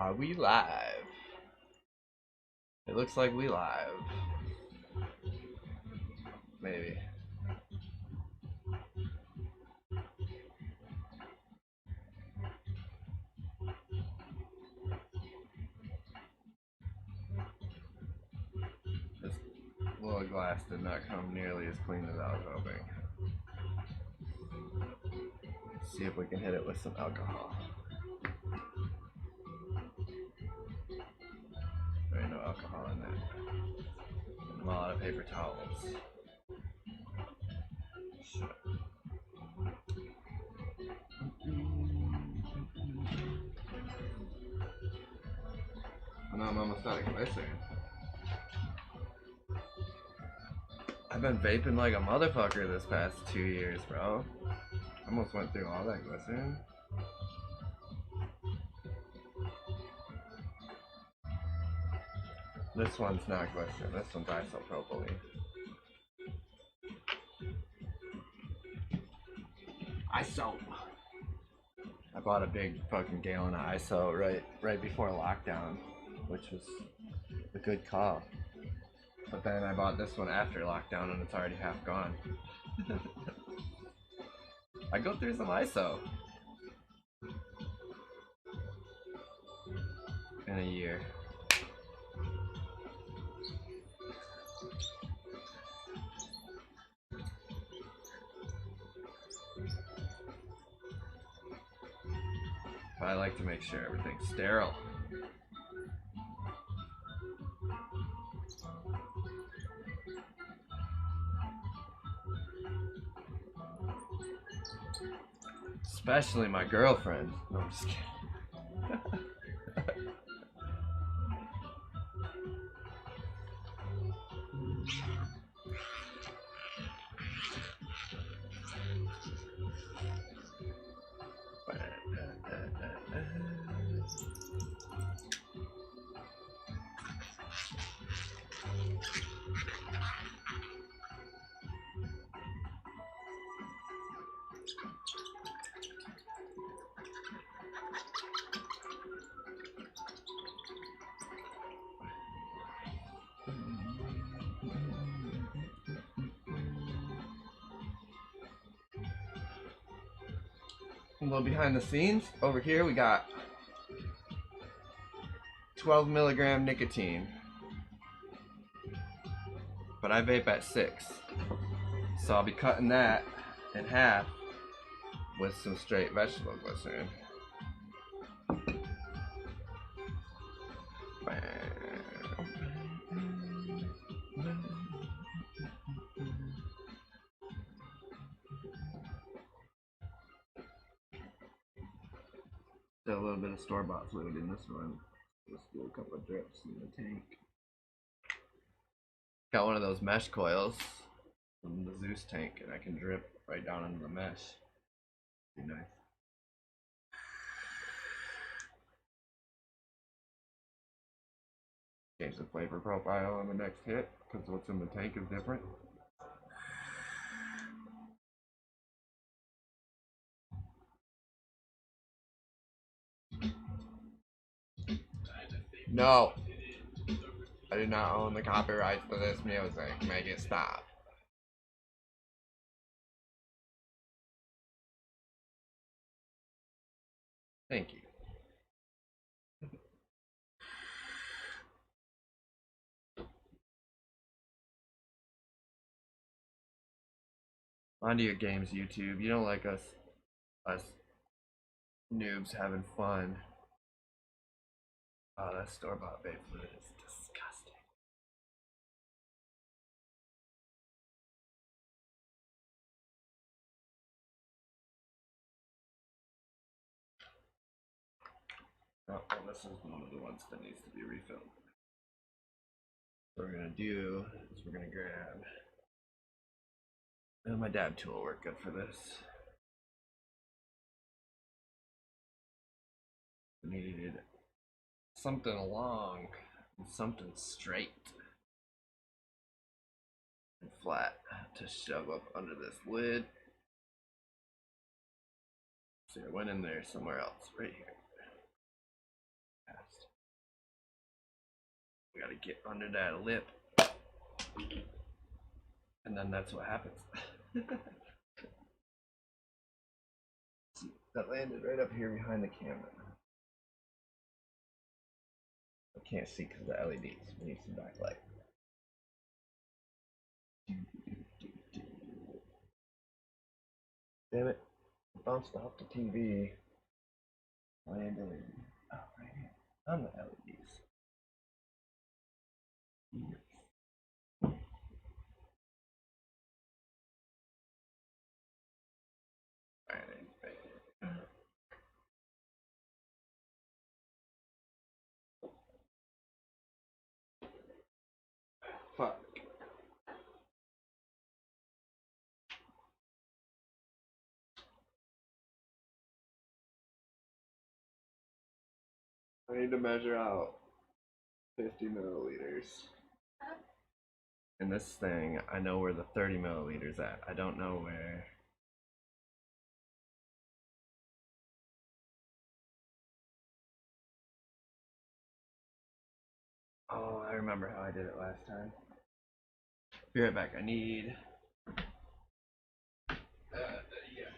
Are we live? It looks like we live. Maybe. This little glass did not come nearly as clean as I was hoping. Let's see if we can hit it with some alcohol. There ain't no alcohol in there. And a lot of paper towels. Shit. No, I'm almost out of glycerin. I've been vaping like a motherfucker this past 2 years, bro. Almost went through all that glycerin. This one's not glycerin, this one's isopropylene. ISO! I bought a big fucking gallon of ISO right before lockdown, which was a good call. But then I bought this one after lockdown and it's already half gone. I go through some ISO in a year. But I like to make sure everything's sterile. Especially my girlfriend. No, I'm just kidding. A little behind the scenes. Over here we got 12 milligram nicotine. But I vape at 6. So I'll be cutting that in half with some straight vegetable glycerin. Got a little bit of store-bought fluid in this one. Just do a couple of drips in the tank. Got one of those mesh coils from the Zeus tank, and I can drip right down into the mesh. Be nice. Change the flavor profile on the next hit, because what's in the tank is different. No, I do not own the copyrights to this music. Make it stop. Thank you. Onto your games, YouTube. You don't like us noobs having fun. Oh, that store-bought vape fluid is disgusting. Oh, well, this is one of the ones that needs to be refilled. What we're gonna do is we're gonna grab, and my dab tool will work good for this. We needed something long and something straight and flat to shove up under this lid. See, I went in there somewhere else, right here. Past. We gotta get under that lip. And then that's what happens. That landed right up here behind the camera. I can't see because of the LEDs. We need some backlight. Damn it. Bounced off the TV. Landed right here on the LEDs. Fuck. I need to measure out 50 milliliters. In this thing, I know where the 30 milliliters at. I don't know where. Oh, I remember how I did it last time. Be right back. I need. Yeah.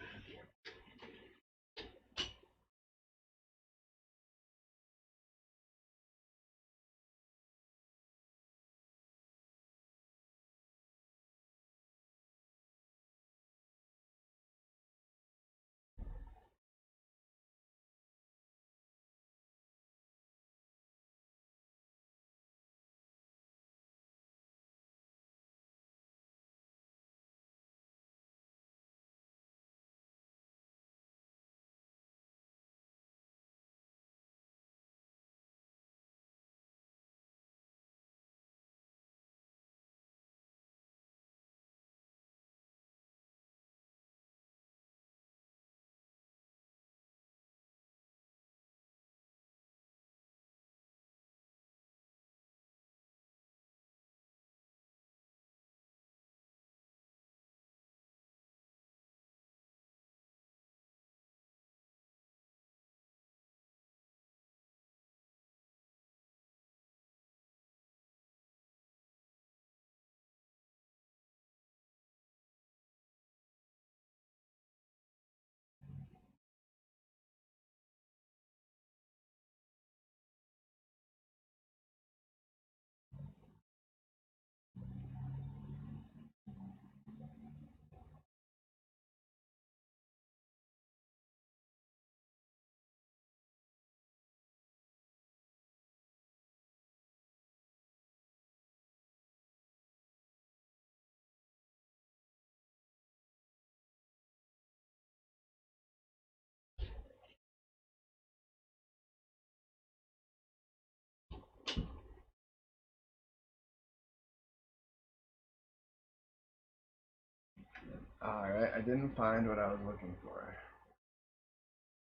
Alright, I didn't find what I was looking for.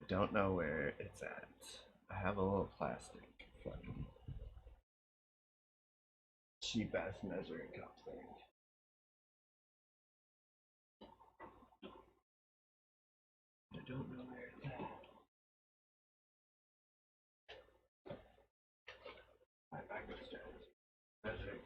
I don't know where it's at. I have a little plastic fucking cheap ass measuring cup thing. I don't know where it's at. Alright, back upstairs. Measuring.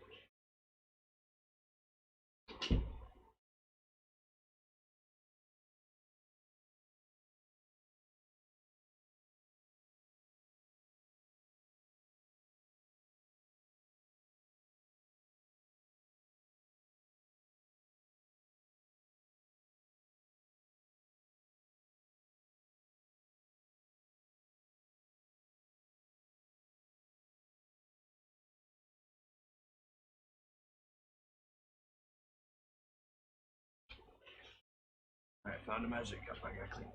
Alright, found a measuring cup. I gotta clean.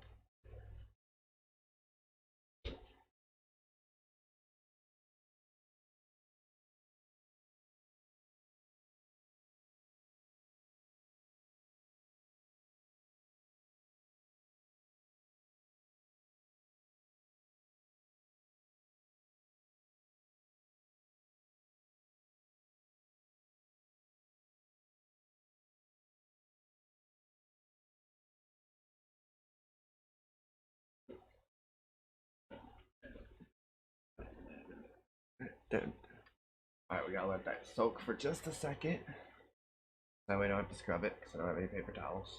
Done. Alright, we gotta let that soak for just a second. That way I don't have to scrub it because I don't have any paper towels.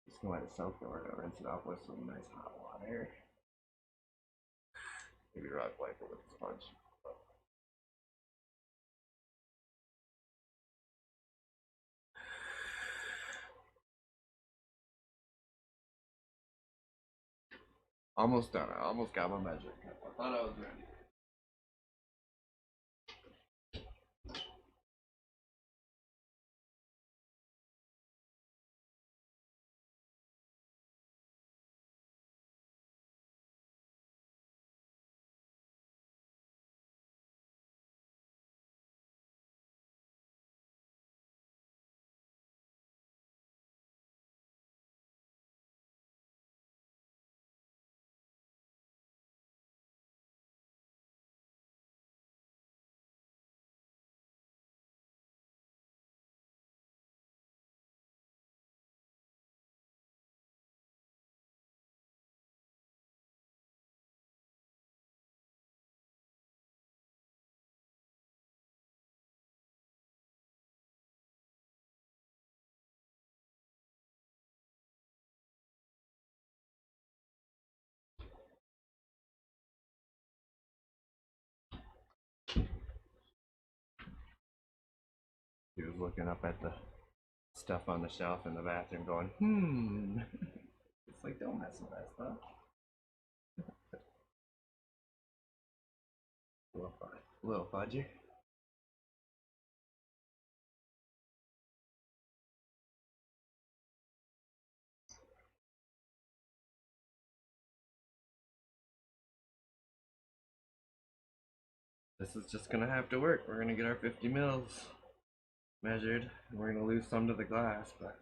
Just gonna let it soak, and we're gonna rinse it off with some nice hot water. Maybe rub wipe it with a sponge. Almost done. I almost got my measure. I thought I was ready. He was looking up at the stuff on the shelf in the bathroom going, It's like, don't mess with that stuff. Little fudgy. This is just gonna have to work. We're gonna get our 50 mils measured. We're gonna lose some to the glass, but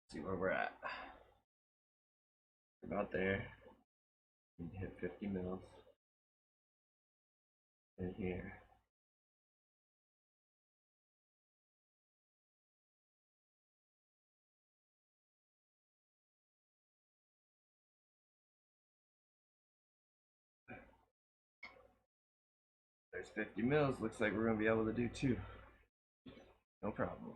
see where we're at. About there. We hit 50 mils in here. There's 50 mils. Looks like we're gonna be able to do 2. No problem.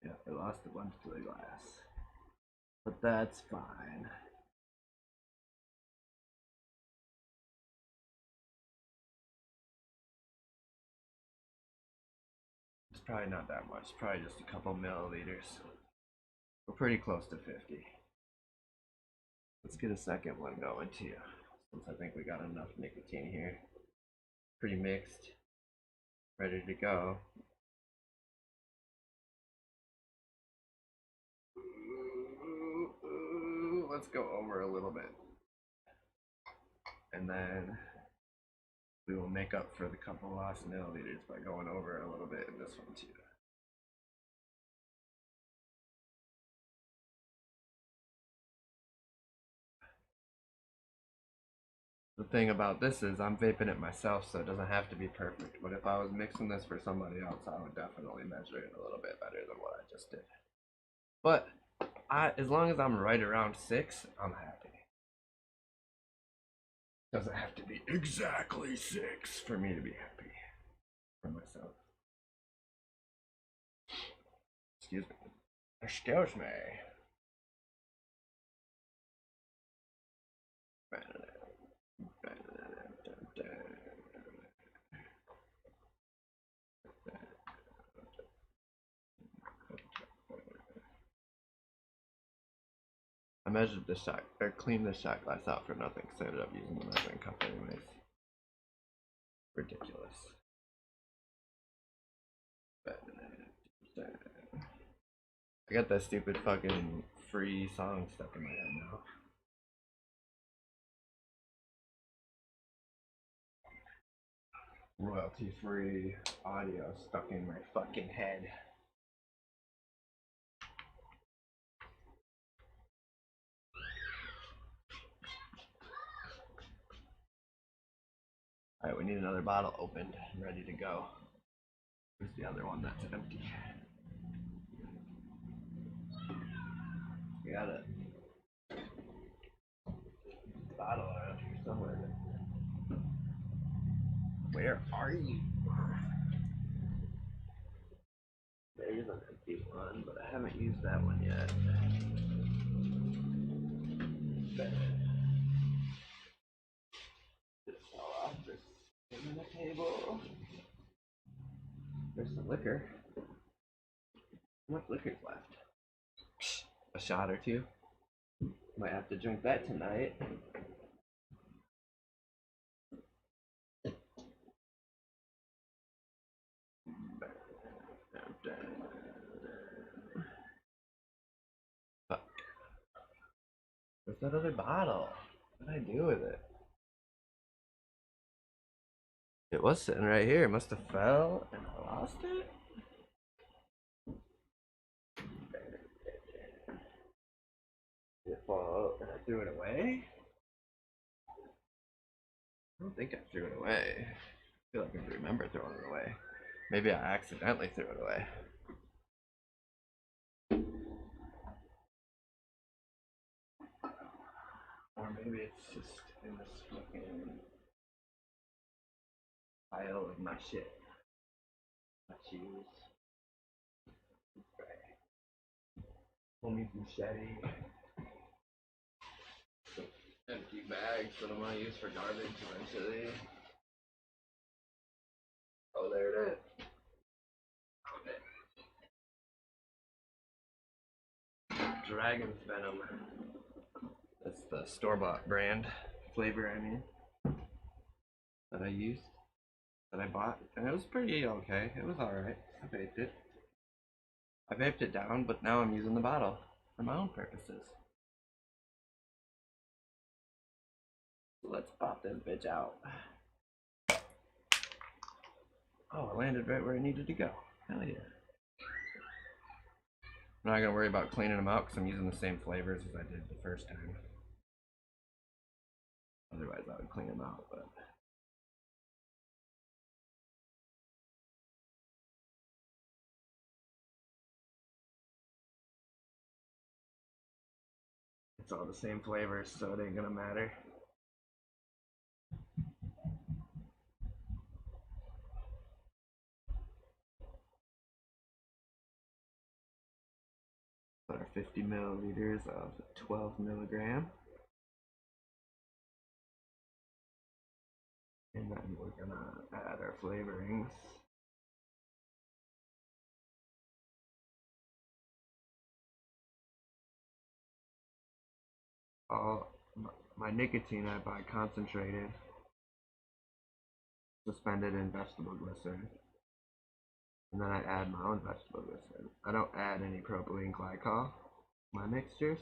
Yeah, I lost a bunch to the glass. But that's fine. It's probably not that much, probably just a couple milliliters. We're pretty close to 50. Let's get a second one going too, since I think we got enough nicotine here. Pretty mixed, ready to go. Let's go over a little bit. And then we will make up for the couple lost milliliters by going over a little bit in this one too. The thing about this is I'm vaping it myself, so it doesn't have to be perfect. But if I was mixing this for somebody else, I would definitely measure it a little bit better than what I just did. But as long as I'm right around 6, I'm happy. Doesn't have to be exactly 6 for me to be happy for myself. Excuse me. Excuse me. I measured the shot, or cleaned the shot glass out for nothing because I ended up using the measuring cup anyways. Ridiculous. I got that stupid fucking free song stuck in my head now. Royalty free audio stuck in my fucking head. Alright, we need another bottle opened and ready to go. Here's the other one that's empty. We got a bottle around here somewhere. Where are you? There's an empty one, but I haven't used that one yet. Just fell off this thing on the table. There's some liquor. How much liquor's left? A shot or two. Might have to drink that tonight. Fuck. Where's that other bottle? What did I do with it? It was sitting right here. It must have fell and I lost it. Did it fall and I threw it away? I don't think I threw it away. I feel like I remember throwing it away. Maybe I accidentally threw it away. Or maybe it's just in this fucking pile of my shit. My shoes. Homie's machete. Some empty bags that I'm gonna use for garbage eventually. Oh, there it is. Dragon's Venom. That's the store-bought brand flavor, I mean, that I used, that I bought, and it was pretty okay. It was alright. I vaped it. I vaped it down, but now I'm using the bottle for my own purposes. So let's pop this bitch out. Oh, I landed right where I needed to go. Hell yeah. I'm not gonna worry about cleaning them out because I'm using the same flavors as I did the first time. Otherwise I would clean them out, but it's all the same flavors, so it ain't gonna matter. Our 50 milliliters of 12 milligram. And then we're gonna add our flavorings. All my nicotine I buy concentrated, suspended in vegetable glycerin. And then I add my own vegetable glycerin. I don't add any propylene glycol to my mixtures.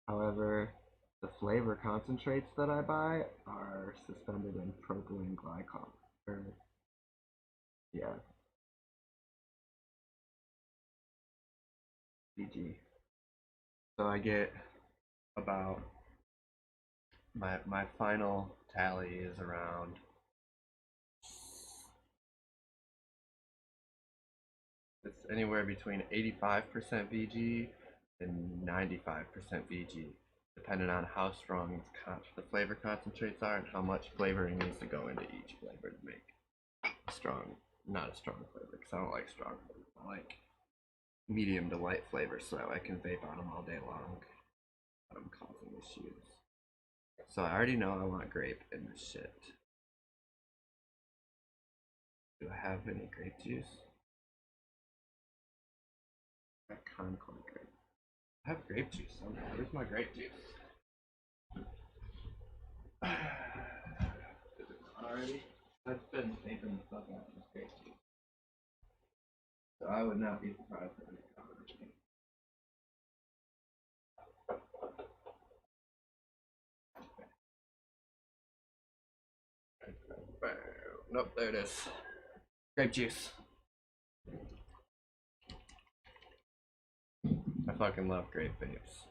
However, the flavor concentrates that I buy are suspended in propylene glycol. Yeah. VG. So I get about my final tally is around it's anywhere between 85% VG and 95% VG, depending on how strong the flavor concentrates are and how much flavoring needs to go into each flavor to make a strong, not a strong flavor, because I don't like strong flavors. I like medium to light flavors so I can vape on them all day long. But I'm causing issues. So I already know I want grape in this shit. Do I have any grape juice? I Concord grape. I have grape juice somewhere. Where's my grape juice? Is it gone already? I've been vaping the fuck out of this grape juice. So I would not be surprised if it comes. Nope, there it is. Grape juice. I fucking love grape vapes.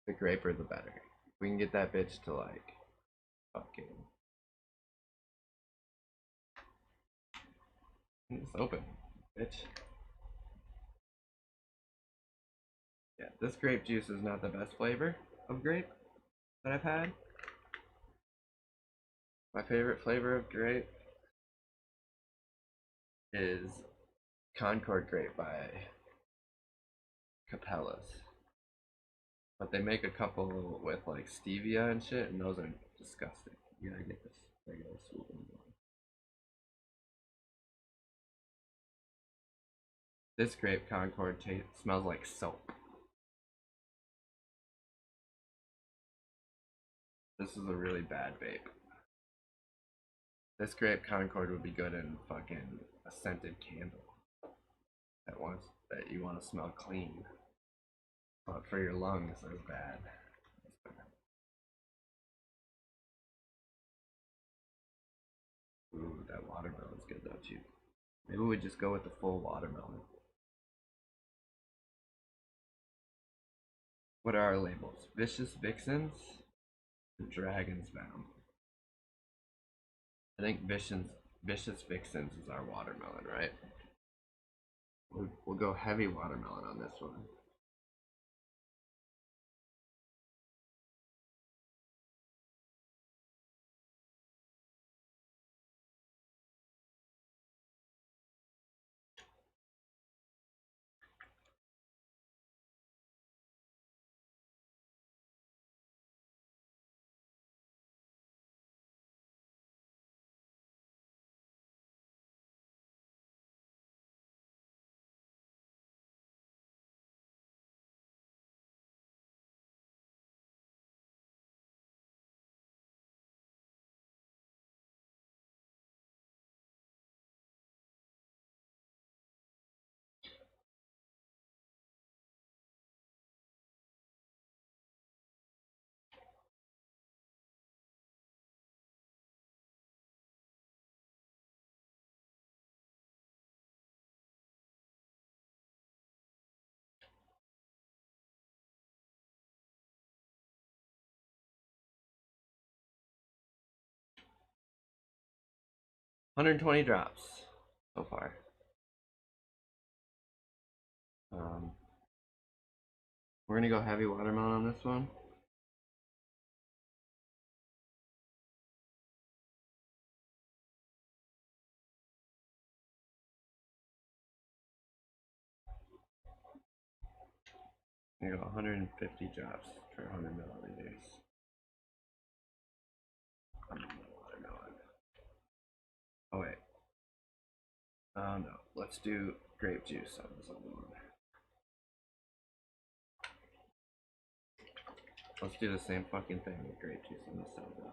The graper the better. We can get that bitch to like fucking. It's open, bitch. Yeah, this grape juice is not the best flavor of grape that I've had. My favorite flavor of grape is Concord grape by Capella's. But they make a couple with like stevia and shit, and those are disgusting. You gotta get this regular sweet one. This grape Concord smells like soap. This is a really bad vape. This grape Concord would be good in fucking a scented candle. That you want to smell clean. But for your lungs, it's bad. Ooh, that watermelon's good though too. Maybe we just go with the full watermelon. What are our labels? Vicious Vixens and Dragon's Venom. I think Vicious Vixens is our watermelon, right? We'll go heavy watermelon on this one. $120 drops so far. We're gonna go heavy watermelon on this one. I go 150 drops per 100 milliliters. Watermelon. Oh wait. Oh no. Let's do grape juice on this other one. Let's do the same fucking thing with grape juice on this soda.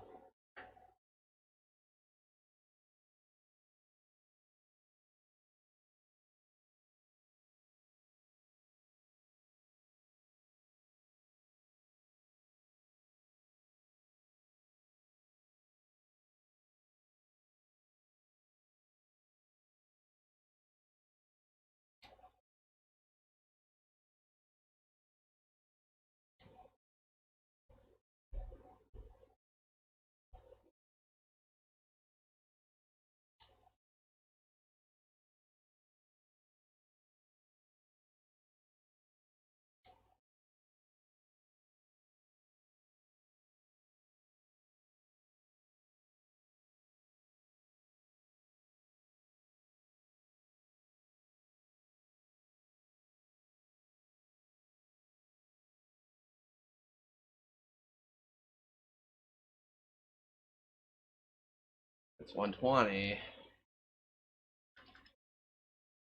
It's 120.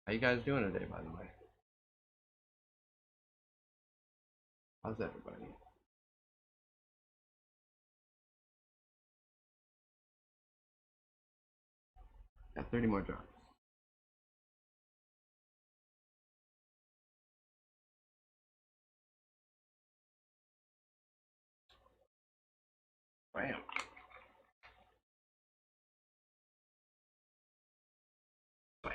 How you guys doing today, by the way? How's everybody? Got 30 more drops. Bam. Bam.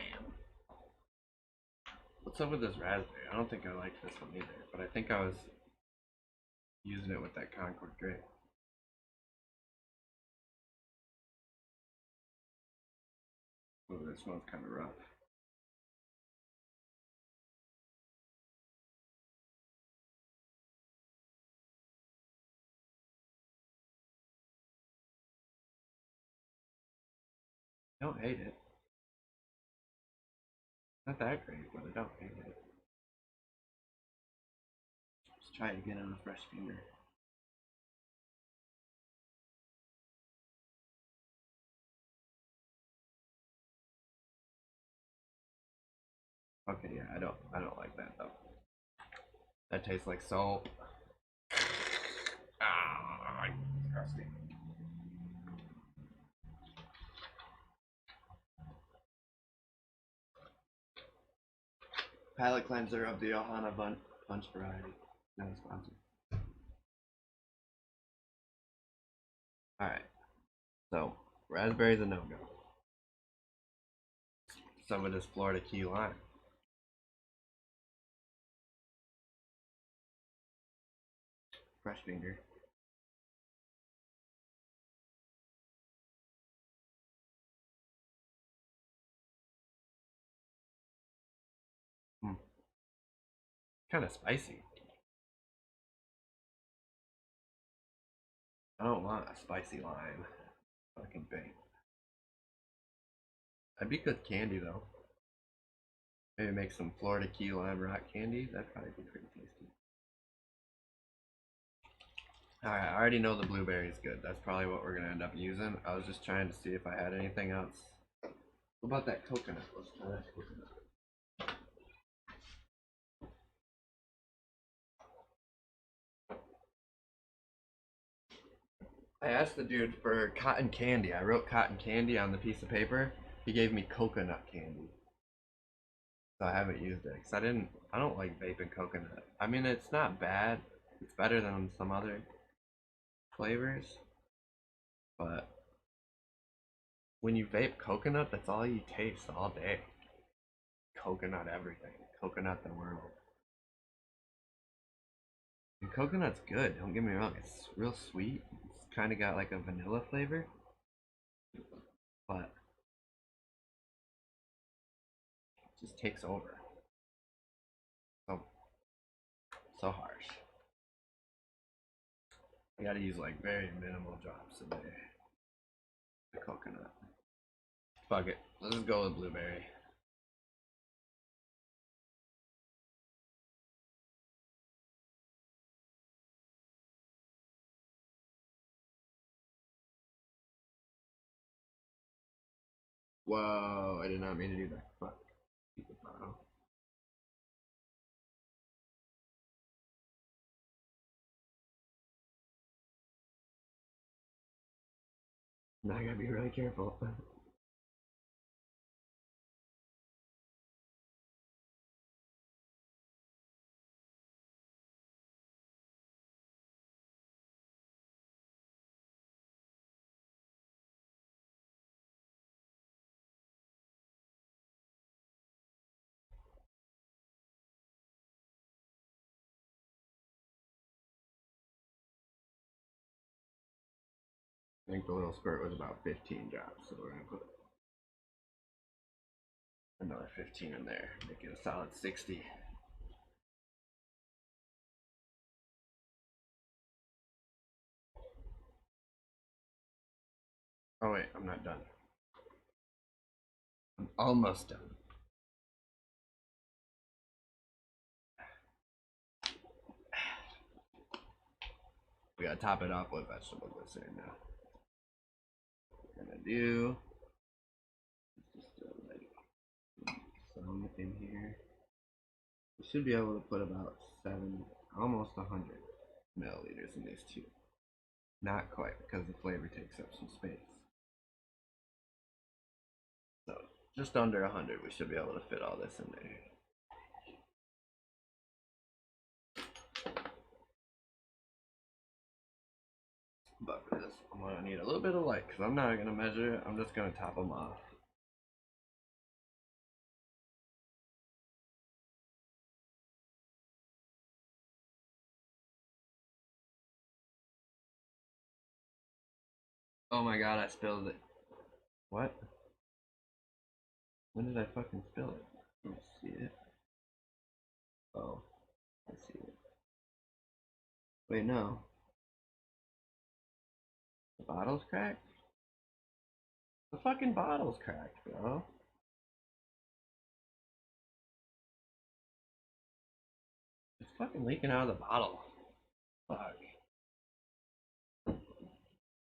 What's up with this raspberry? I don't think I like this one either, but I think I was using it with that Concord grape. Oh, that smells kind of rough. I don't hate it. Not that great, but I don't hate it. Let's try it again on a fresh finger. Okay, yeah, I don't like that though. That tastes like soap. Ah, disgusting. Palate cleanser of the Ohana Bunch variety. Not a sponsor. Alright. So, raspberry's a no-go. Some of this Florida key lime. Fresh finger. Kind of spicy. I don't want a spicy lime. Fucking vape. That'd be good candy though. Maybe make some Florida key lime rock candy. That'd probably be pretty tasty. Alright, I already know the blueberry is good. That's probably what we're gonna end up using. I was just trying to see if I had anything else. What about that coconut? Let's try that coconut. I asked the dude for cotton candy. I wrote cotton candy on the piece of paper. He gave me coconut candy. So I haven't used it because I don't like vaping coconut. I mean, it's not bad. It's better than some other flavors. But when you vape coconut, that's all you taste all day. Coconut everything. Coconut the world. And coconut's good, don't get me wrong. It's real sweet. It's kind of got like a vanilla flavor. But it just takes over. So harsh. I gotta use like very minimal drops a day. The coconut. Fuck it. Let's just go with blueberry. Whoa, I did not mean to do that. Fuck. Keep the bottle. Now I gotta be really careful. I think the little spurt was about 15 drops, so we're gonna put another 15 in there, make it a solid 60. Oh wait, I'm not done. I'm almost done. We gotta top it off with vegetable glycerin now. What we're gonna do is just like some in here. We should be able to put about 7, almost 100 milliliters in these two. Not quite, because the flavor takes up some space. So just under 100, we should be able to fit all this in there. But for this, I'm gonna need a little bit of light because I'm not gonna measure it. I'm just gonna top them off. Oh my god, I spilled it. What? When did I fucking spill it? Let me see it. Oh, I see it. Wait, no. The bottle's cracked? The fucking bottle's cracked, bro. It's fucking leaking out of the bottle. Fuck.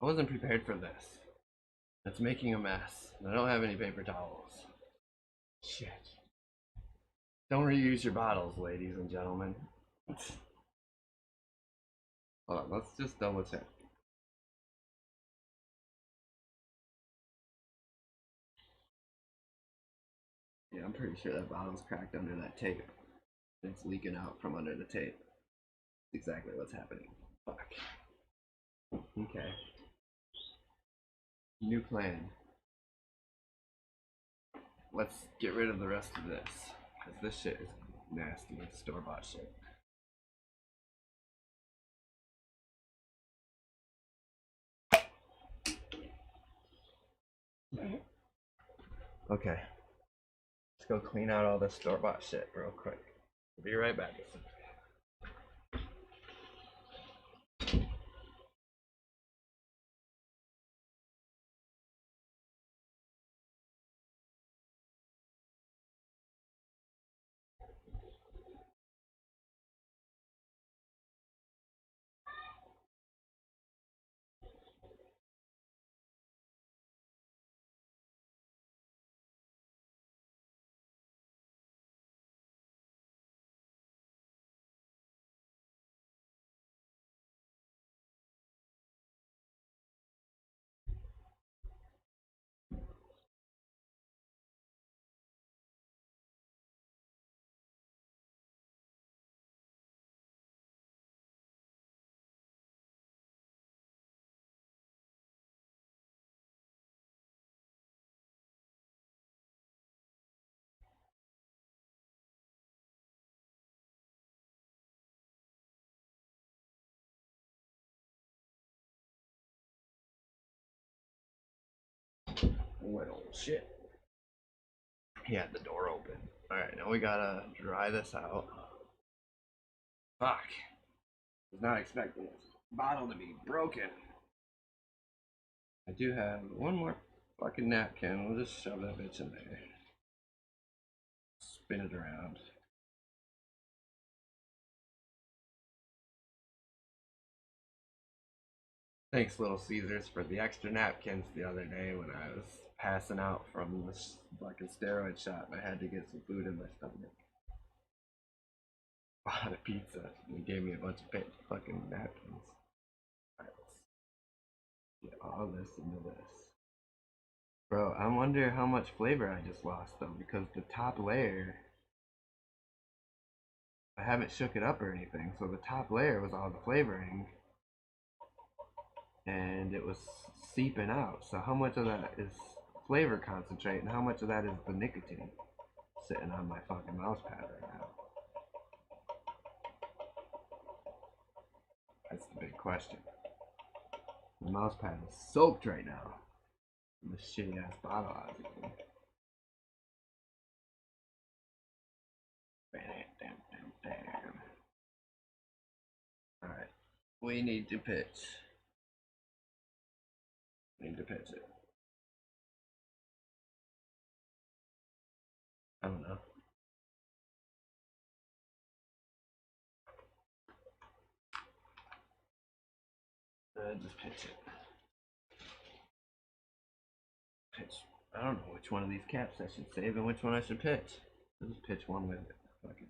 I wasn't prepared for this. It's making a mess. I don't have any paper towels. Shit. Don't reuse your bottles, ladies and gentlemen. Hold on, let's just double check. Yeah, I'm pretty sure that bottle's cracked under that tape. It's leaking out from under the tape. That's exactly what's happening. Fuck. Okay. New plan. Let's get rid of the rest of this. Because this shit is nasty. It's store-bought shit. Okay. Let's go clean out all this store-bought shit real quick. We'll be right back. Well, shit. He had the door open. Alright, now we gotta dry this out. Fuck. Was not expecting this bottle to be broken. I do have one more fucking napkin. We'll just shove that bitch in there. Spin it around. Thanks, Little Caesars, for the extra napkins the other day when I was passing out from this fucking steroid shot and I had to get some food in my stomach. Bought a pizza and he gave me a bunch of fucking napkins. Alright, let's get all this into this. Bro, I wonder how much flavor I just lost though, because the top layer, I haven't shook it up or anything, so the top layer was all the flavoring and it was seeping out. So how much of that is flavor concentrate and how much of that is the nicotine sitting on my fucking mouse pad right now? That's the big question. The mouse pad is soaked right now in this shitty ass bottle I was eating. Alright, we need to pitch. We need to pitch it. I don't know. Just pitch it. Pitch. I don't know which one of these caps I should save and which one I should pitch. I'll just pitch one with it. Fuck it.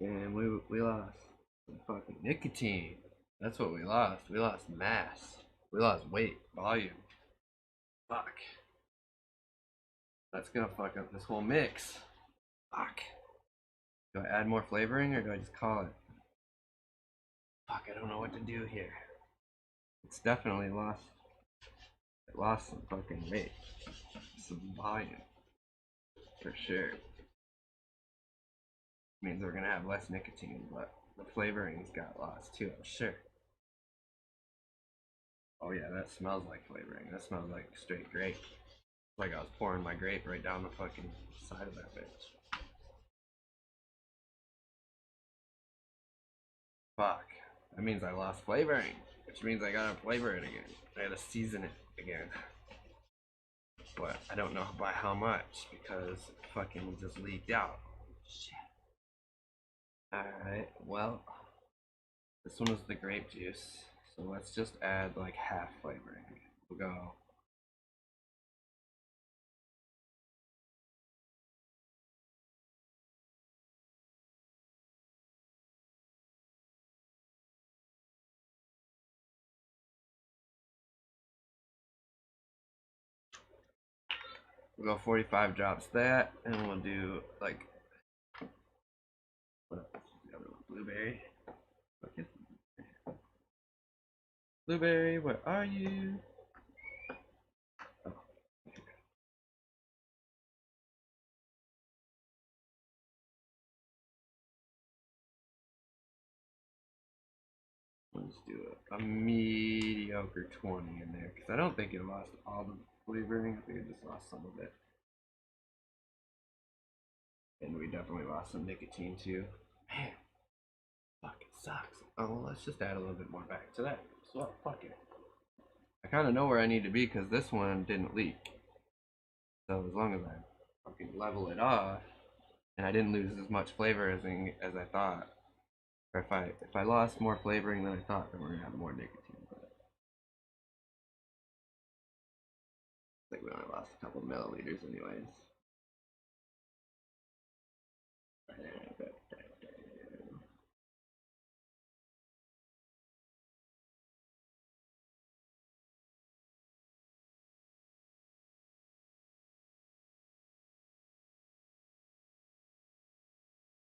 And we lost some fucking nicotine. That's what we lost. We lost mass. We lost weight, volume. Fuck. That's gonna fuck up this whole mix. Fuck. Do I add more flavoring or do I just call it? Fuck, I don't know what to do here. It's definitely lost. It lost some fucking weight. Some volume. For sure. Means we're gonna have less nicotine, but the flavoring's got lost too, I'm sure. Oh yeah, that smells like flavoring. That smells like straight grape. It's like I was pouring my grape right down the fucking side of that bitch. Fuck. That means I lost flavoring, which means I gotta flavor it again. I gotta season it again. But I don't know by how much because it fucking just leaked out. Shit. Alright, well, this one was the grape juice. So let's just add like half flavoring. We'll go. We'll go 45 drops that, and we'll do like what else? The other one, blueberry. Okay. Blueberry, where are you? Oh, okay. Let's do a mediocre 20 in there because I don't think it lost all the flavoring. I think it just lost some of it. And we definitely lost some nicotine too. Man, fucking sucks. Oh, well, let's just add a little bit more back to that. So, fuck it. I kind of know where I need to be because this one didn't leak. So as long as I fucking level it off, and I didn't lose as much flavor as I thought, or if I lost more flavoring than I thought, then we're gonna have more nicotine. But I think we only lost a couple milliliters anyways.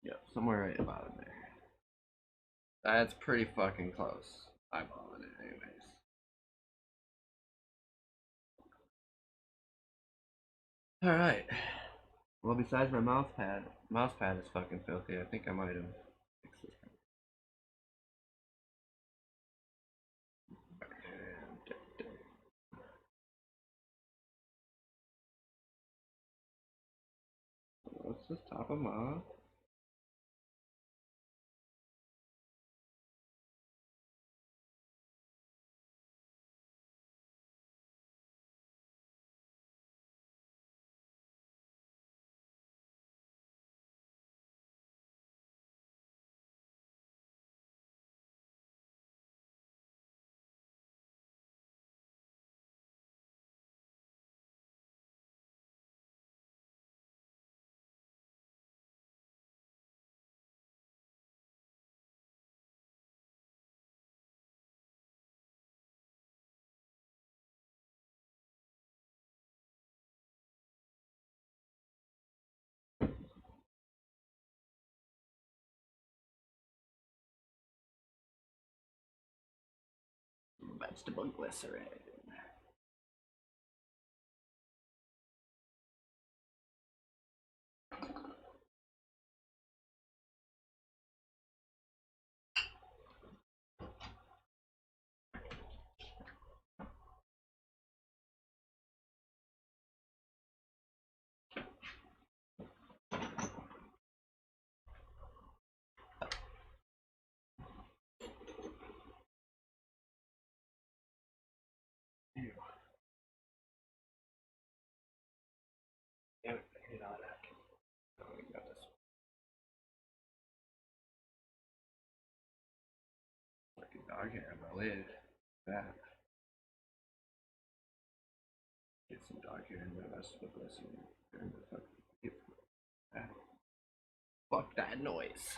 Yep, somewhere right about in there. That's pretty fucking close. Eyeballing it anyways. Alright. Well, besides my mouse pad is fucking filthy. I think I might have fixed this. Let's just top them off. Vegetable glycerin. Damn it, I hit all that. Oh, we got this. Fucking dog hair on my lid. That. Get some dog hair in my vegetable glycerin. And the fucking get that. Fuck that noise.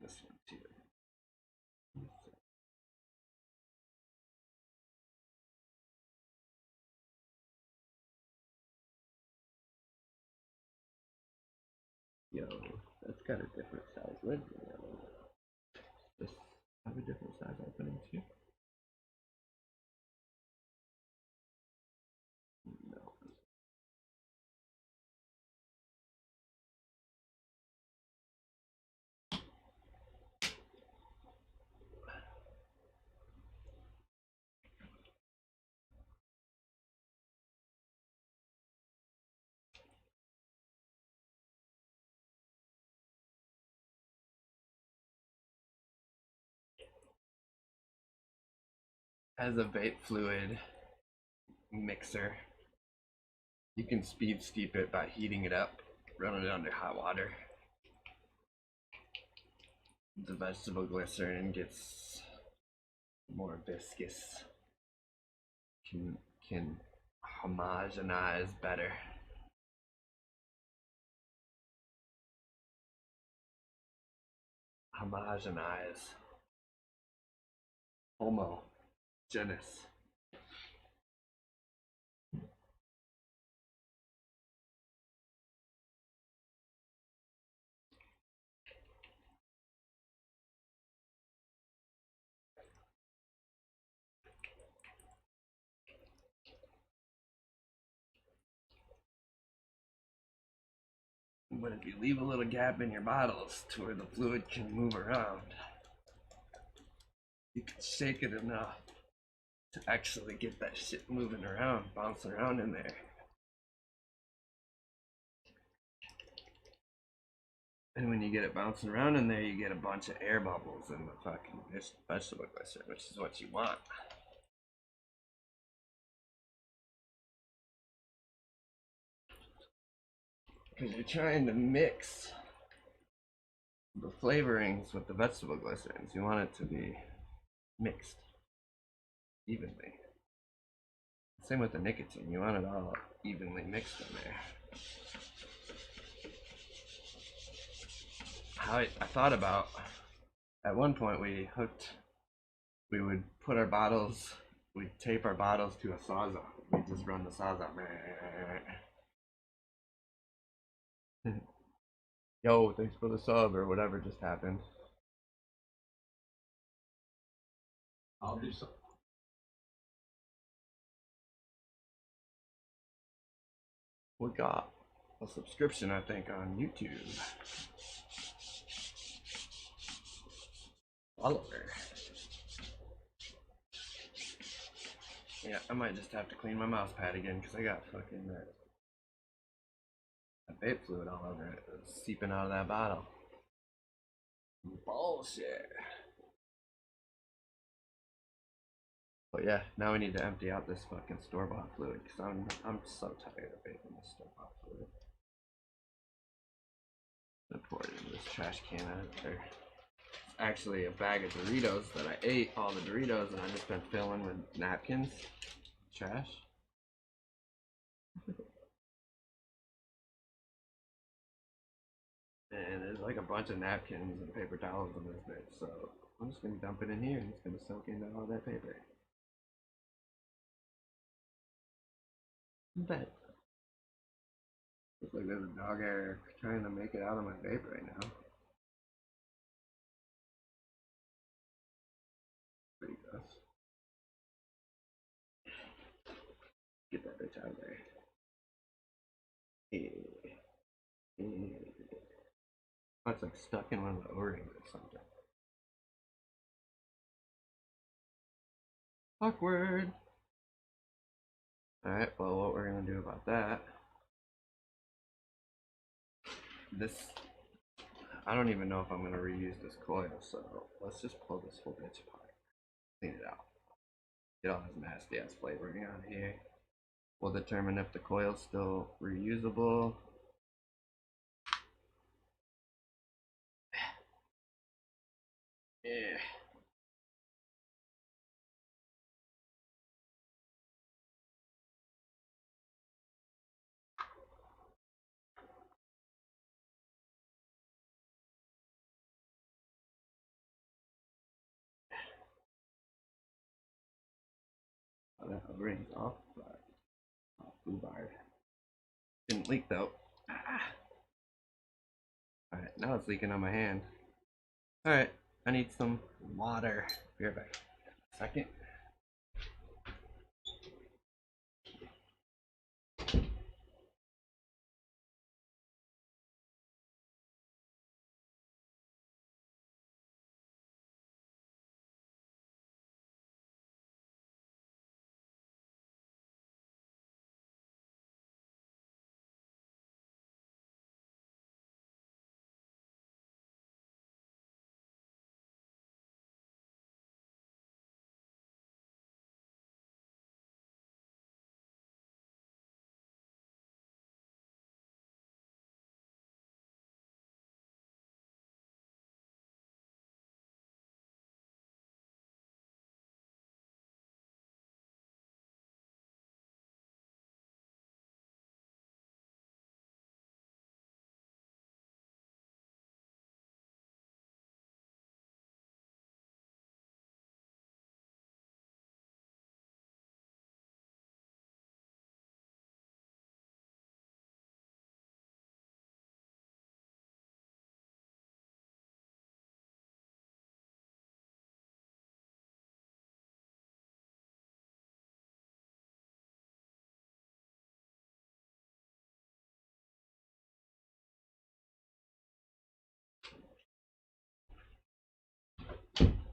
This one too. Yo, that's got a different size lid than the other one. Does this have a different size opening too? No. As a vape fluid mixer, you can speed steep it by heating it up, running it under hot water. The vegetable glycerin gets more viscous, can homogenize better. Homogenize. Homogeneous. But if you leave a little gap in your bottles to where the fluid can move around, you can shake it enough to actually get that shit moving around, bouncing around in there. And when you get it bouncing around in there, you get a bunch of air bubbles in the fucking vegetable glycerin, which is what you want. Because you're trying to mix the flavorings with the vegetable glycerins. You want it to be mixed evenly. Same with the nicotine. You want it all evenly mixed in there. How I thought about, at one point we would put our bottles, we'd tape our bottles to a sawzall. We'd just run the sawzall. Yo, thanks for the sub or whatever just happened. I'll do something. We got a subscription, I think, on YouTube. Follower. Yeah, I might just have to clean my mouse pad again because I got fucking that vape fluid all over it. It was seeping out of that bottle. Bullshit. But yeah, now we need to empty out this fucking store-bought fluid because I'm so tired of vaping this store-bought fluid. I pour it into this trash can out there. It's actually a bag of Doritos that I ate, all the Doritos, and I just been filling with napkins. Trash. And there's like a bunch of napkins and paper towels in this bitch, so I'm just gonna dump it in here and it's gonna soak into all that paper. Bet. Looks like there's a dog hair trying to make it out of my vape right now. Pretty gross. Get that bitch out of there. Oh, it's like stuck in one of the O-rings or something. Awkward. Alright, well, what we're gonna do about that. This, I don't even know if I'm gonna reuse this coil, so let's just pull this whole bitch apart. Clean it out. Get all this nasty ass flavoring on here. We'll determine if the coil's still reusable. Yeah. Oh, that O-ring's off, but off foobarred. Didn't leak though. Ah. Alright, now it's leaking on my hand. Alright, I need some water. Be right back. Second.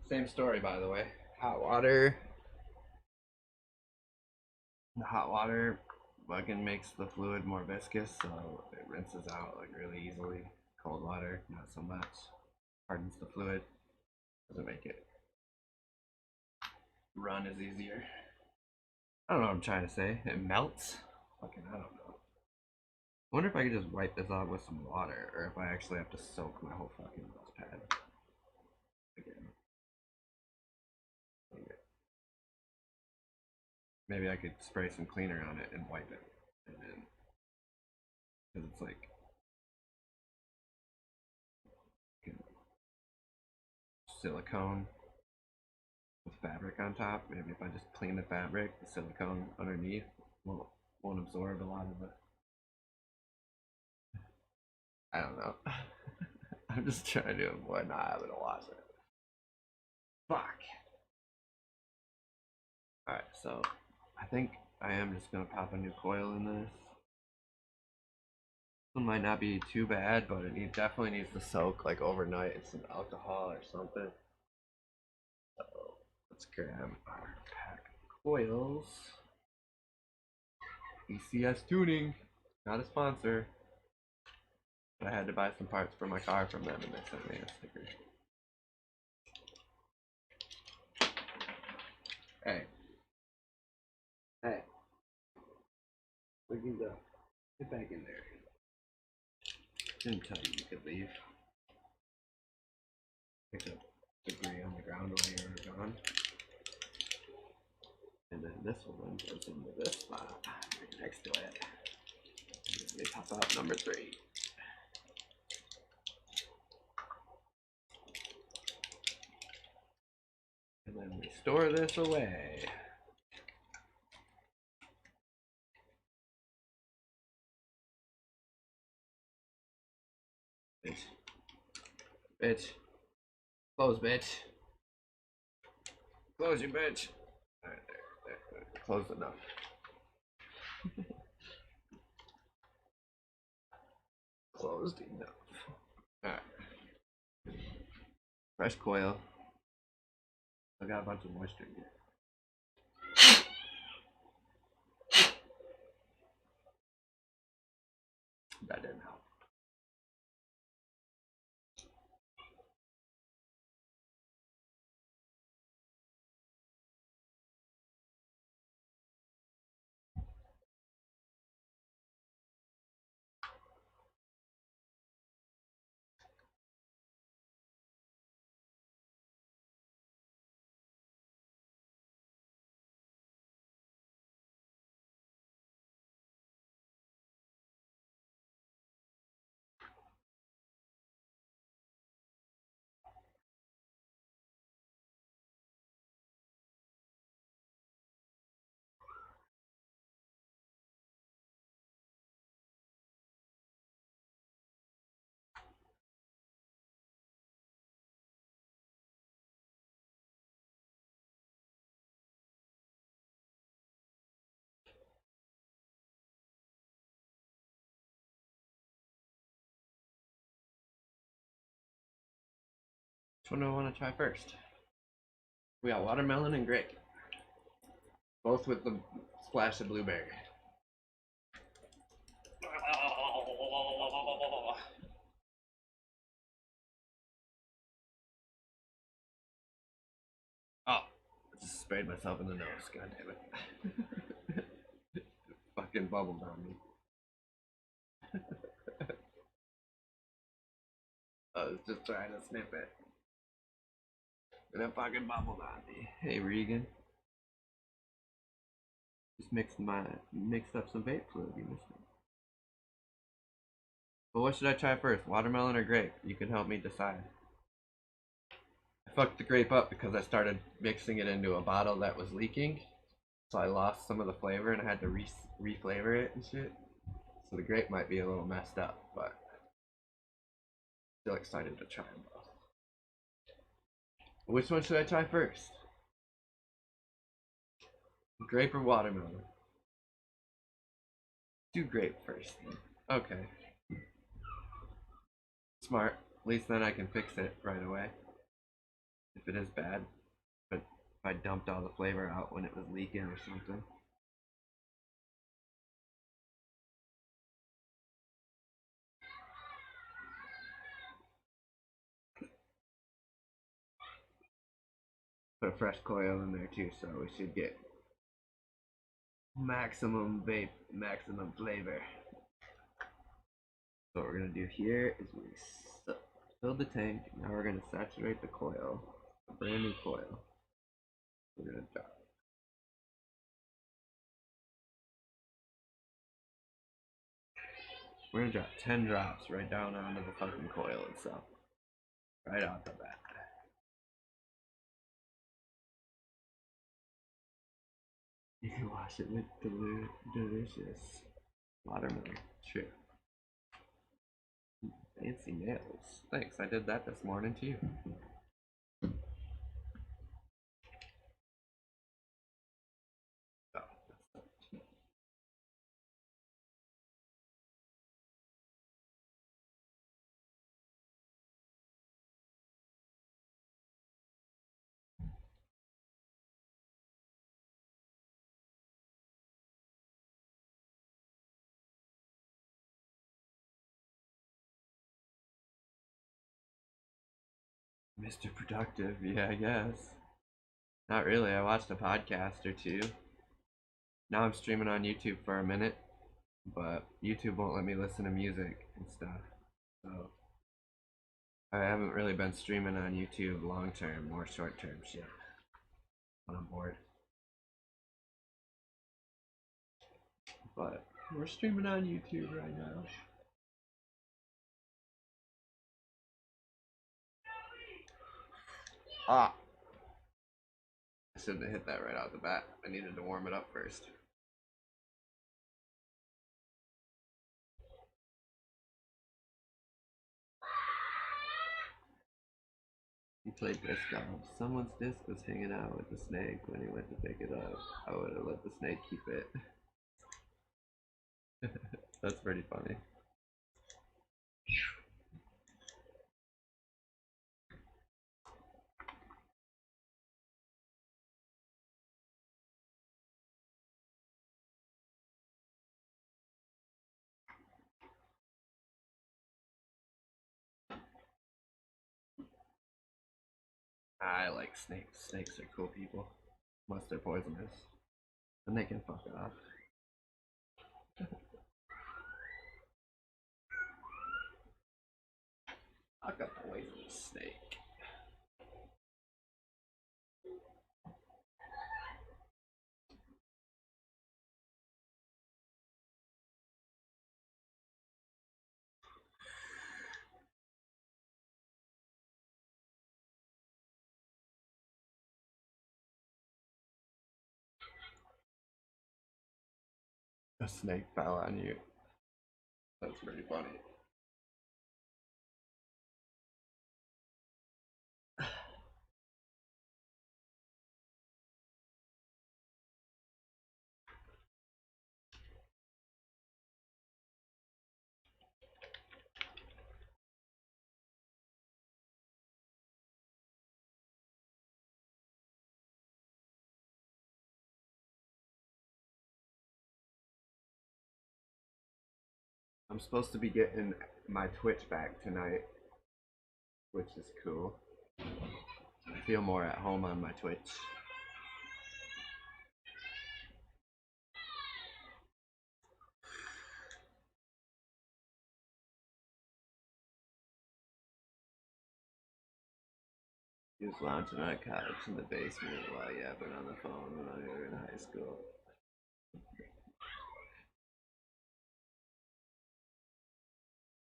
Same story, by the way. Hot water. The hot water fucking makes the fluid more viscous, so it rinses out like really easily. Cold water, not so much. Hardens the fluid. Doesn't make it run as easier. I don't know what I'm trying to say. It melts? Fucking, I don't know. I wonder if I could just wipe this off with some water, or if I actually have to soak my whole fucking mouse pad again. Maybe I could spray some cleaner on it and wipe it, and then, because it's like silicone with fabric on top. Maybe if I just clean the fabric, the silicone underneath won't absorb a lot of it. I don't know. I'm just trying to avoid not having to wash it. Fuck. Alright, so I think I am just gonna pop a new coil in this. It might not be too bad, but it definitely needs to soak like overnight in some alcohol or something. So let's grab our pack of coils. ECS Tuning, not a sponsor. But I had to buy some parts for my car from them, and they sent me a sticker. Hey. Hey. Where'd you go? Get back in there. Didn't tell you you could leave. Pick up debris on the ground while you were gone. And then this one goes into this spot right next to it. Let me pop out number 3. And then we store this away. Bitch. Bitch. Close, bitch. Close, you bitch. Alright, there. Closed enough. Closed enough. Alright. Fresh coil. I got a bunch of moisture in here. That didn't help. Which one do I want to try first? We got watermelon and grape. Both with the splash of blueberry. Oh, I just sprayed myself in the nose. God damn it. Fucking bubbled on me. I was just trying to snip it. And it fucking bubbled on me. Hey Regan. Just mixed up some vape fluid, you missed it. But what should I try first? Watermelon or grape? You can help me decide. I fucked the grape up because I started mixing it into a bottle that was leaking. So I lost some of the flavor and I had to re-flavor it and shit. So the grape might be a little messed up, but still excited to try them both. Which one should I try first? Grape or watermelon? Do grape first. Okay. Smart. At least then I can fix it right away. If it is bad. But if I dumped all the flavor out when it was leaking or something. Put a fresh coil in there too, so we should get maximum vape, maximum flavor. So what we're gonna do here is we fill the tank. Now we're gonna saturate the coil, a brand new coil. We're gonna drop. We're gonna drop 10 drops right down onto the fucking coil itself, right off the bat. You can wash it with delicious watermelon. True. Fancy nails. Thanks, I did that this morning too. Mr. Productive, yeah, I guess. Not really, I watched a podcast or two. Now I'm streaming on YouTube for a minute, but YouTube won't let me listen to music and stuff. So I haven't really been streaming on YouTube long term, more short term shit. When I'm bored. But we're streaming on YouTube right now. Ah! I shouldn't have hit that right out the bat. I needed to warm it up first. He played disc golf. Someone's disc was hanging out with the snake when he went to pick it up. I would have let the snake keep it. That's pretty funny. I like snakes. Snakes are cool people. Unless they're poisonous. Then they can fuck off. I got the poisonous snake. A snake fell on you. That's pretty funny. I'm supposed to be getting my Twitch back tonight, which is cool. I feel more at home on my Twitch. He was lounging on a couch in the basement while yapping on the phone when we were in high school.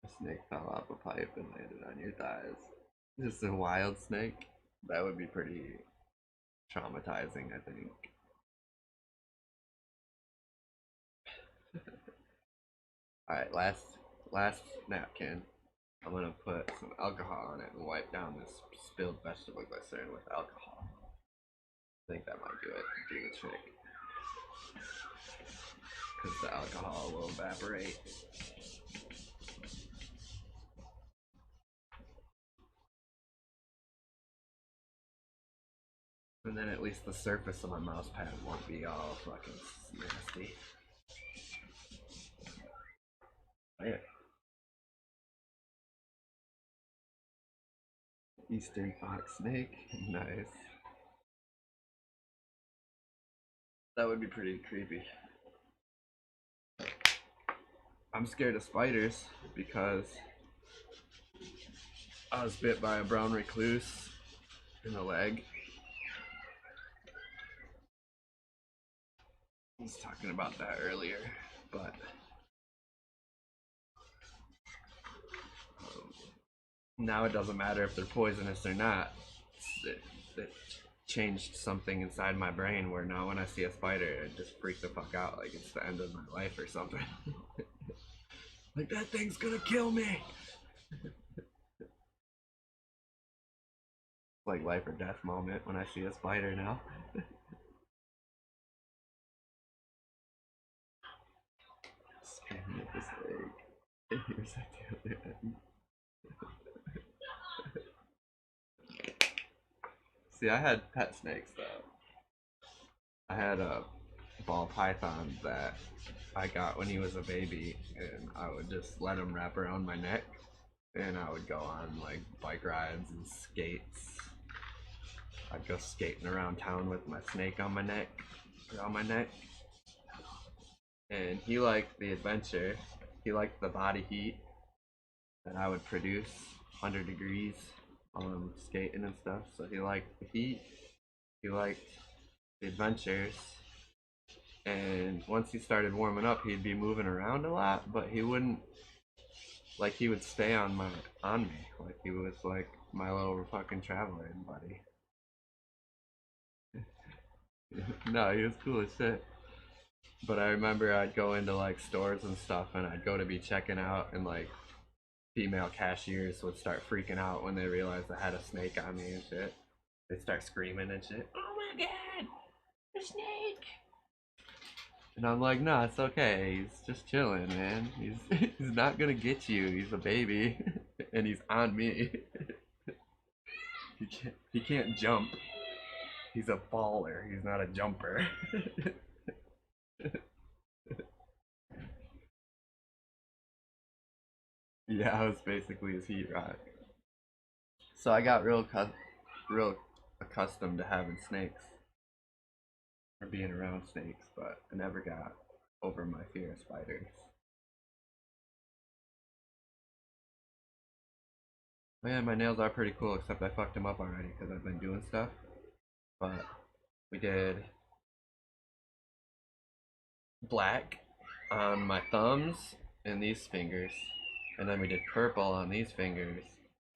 A snake fell off a pipe and landed on your thighs. Just a wild snake? That would be pretty traumatizing, I think. Alright, last napkin. I'm gonna put some alcohol on it and wipe down this spilled vegetable glycerin with alcohol. I think that might do the trick. Because the alcohol will evaporate. And then at least the surface of my mouse pad won't be all fucking nasty. Yeah. Eastern fox snake, nice. That would be pretty creepy. I'm scared of spiders because I was bit by a brown recluse in the leg. I was talking about that earlier, but now it doesn't matter if they're poisonous or not. It changed something inside my brain where now when I see a spider, it just freaks the fuck out like it's the end of my life or something. Like, that thing's gonna kill me! Like life or death moment when I see a spider now. Scanning at this egg. Here's the other end. See, I had pet snakes though. I had a ball python that I got when he was a baby, and I would just let him wrap around my neck, and I would go on like bike rides and skates. I'd go skating around town with my snake on my neck, around my neck. And he liked the adventure. He liked the body heat that I would produce, 100 degrees on skating and stuff. So he liked the heat. He liked the adventures. And once he started warming up, he'd be moving around a lot, but he wouldn't, like, he would stay on me. Like, he was like my little fucking traveling buddy. No, he was cool as shit. But I remember I'd go into like stores and stuff, and I'd go to be checking out, and like female cashiers would start freaking out when they realized I had a snake on me and shit. They'd start screaming and shit. Oh my god, a snake! And I'm like, nah, it's okay. He's just chilling, man. He's not gonna get you. He's a baby, and he's on me. He can't jump. He's a faller. He's not a jumper. Yeah, I was basically his heat rock. So I got real accustomed to having snakes, or being around snakes, but I never got over my fear of spiders. Oh yeah, my nails are pretty cool, except I fucked them up already because I've been doing stuff. But we did black on my thumbs and these fingers, and then we did purple on these fingers,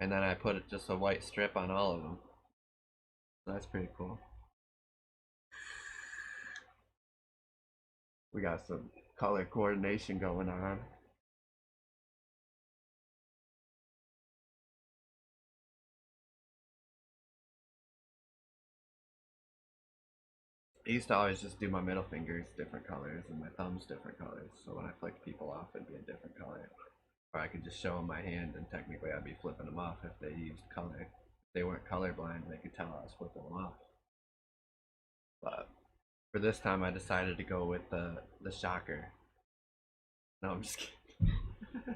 and then I put just a white strip on all of them. So that's pretty cool. We got some color coordination going on. I used to always just do my middle fingers different colors and my thumbs different colors, so when I flicked people off it'd be a different color. Or I could just show them my hand and technically I'd be flipping them off if they used color. If they weren't colorblind, they could tell I was flipping them off. But for this time I decided to go with the shocker. No, I'm just kidding.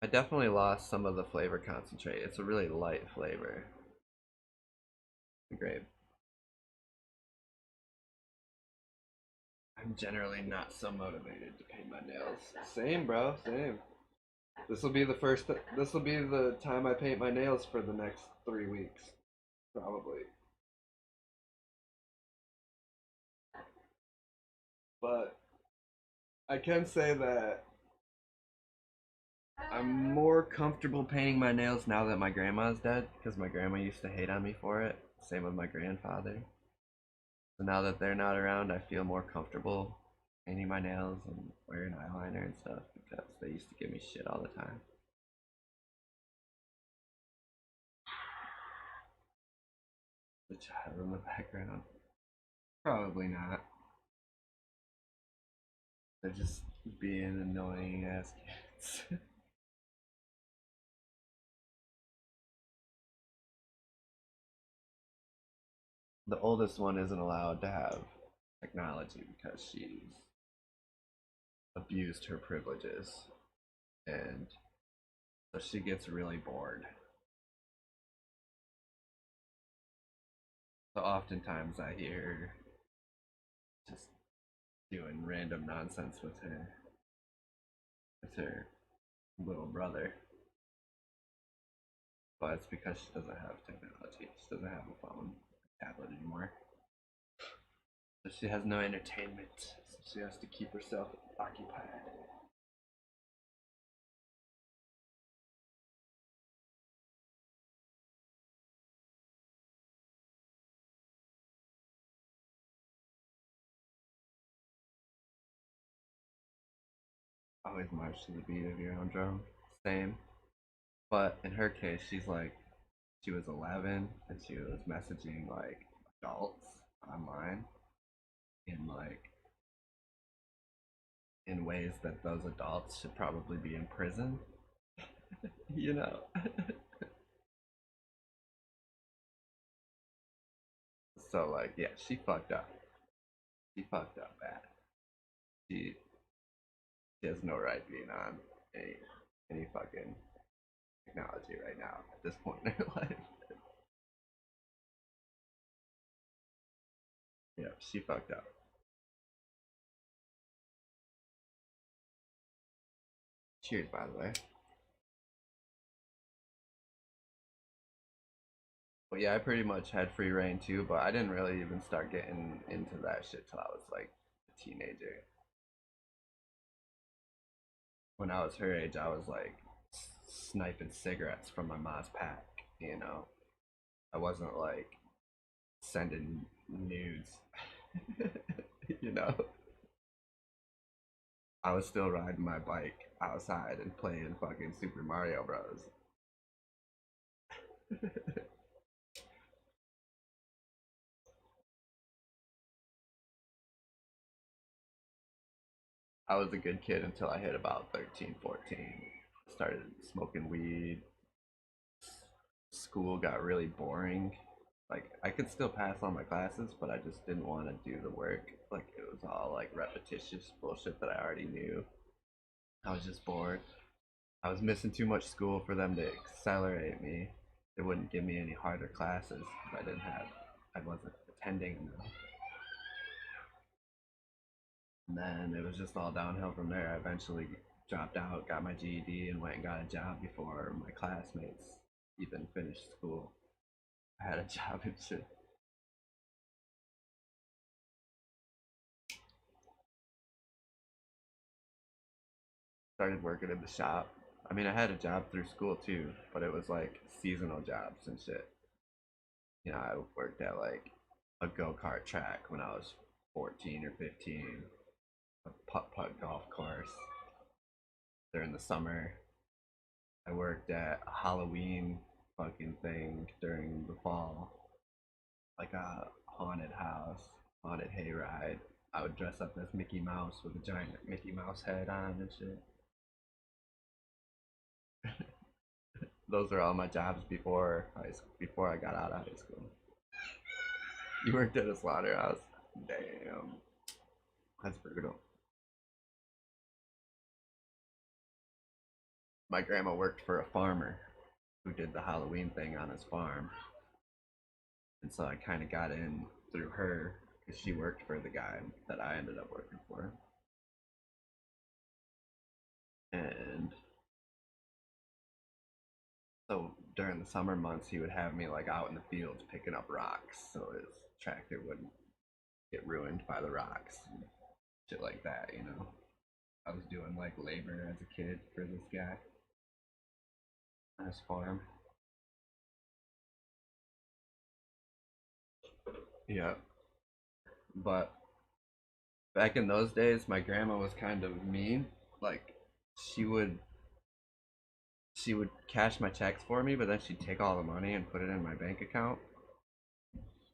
I definitely lost some of the flavor concentrate. It's a really light flavor. The grape. I'm generally not so motivated to paint my nails. Same, bro. Same. This will be the first. This will be the time I paint my nails for the next 3 weeks, probably. But I can say that I'm more comfortable painting my nails now that my grandma's dead, because my grandma used to hate on me for it. Same with my grandfather. So now that they're not around, I feel more comfortable painting my nails and wearing eyeliner and stuff because they used to give me shit all the time. The child in the background. Probably not. They're just being annoying ass kids. The oldest one isn't allowed to have technology because she's abused her privileges, and so she gets really bored. So oftentimes I hear her just doing random nonsense with her little brother. But it's because she doesn't have technology. She doesn't have a phone, a tablet anymore. So she has no entertainment. So she has to keep herself occupied. Always march to the beat of your own drum. Same. But in her case, she was 11 and she was messaging like adults online in in ways that those adults should probably be in prison. you know. So like, yeah, she fucked up. She fucked up bad. She she has no right being on any fucking technology right now at this point in her life. Yeah, she fucked up. Cheers, by the way. But yeah, I pretty much had free reign too, but I didn't really even start getting into that shit till I was like a teenager. When I was her age, I was like sniping cigarettes from my mom's pack, you know. I wasn't like sending nudes, you know. I was still riding my bike outside and playing fucking Super Mario Bros. I was a good kid until I hit about 13, 14. Started smoking weed. School got really boring. Like, I could still pass all my classes, but I just didn't want to do the work. Like, it was all like repetitious bullshit that I already knew. I was just bored. I was missing too much school for them to accelerate me. They wouldn't give me any harder classes if I wasn't attending enough. And then it was just all downhill from there. I eventually dropped out, got my GED, and went and got a job before my classmates even finished school. I had a job and shit. Started working in the shop. I mean, I had a job through school too, but it was like seasonal jobs and shit. You know, I worked at like a go kart track when I was 14 or 15, a putt putt golf course during the summer. I worked at a Halloween fucking thing during the fall, like a haunted house, haunted hayride. I would dress up as Mickey Mouse with a giant Mickey Mouse head on and shit. Those are all my jobs before I got out of high school. You worked at a slaughterhouse? Damn, that's brutal. my grandma worked for a farmer who did the Halloween thing on his farm, and so I kind of got in through her because she worked for the guy that I ended up working for. And so during the summer months, he would have me like out in the fields picking up rocks so his tractor wouldn't get ruined by the rocks and shit like that, you know. I was doing like labor as a kid for this guy on his farm. Yeah, but back in those days, my grandma was kind of mean. Like she would she would cash my checks for me, but then she'd take all the money and put it in my bank account,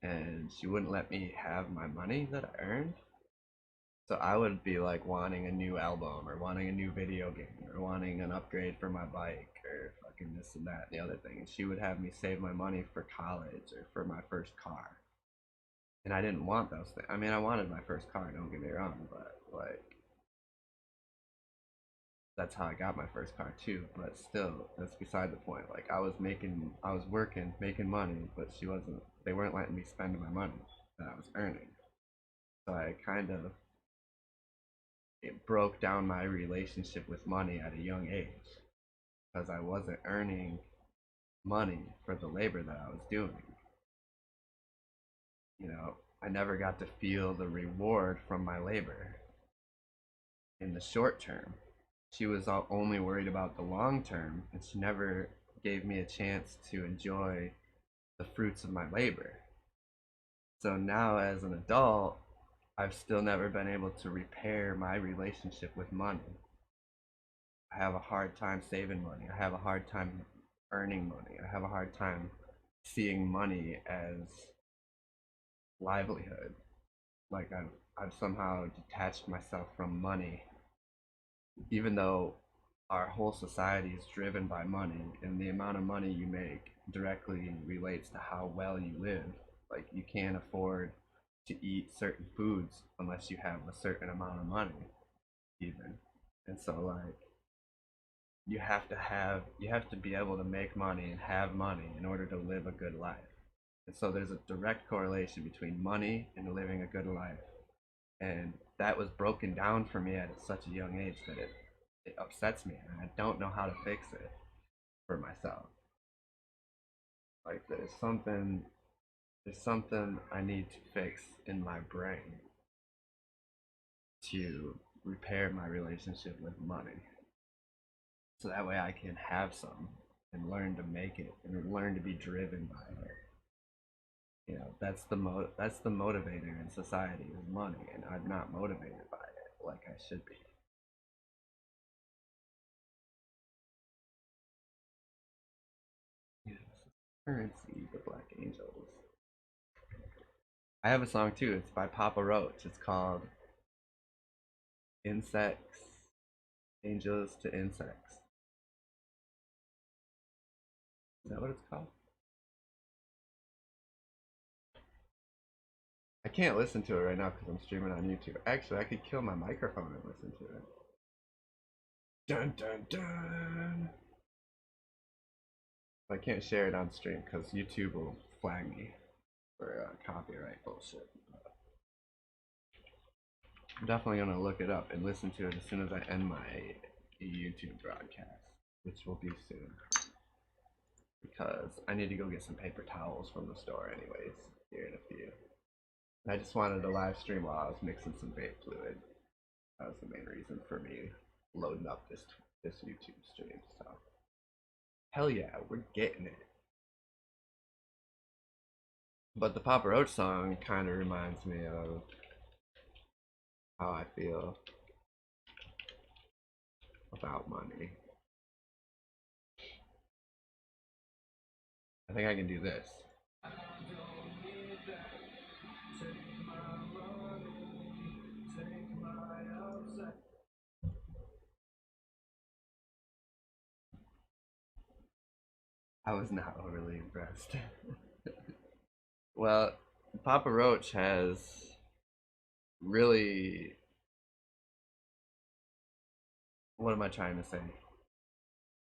and she wouldn't let me have my money that I earned. So I would be like wanting a new album or wanting a new video game or wanting an upgrade for my bike or fucking this and that and the other thing. And she would have me save my money for college or for my first car. And I didn't want those things. I mean, I wanted my first car, don't get me wrong, but like that's how I got my first car too. But still, that's beside the point. Like I was working, making money, but they weren't letting me spend my money that I was earning. So I kind of, it broke down my relationship with money at a young age because I wasn't earning money for the labor that I was doing. You know, I never got to feel the reward from my labor in the short term. She was only worried about the long term, and she never gave me a chance to enjoy the fruits of my labor. So now, as an adult, I've still never been able to repair my relationship with money. I have a hard time saving money. I have a hard time earning money. I have a hard time seeing money as livelihood. Like I've somehow detached myself from money, even though our whole society is driven by money, and the amount of money you make directly relates to how well you live. Like you can't afford to eat certain foods unless you have a certain amount of money, even. And so like you have to be able to make money and have money in order to live a good life. And so there's a direct correlation between money and living a good life. And that was broken down for me at such a young age that it upsets me, and I don't know how to fix it for myself. Like there's something I need to fix in my brain to repair my relationship with money. So that way I can have some and learn to make it and learn to be driven by it. You know, that's the motivator in society is money, and I'm not motivated by it like I should be. Yes. Currency, the Black Angels. I have a song too. It's by Papa Roach. It's called Insects, Angels to Insects. Is that what it's called? I can't listen to it right now because I'm streaming on YouTube. Actually, I could kill my microphone and listen to it. Dun dun dun! I can't share it on stream because YouTube will flag me for copyright bullshit. I'm definitely gonna look it up and listen to it as soon as I end my YouTube broadcast, which will be soon. Because I need to go get some paper towels from the store anyways, here in a few. And I just wanted to live stream while I was mixing some vape fluid. That was the main reason for me loading up this YouTube stream. So hell yeah, we're getting it. But the Papa Roach song kind of reminds me of how I feel about money. I think I can do this. I was not overly impressed. Well, Papa Roach has really, what am I trying to say?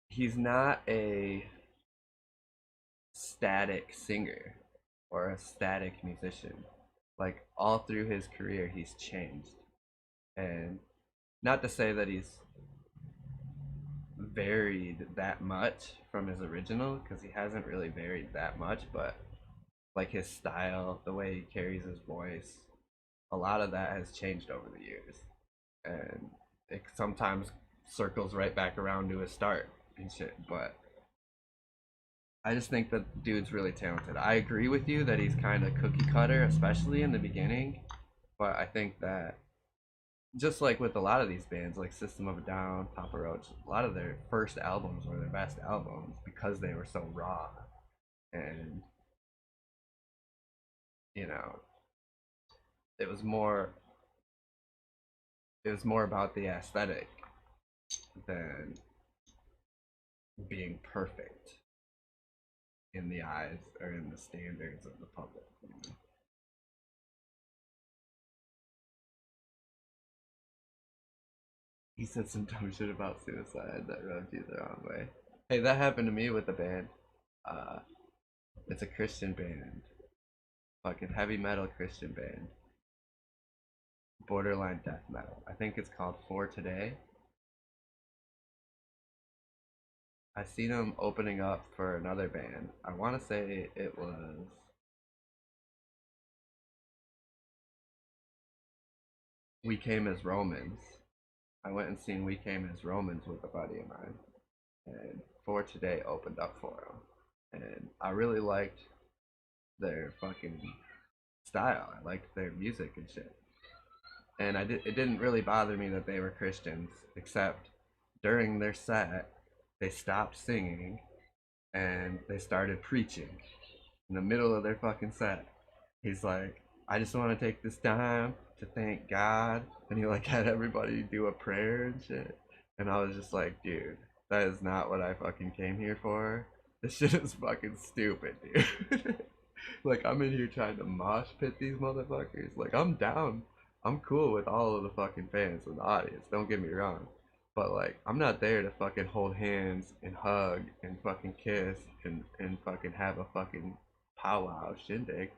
he's not a static singer or a static musician. Like all through his career, he's changed, and not to say that he's varied that much from his original, because he hasn't really varied that much, but like his style, the way he carries his voice, a lot of that has changed over the years, and it sometimes circles right back around to his start and shit. But I just think that the dude's really talented. I agree with you that he's kind of cookie cutter, especially in the beginning. But I think that just like with a lot of these bands, like System of a Down, Papa Roach, a lot of their first albums were their best albums because they were so raw. And, you know, it was more it was more about the aesthetic than being perfect in the eyes or in the standards of the public. You know? He said some dumb shit about suicide that rubbed you the wrong way. Hey, that happened to me with the band. Uh, it's a Christian band, fucking heavy metal Christian band, borderline death metal. I think it's called For Today. I seen them opening up for another band. I want to say it was We Came as Romans. I went and seen We Came as Romans with a buddy of mine, and For Today opened up for them, and I really liked their fucking style. I liked their music and shit, and it didn't really bother me that they were Christians, except during their set, they stopped singing and they started preaching in the middle of their fucking set. He's like, I just want to take this time to thank God, and he like had everybody do a prayer and shit. And I was just like, dude, that is not what I fucking came here for. This shit is fucking stupid, dude. Like I'm in here trying to mosh pit these motherfuckers. Like I'm down. I'm cool with all of the fucking fans and the audience. Don't get me wrong. But like I'm not there to fucking hold hands and hug and fucking kiss and fucking have a fucking powwow shindig.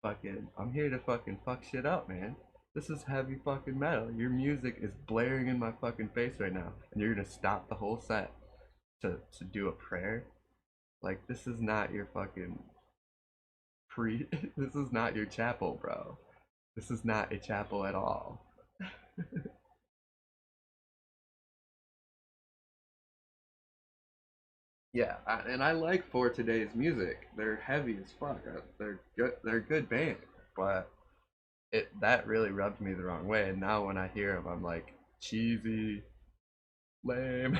Fucking I'm here to fucking fuck shit up, man. This is heavy fucking metal. Your music is blaring in my fucking face right now, and you're gonna stop the whole set to do a prayer? Like this is not your fucking pre this is not your chapel, bro. This is not a chapel at all. Yeah, and I like For Today's music. They're heavy as fuck. They're good. They're a good band, but it that really rubbed me the wrong way. And now when I hear them, I'm like cheesy, lame.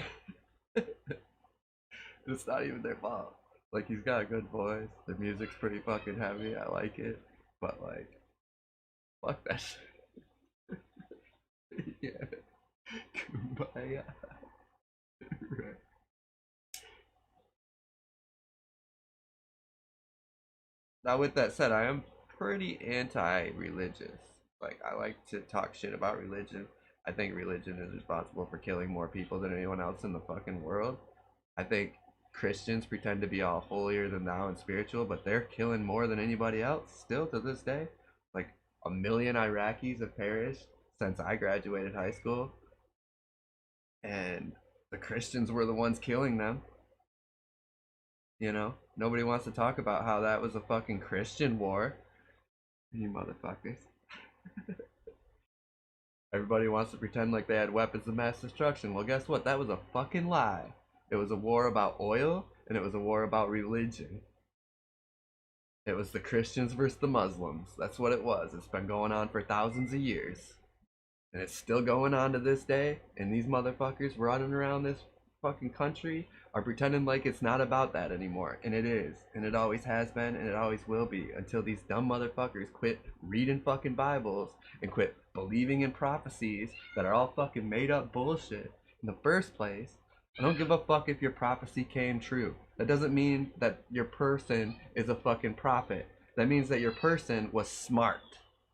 It's not even their fault. Like he's got a good voice. The music's pretty fucking heavy. I like it, but like, fuck that shit. Yeah, kumbaya. Right. Now, with that said, I am pretty anti-religious. Like, I like to talk shit about religion. I think religion is responsible for killing more people than anyone else in the fucking world. I think Christians pretend to be all holier than thou and spiritual, but they're killing more than anybody else still to this day. Like, 1 million Iraqis have perished since I graduated high school, and the Christians were the ones killing them. You know, nobody wants to talk about how that was a fucking Christian war. You motherfuckers. Everybody wants to pretend like they had weapons of mass destruction. Well, guess what? That was a fucking lie. It was a war about oil, and it was a war about religion. It was the Christians versus the Muslims. That's what it was. It's been going on for thousands of years. And it's still going on to this day. And these motherfuckers running around this fucking country are pretending like it's not about that anymore. And it is. And it always has been, and it always will be, until these dumb motherfuckers quit reading fucking Bibles and quit believing in prophecies that are all fucking made up bullshit in the first place. I don't give a fuck if your prophecy came true. That doesn't mean that your person is a fucking prophet. That means that your person was smart.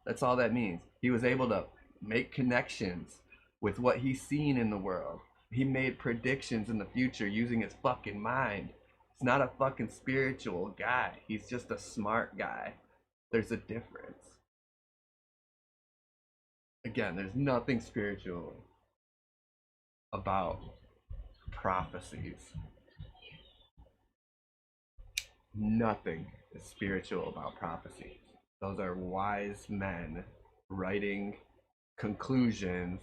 That's all that means. He was able to make connections with what he's seen in the world. He made predictions in the future using his fucking mind. He's not a fucking spiritual guy. He's just a smart guy. There's a difference. Again, there's nothing spiritual about prophecies. Nothing is spiritual about prophecies. Those are wise men writing conclusions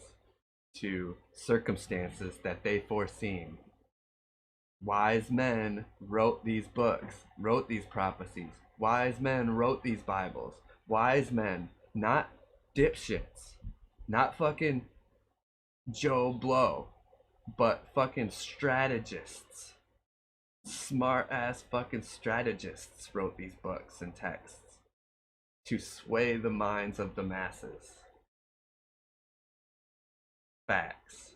to circumstances that they foreseen. Wise men wrote these books, wrote these prophecies. Wise men wrote these Bibles. Wise men, not dipshits, not fucking Joe Blow, but fucking strategists. Smart ass fucking strategists wrote these books and texts to sway the minds of the masses. Facts.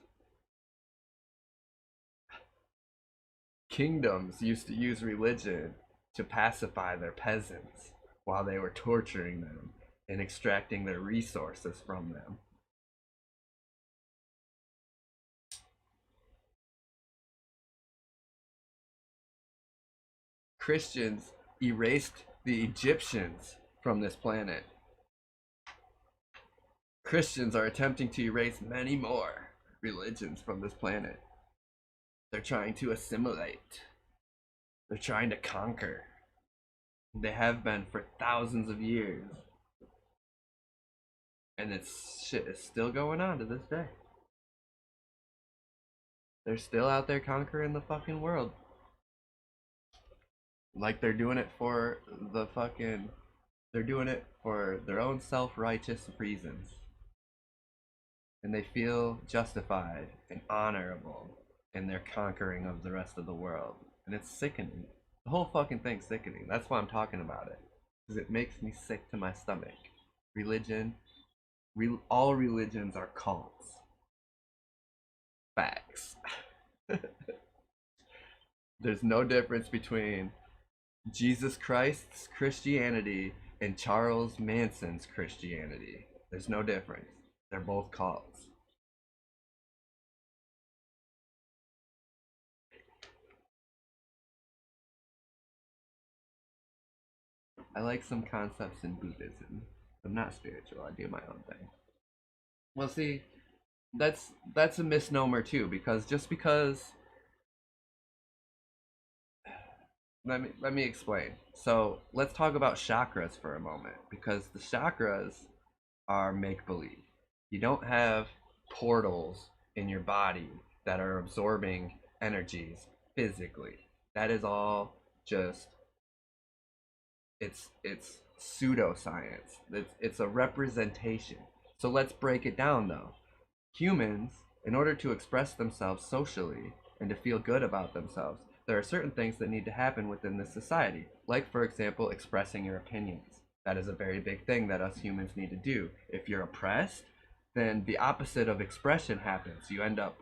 Kingdoms used to use religion to pacify their peasants while they were torturing them and extracting their resources from them. Christians erased the Egyptians from this planet. Christians are attempting to erase many more religions from this planet. They're trying to assimilate. They're trying to conquer. They have been for thousands of years. And this shit is still going on to this day. They're still out there conquering the fucking world. Like they're doing it for the fucking... They're doing it for their own self-righteous reasons. And they feel justified and honorable in their conquering of the rest of the world. And it's sickening. The whole fucking thing's sickening. That's why I'm talking about it. Because it makes me sick to my stomach. Religion, all religions are cults. Facts. There's no difference between Jesus Christ's Christianity and Charles Manson's Christianity. There's no difference. They're both cults. I like some concepts in Buddhism. I'm not spiritual. I do my own thing. Well, see, that's a misnomer too, because just because... Let me explain. So let's talk about chakras for a moment, because the chakras are make-believe. You don't have portals in your body that are absorbing energies physically. That is all just... It's pseudoscience. It's a representation. So let's break it down though. Humans, in order to express themselves socially and to feel good about themselves, there are certain things that need to happen within this society. Like, for example, expressing your opinions. That is a very big thing that us humans need to do. If you're oppressed, then the opposite of expression happens. You end up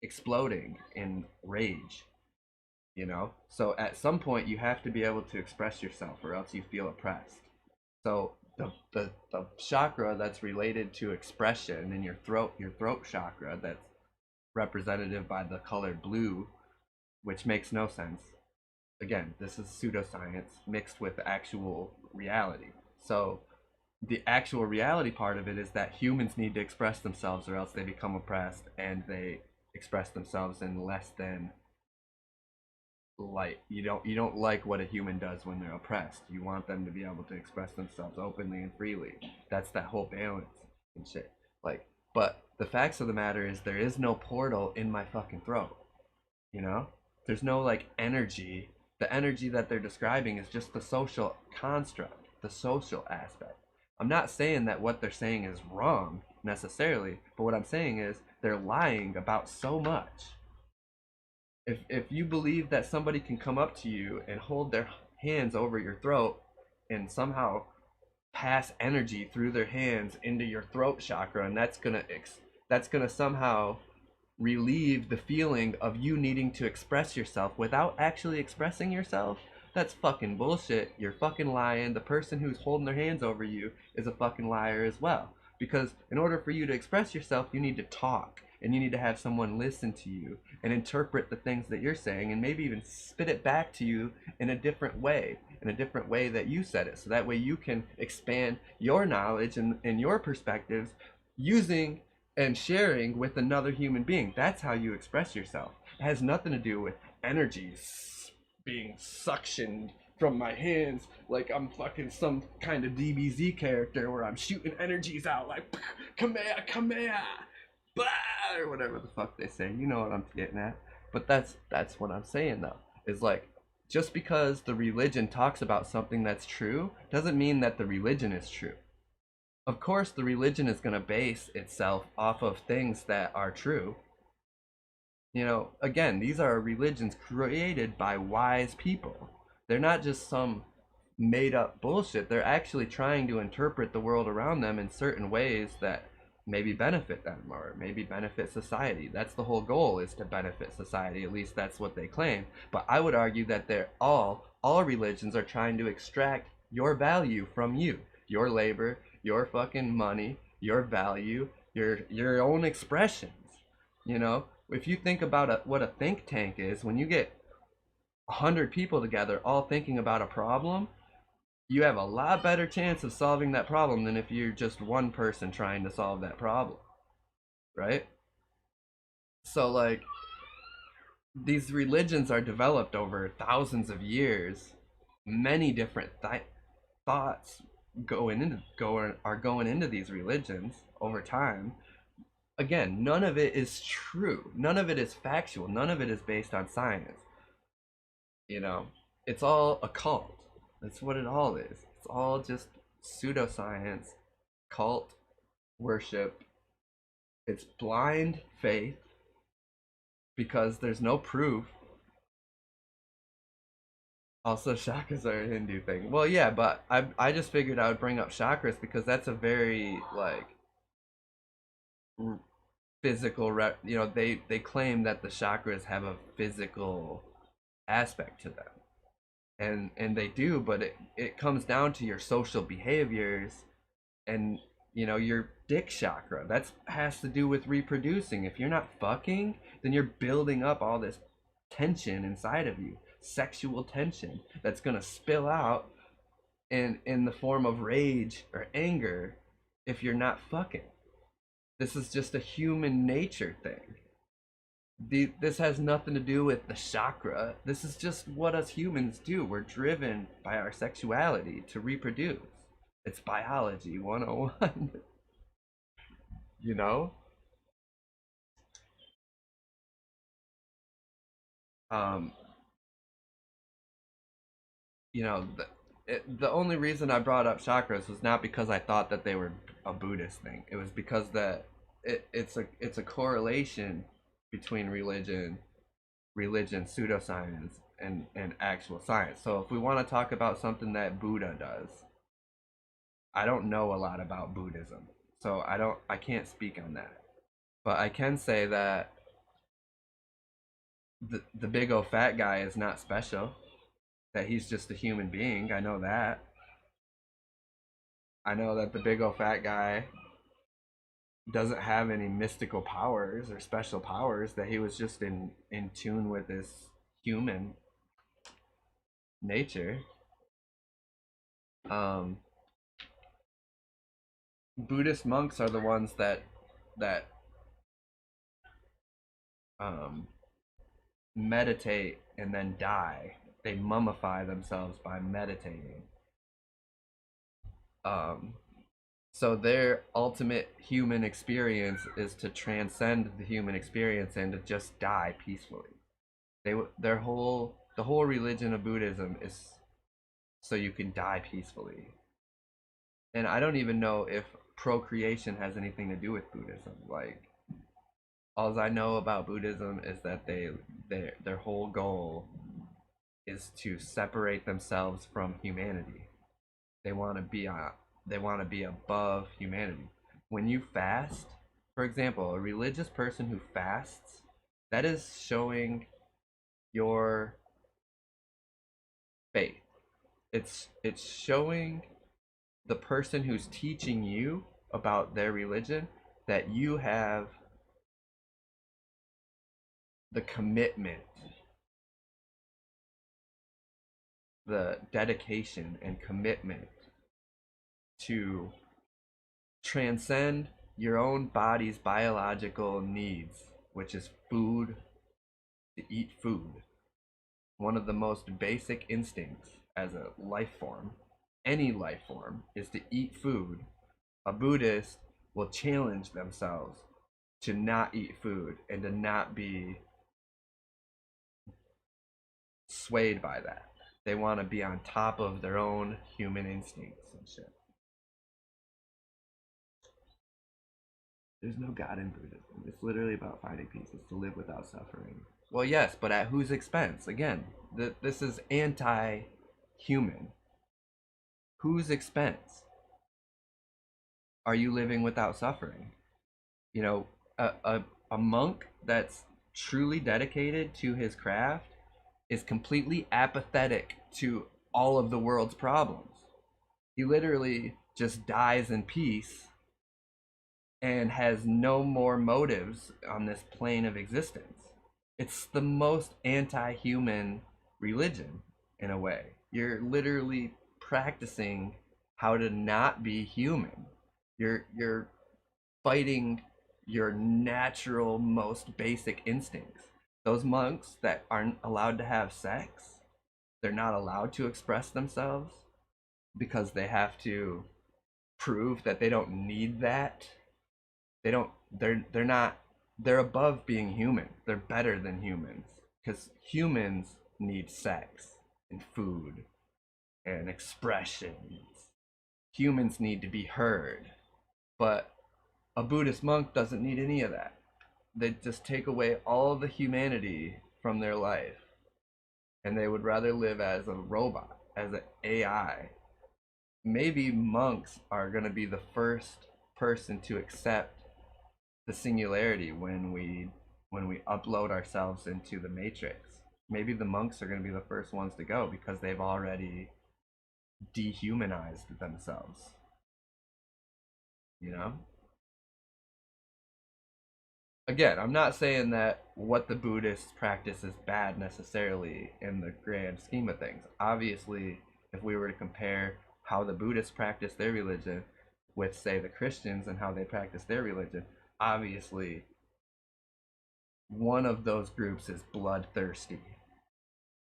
exploding in rage. You know? So at some point you have to be able to express yourself, or else you feel oppressed. So the chakra that's related to expression in your throat chakra, that's representative by the color blue, which makes no sense. Again, this is pseudoscience mixed with actual reality. So the actual reality part of it is that humans need to express themselves, or else they become oppressed, and they express themselves in less than light. You don't like what a human does when they're oppressed. You want them to be able to express themselves openly and freely. That's that whole balance and shit. Like, but the facts of the matter is there is no portal in my fucking throat. You know? There's no like energy. The energy that they're describing is just the social construct, the social aspect. I'm not saying that what they're saying is wrong necessarily, but what I'm saying is they're lying about so much. If you believe that somebody can come up to you and hold their hands over your throat and somehow pass energy through their hands into your throat chakra, and that's gonna somehow relieve the feeling of you needing to express yourself without actually expressing yourself, that's fucking bullshit. You're fucking lying. The person who's holding their hands over you is a fucking liar as well. Because in order for you to express yourself, you need to talk. and you need to have someone listen to you and interpret the things that you're saying and maybe even spit it back to you in a different way, that you said it, so that way you can expand your knowledge and your perspectives using and sharing with another human being. That's how you express yourself. It has nothing to do with energy being suctioned from my hands like I'm fucking some kind of DBZ character where I'm shooting energies out like Kamea, blah, or whatever the fuck they say. You know what I'm getting at. But that's what I'm saying though. Is like, just because the religion talks about something that's true doesn't mean that the religion is true. Of course, the religion is going to base itself off of things that are true. You know, again, these are religions created by wise people. They're not just some made up bullshit. They're actually trying to interpret the world around them in certain ways that maybe benefit them or maybe benefit society. That's the whole goal, is to benefit society. At least that's what they claim. But I would argue that they're all religions are trying to extract your value from you, your labor, your fucking money, your value, your own expressions. You know, if you think about what a think tank is, when you get 100 people together all thinking about a problem, you have a lot better chance of solving that problem than if you're just one person trying to solve that problem, right? So like, these religions are developed over thousands of years. Many different thoughts are going into these religions over time. Again, none of it is true. None of it is factual. None of it is based on science. You know, it's all a cult. That's what it all is. It's all just pseudoscience, cult worship. It's blind faith because there's no proof. Also, chakras are a Hindu thing. Well, yeah, but I just figured I would bring up chakras because that's a very like physical. You know, they claim that the chakras have a physical aspect to them, and they do, but it comes down to your social behaviors and, you know, your dick chakra. That has to do with reproducing. If you're not fucking, then you're building up all this tension inside of you, sexual tension that's gonna spill out in the form of rage or anger if you're not fucking. This is just a human nature thing. This has nothing to do with the chakra. This is just what us humans do. We're driven by our sexuality to reproduce. It's biology 101. You know? Um, you know, the only reason I brought up chakras was not because I thought that they were a Buddhist thing. It was because that it's a correlation between religion, pseudoscience, and actual science. So if we want to talk about something that Buddha does, I don't know a lot about Buddhism, so I can't speak on that. But I can say that the big old fat guy is not special. That he's just a human being. I know that. I know that the big old fat guy doesn't have any mystical powers or special powers. That he was just in tune with his human nature. Buddhist monks are the ones that um, meditate and then die. They mummify themselves by meditating. Um, so their ultimate human experience is to transcend the human experience and to just die peacefully. The whole religion of Buddhism is so you can die peacefully. And I don't even know if procreation has anything to do with Buddhism. Like, all I know about Buddhism is that their whole goal is to separate themselves from humanity. They want to be above humanity. When you fast, for example, a religious person who fasts, that is showing your faith. It's showing the person who's teaching you about their religion that you have the commitment, the dedication and commitment to transcend your own body's biological needs, which is food, to eat food. One of the most basic instincts as a life form, any life form, is to eat food. A Buddhist will challenge themselves to not eat food and to not be swayed by that. They want to be on top of their own human instincts and shit. There's no God in Buddhism. It's literally about finding peace. It's to live without suffering. Well, yes, but at whose expense? Again, this is anti-human. Whose expense? Are you living without suffering? You know, a monk that's truly dedicated to his craft is completely apathetic to all of the world's problems. He literally just dies in peace and has no more motives on this plane of existence. It's the most anti-human religion in a way. You're literally practicing how to not be human. You're fighting your natural, most basic instincts. Those monks that aren't allowed to have sex, they're not allowed to express themselves because they have to prove that they don't need that. They're not, they're above being human. They're better than humans because humans need sex and food and expressions. Humans need to be heard, but a Buddhist monk doesn't need any of that. They just take away all the humanity from their life, and they would rather live as a robot, as an AI. Maybe monks are going to be the first person to accept the singularity when we upload ourselves into the matrix. Maybe the monks are going to be the first ones to go because they've already dehumanized themselves. You know? Again, I'm not saying that what the Buddhists practice is bad necessarily in the grand scheme of things. Obviously, if we were to compare how the Buddhists practice their religion with, say, the Christians and how they practice their religion, obviously one of those groups is bloodthirsty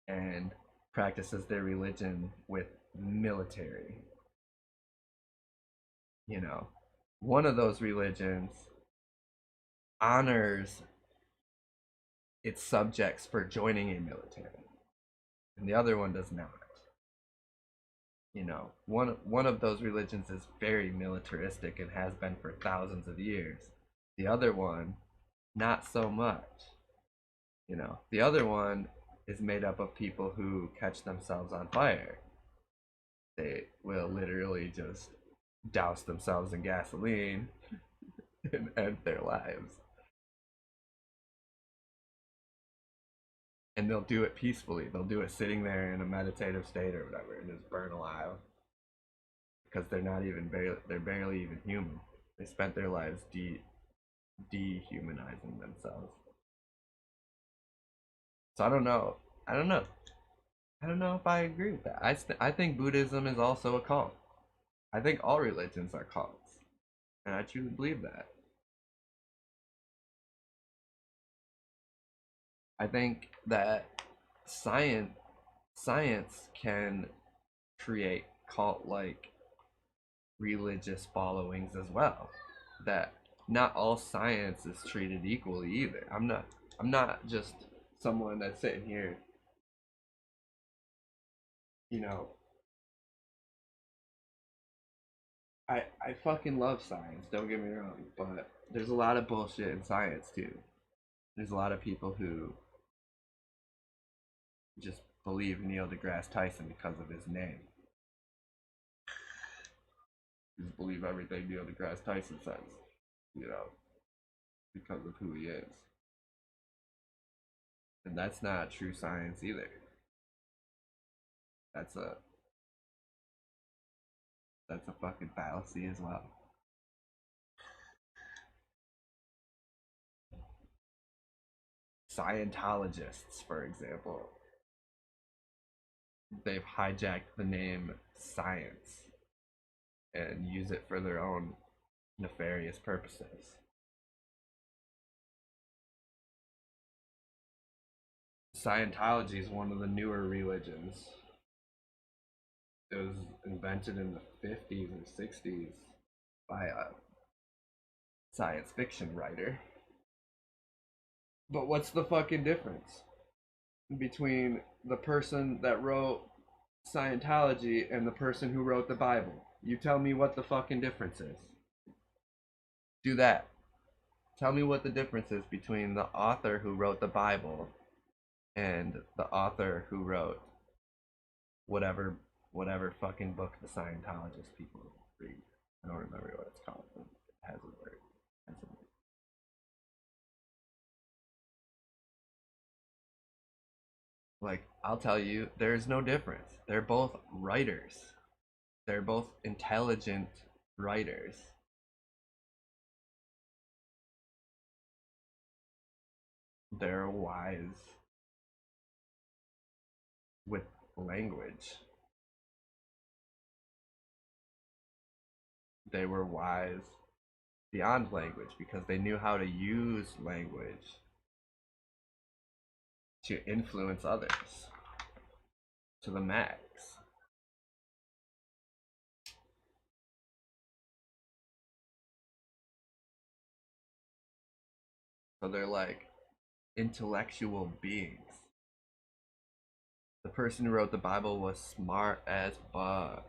and practices their religion with military. You know, one of those religions honors its subjects for joining a military, and the other one does not. You know, one of those religions is very militaristic and has been for thousands of years. The other one, not so much. You know, the other one is made up of people who catch themselves on fire. They will literally just douse themselves in gasoline and end their lives. And they'll do it peacefully. They'll do it sitting there in a meditative state or whatever and just burn alive. Because they're barely even human. They spent their lives dehumanizing themselves. So I don't know. I don't know. I don't know if I agree with that. I think Buddhism is also a cult. I think all religions are cults. And I truly believe that. I think that science can create cult-like religious followings as well. That not all science is treated equally either. I'm not just someone that's sitting here, you know. I fucking love science, don't get me wrong, but there's a lot of bullshit in science too. There's a lot of people who just believe Neil deGrasse Tyson because of his name. Just believe everything Neil deGrasse Tyson says, you know, because of who he is. And that's not true science either. That's a fucking fallacy as well. Scientologists, for example, they've hijacked the name science and use it for their own nefarious purposes. Scientology is one of the newer religions. It was invented in the 50s or 60s by a science fiction writer. But what's the fucking difference between the person that wrote Scientology and the person who wrote the Bible? You tell me what the fucking difference is. Do that. Tell me what the difference is between the author who wrote the Bible and the author who wrote whatever fucking book the Scientologist people read. I don't remember what it's called. It has a word. Like, I'll tell you, there's no difference. They're both writers. They're both intelligent writers. They're wise with language. They were wise beyond language because they knew how to use language to influence others to the max. So they're like intellectual beings. The person who wrote the Bible was smart as fuck.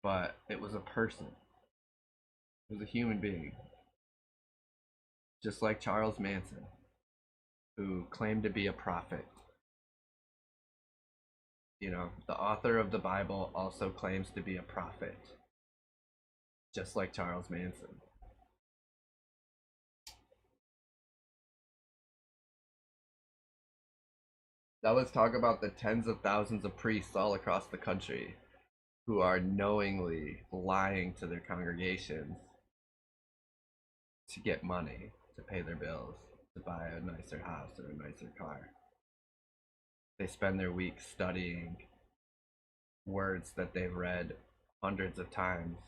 But it was a person. It was a human being. Just like Charles Manson, who claimed to be a prophet. You know, the author of the Bible also claims to be a prophet. Just like Charles Manson. Now let's talk about the tens of thousands of priests all across the country who are knowingly lying to their congregations to get money, to pay their bills, to buy a nicer house or a nicer car. They spend their weeks studying words that they've read hundreds of times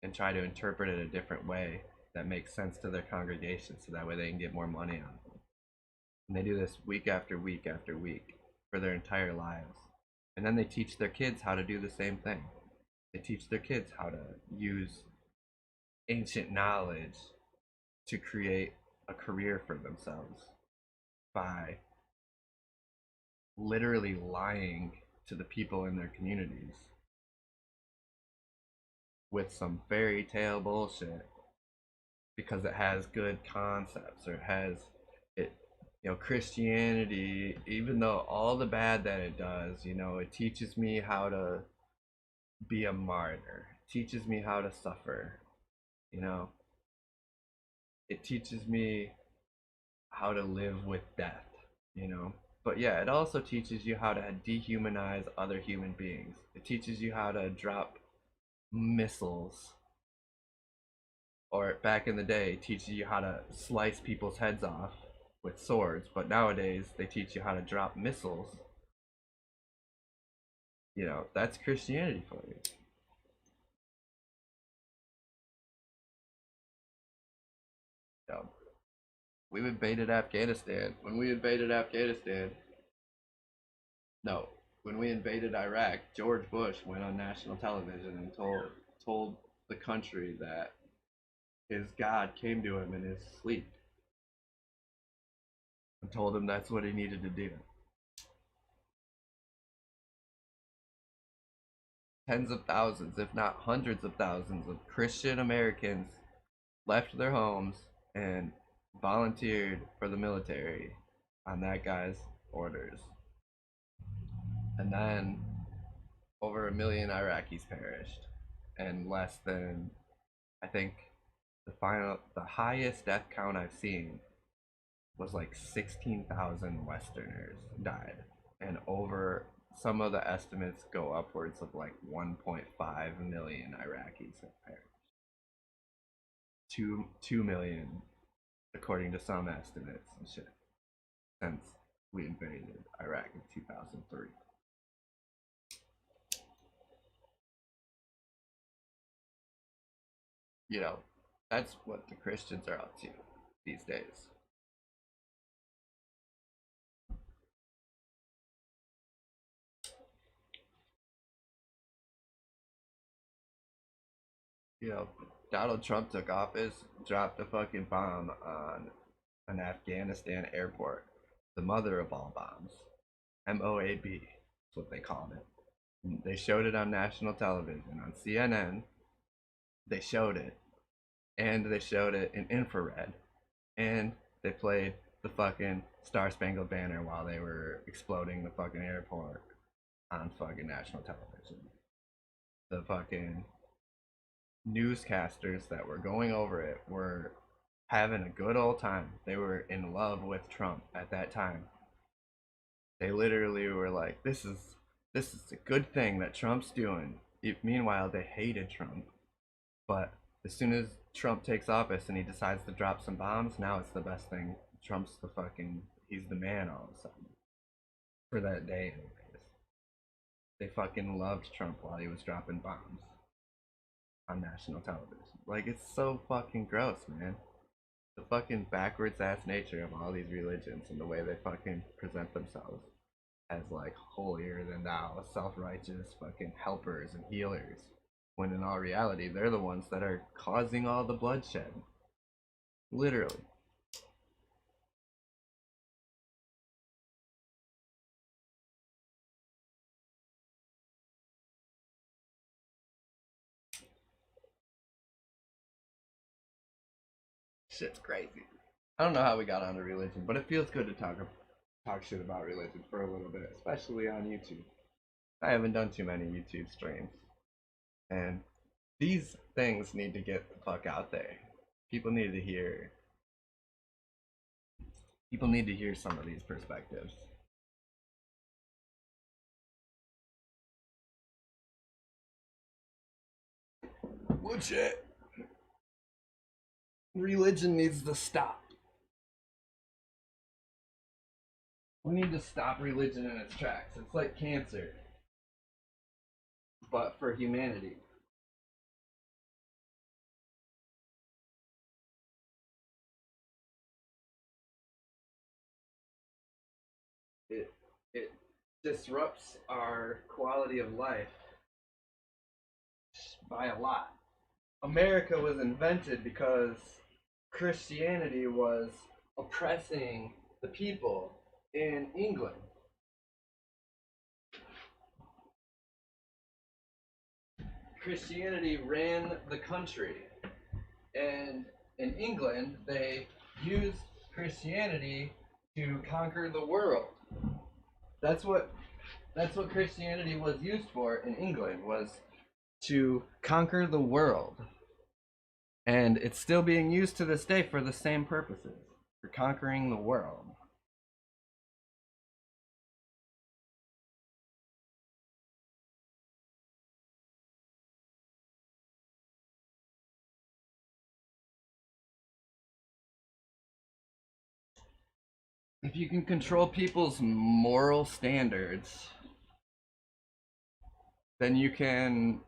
and try to interpret it a different way that makes sense to their congregation so that way they can get more money out of them. And they do this week after week after week for their entire lives. And then they teach their kids how to do the same thing. They teach their kids how to use ancient knowledge to create a career for themselves by literally lying to the people in their communities with some fairy tale bullshit because it has good concepts or it has it, you know, Christianity, even though all the bad that it does, you know, it teaches me how to be a martyr, it teaches me how to suffer, you know, it teaches me how to live with death, you know. But yeah, it also teaches you how to dehumanize other human beings. It teaches you how to drop missiles. Or back in the day, it teaches you how to slice people's heads off with swords. But nowadays, they teach you how to drop missiles. You know, that's Christianity for you. So, we invaded Afghanistan. When we invaded Afghanistan, no, when we invaded Iraq, George Bush went on national television and told the country that his God came to him in his sleep and told him that's what he needed to do. Tens of thousands, if not hundreds of thousands, of Christian Americans left their homes and volunteered for the military on that guy's orders. And then over 1 million Iraqis perished, and less than, I think, the highest death count I've seen was like 16,000 Westerners died, and over some of the estimates go upwards of like 1.5 million Iraqis have perished. 2 million according to some estimates and shit, since we invaded Iraq in 2003. You know, that's what the Christians are up to these days. You know, Donald Trump took office, dropped a fucking bomb on an Afghanistan airport, the mother of all bombs. MOAB is what they called it. They showed it on national television, on CNN. They showed it, and they showed it in infrared, and they played the fucking Star Spangled Banner while they were exploding the fucking airport on fucking national television. The fucking newscasters that were going over it were having a good old time. They were in love with Trump at that time. They literally were like, this is a good thing that Trump's doing. Meanwhile, they hated Trump. But as soon as Trump takes office and he decides to drop some bombs, now it's the best thing. Trump's the fucking, he's the man all of a sudden. For that day, anyways. They fucking loved Trump while he was dropping bombs on national television. Like, it's so fucking gross, man. The fucking backwards ass nature of all these religions and the way they fucking present themselves as like holier than thou, self-righteous fucking helpers and healers, when in all reality they're the ones that are causing all the bloodshed. Literally. Shit's crazy. I don't know how we got onto religion, but it feels good to talk shit about religion for a little bit, especially on YouTube. I haven't done too many YouTube streams, and these things need to get the fuck out there. People need to hear. People need to hear some of these perspectives. Legit. Religion needs to stop. We need to stop religion in its tracks. It's like cancer, but for humanity. It disrupts our quality of life by a lot. America was invented because Christianity was oppressing the people in England. Christianity ran the country, and in England they used Christianity to conquer the world. That's what Christianity was used for in England, was to conquer the world. And it's still being used to this day for the same purposes, for conquering the world. If you can control people's moral standards, then you can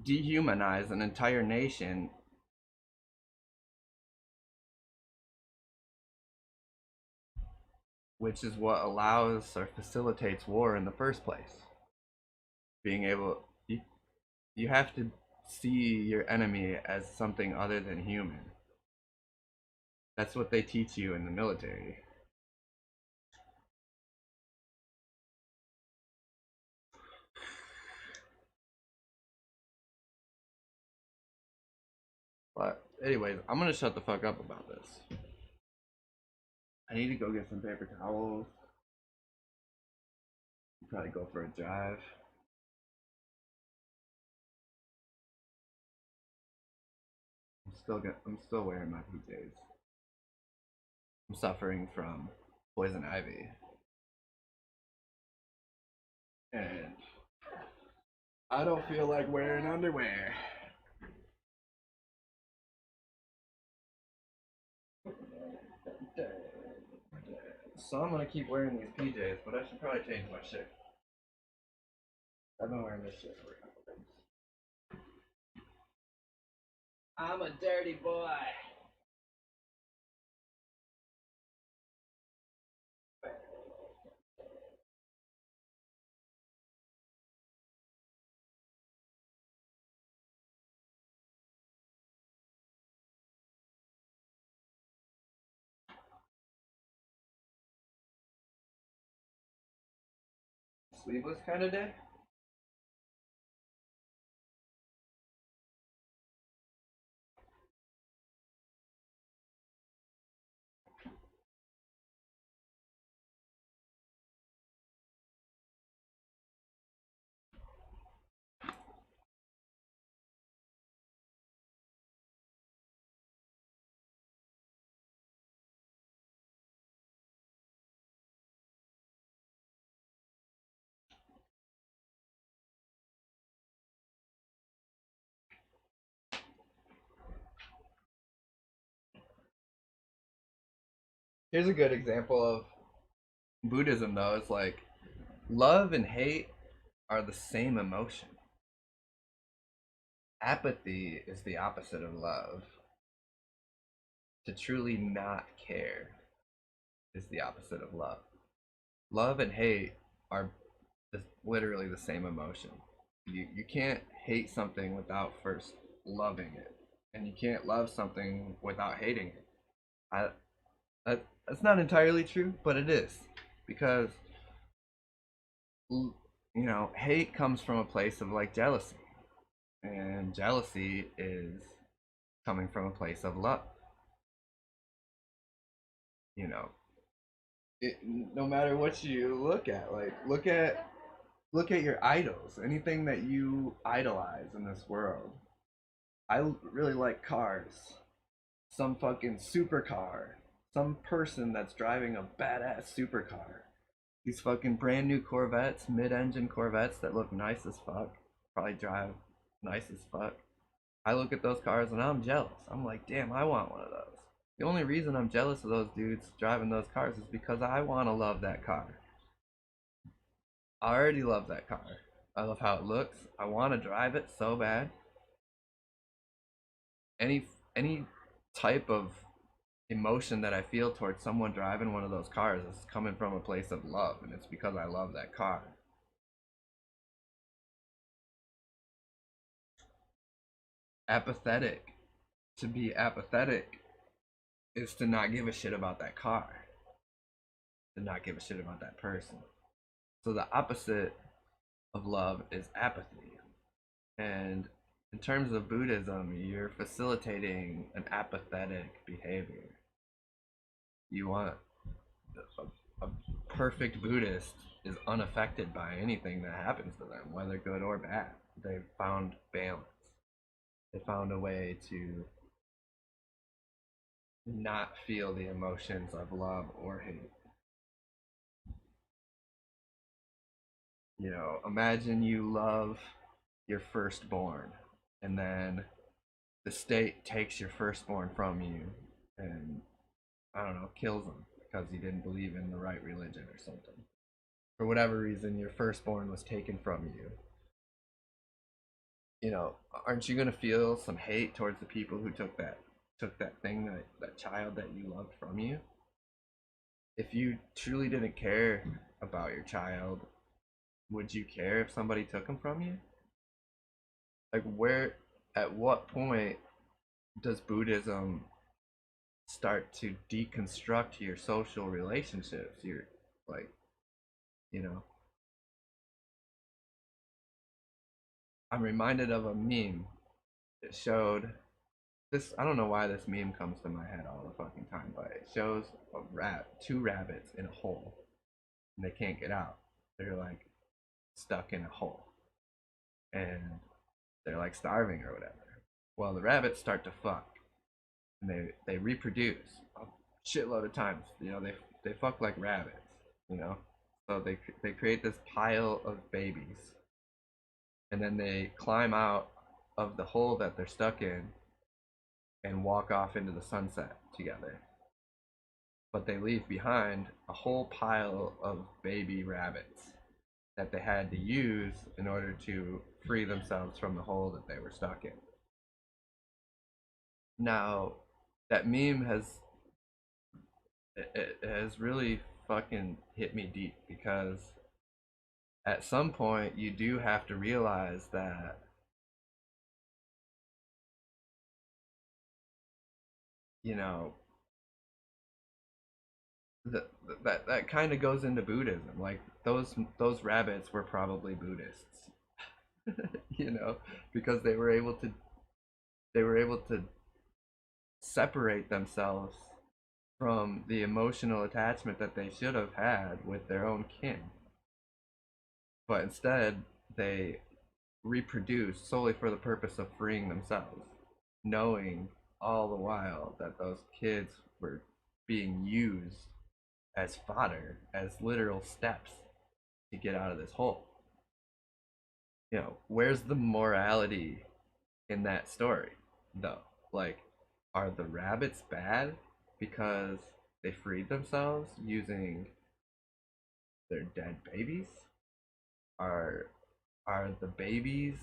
dehumanize an entire nation. Which is what allows or facilitates war in the first place. Being able, you have to see your enemy as something other than human. That's what they teach you in the military. But anyways, I'm gonna shut the fuck up about this. I need to go get some paper towels. Probably go for a drive. I'm still wearing my PJs. I'm suffering from poison ivy. And I don't feel like wearing underwear. So I'm gonna keep wearing these PJs, but I should probably change my shit. I've been wearing this shit for a couple days. I'm a dirty boy. Sleeveless kind of day? Here's a good example of Buddhism, though. It's like love and hate are the same emotion. Apathy is the opposite of love. To truly not care is the opposite of love. Love and hate are literally the same emotion. You can't hate something without first loving it, and you can't love something without hating it. I that's not entirely true, but it is, because hate comes from a place of like jealousy, and jealousy is coming from a place of love. You know, no matter what you look at, like look at your idols, anything that you idolize in this world. I really like cars. Some fucking supercar, some person that's driving a badass supercar. These fucking brand new Corvettes, mid-engine Corvettes that look nice as fuck, probably drive nice as fuck. I look at those cars and I'm jealous. I'm like, damn, I want one of those. The only reason I'm jealous of those dudes driving those cars is because I want to love that car. I already love that car. I love how it looks. I want to drive it so bad. Any type of emotion that I feel towards someone driving one of those cars is coming from a place of love, and it's because I love that car. Apathetic. To be apathetic is to not give a shit about that car, to not give a shit about that person. So the opposite of love is apathy. And in terms of Buddhism, you're facilitating an apathetic behavior. You want a perfect Buddhist is unaffected by anything that happens to them, whether good or bad. They've found balance. They found a way to not feel the emotions of love or hate. Imagine you love your firstborn, and then the state takes your firstborn from you and, I don't know, kills them because you didn't believe in the right religion or something. For whatever reason, your firstborn was taken from you. Aren't you gonna feel some hate towards the people who took that thing, that child that you loved from you? If you truly didn't care about your child, would you care if somebody took him from you? Like, at what point does Buddhism start to deconstruct your social relationships? You're like, you know, I'm reminded of a meme that showed this. I don't know why this meme comes to my head all the fucking time, but it shows two rabbits in a hole, and they can't get out. They're like stuck in a hole, and they're like starving or whatever. Well, the rabbits start to fuck, and they reproduce a shitload of times. They fuck like rabbits. So they create this pile of babies, and then they climb out of the hole that they're stuck in and walk off into the sunset together. but they leave behind a whole pile of baby rabbits that they had to use in order to free themselves from the hole that they were stuck in. Now, that meme it has really fucking hit me deep, because at some point you do have to realize that you know that kind of goes into Buddhism. Like those rabbits were probably Buddhists, you know, because they were able to separate themselves from the emotional attachment that they should have had with their own kin. But instead, they reproduce solely for the purpose of freeing themselves, knowing all the while that those kids were being used as fodder, as literal steps to get out of this hole. You know, where's the morality in that story, though? Like, are the rabbits bad because they freed themselves using their dead babies? Are the babies,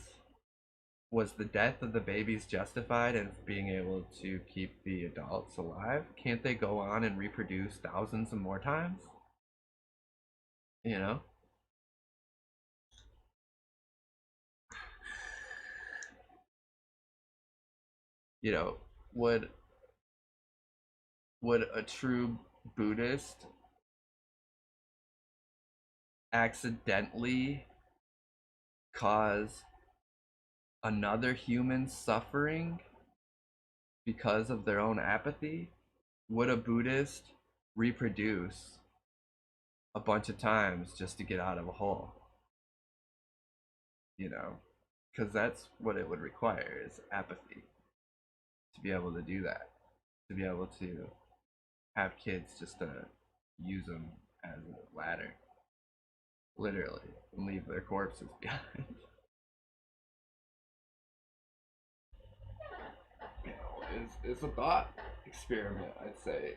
was the death of the babies justified in being able to keep the adults alive? Can't they go on and reproduce thousands and more times? You know? You know, would a true Buddhist accidentally cause another human suffering because of their own apathy? Would a Buddhist reproduce a bunch of times just to get out of a hole? You know, because that's what it would require, is apathy to be able to do that, to be able to have kids just to use them as a ladder, literally, and leave their corpses behind. You know, it's a thought experiment, I'd say.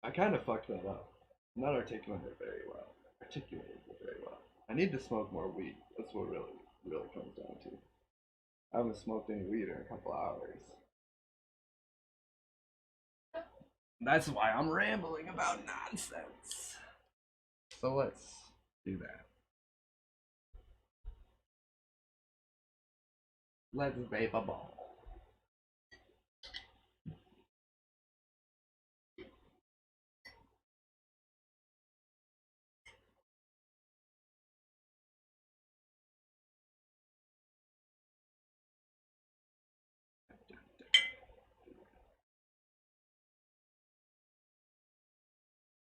I kind of fucked that up. I'm not articulating it very well. I need to smoke more weed. That's what really comes down to. I haven't smoked any weed in a couple hours. That's why I'm rambling about nonsense. So let's do that. Let's vape a ball.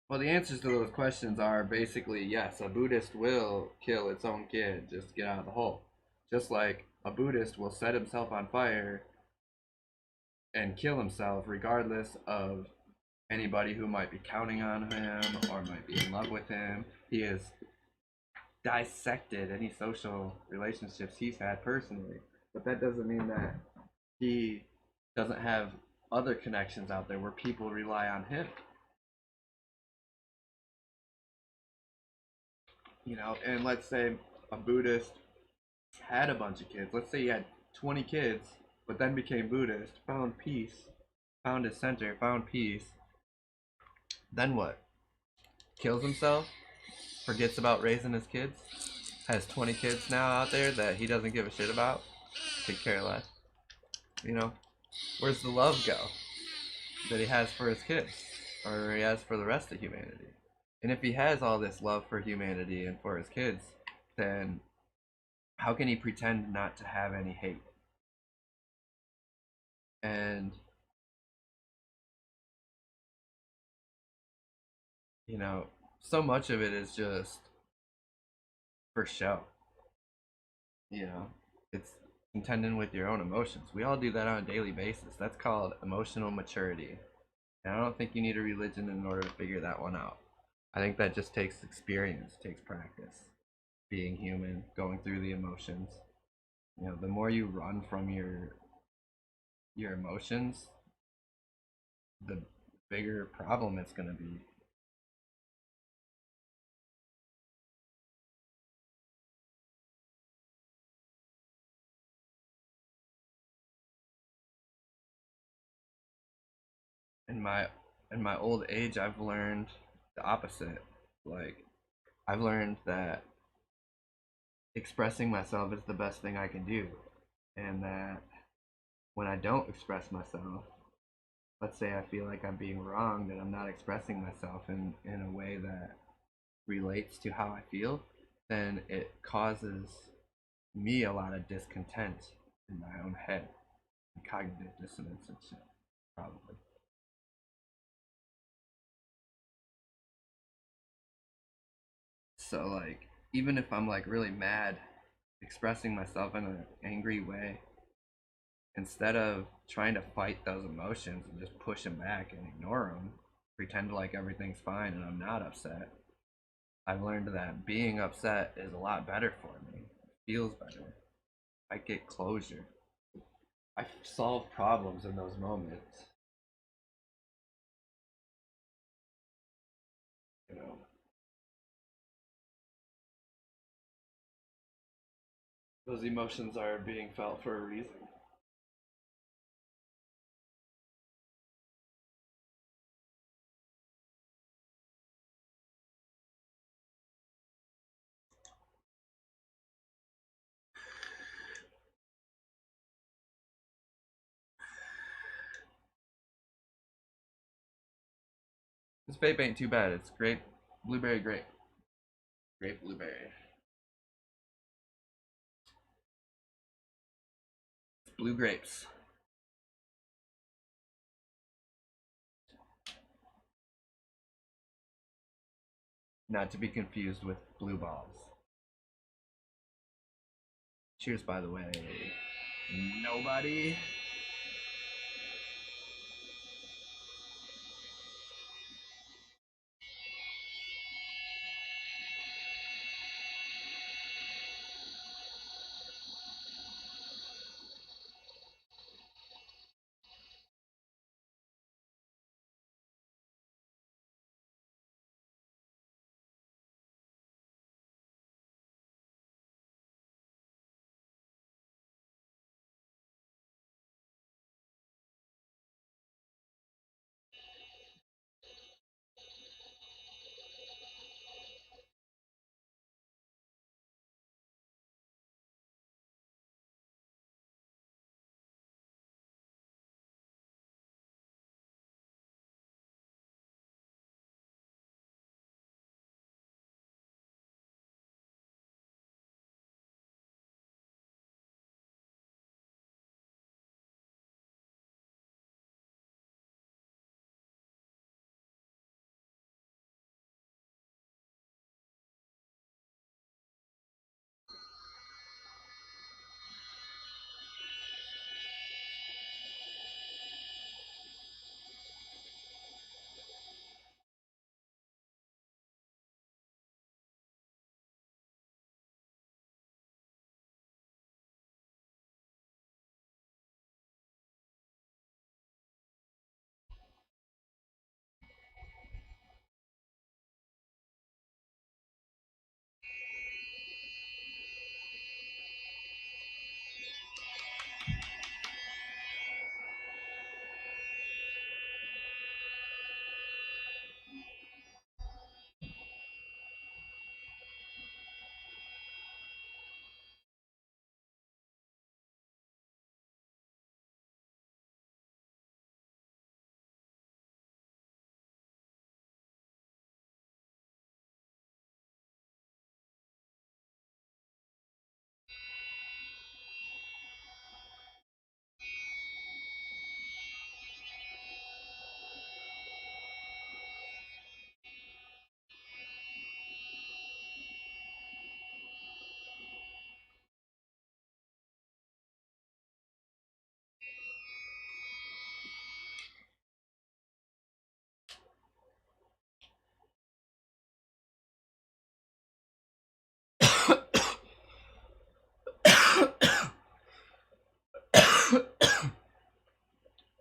Well, the answers to those questions are basically yes, a Buddhist will kill its own kid just to get out of the hole. Just like a Buddhist will set himself on fire and kill himself regardless of anybody who might be counting on him or might be in love with him. He has dissected any social relationships he's had personally, but that doesn't mean that he doesn't have other connections out there where people rely on him. You know, and let's say a Buddhist had a bunch of kids. Let's say he had 20 kids, but then became Buddhist, found peace, found his center, found peace. Then what? Kills himself? Forgets about raising his kids? Has 20 kids now out there that he doesn't give a shit about? Could care less. You know? Where's the love go that he has for his kids? Or he has for the rest of humanity? And if he has all this love for humanity and for his kids, then how can he pretend not to have any hate? And, you know, so much of it is just for show. You know, it's contending with your own emotions. We all do that on a daily basis. That's called emotional maturity. And I don't think you need a religion in order to figure that one out. I think that just takes experience, takes practice. Being human, going through the emotions. You know, the more you run from your emotions, the bigger problem it's going to be. In my old age, I've learned the opposite. Like, I've learned that expressing myself is the best thing I can do, and that when I don't express myself, let's say I feel like I'm being wrong, that I'm not expressing myself in a way that relates to how I feel, then it causes me a lot of discontent in my own head, and cognitive dissonance and shit, probably. So like, even if I'm like really mad, expressing myself in an angry way, instead of trying to fight those emotions and just push them back and ignore them, pretend like everything's fine and I'm not upset, I've learned that being upset is a lot better for me. It feels better. I get closure. I solve problems in those moments. You know, those emotions are being felt for a reason. This vape ain't too bad. It's grape, blueberry, grape, grape, blueberry. It's blue grapes. Not to be confused with blue balls. Cheers, by the way. Nobody.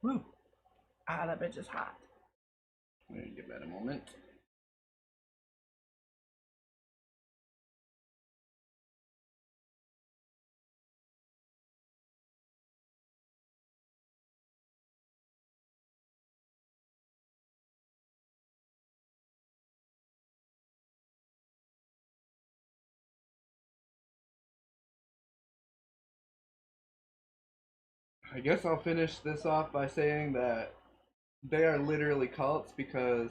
Woo. Ah, that bitch is hot. I'm gonna give that a moment. I guess I'll finish this off by saying that they are literally cults because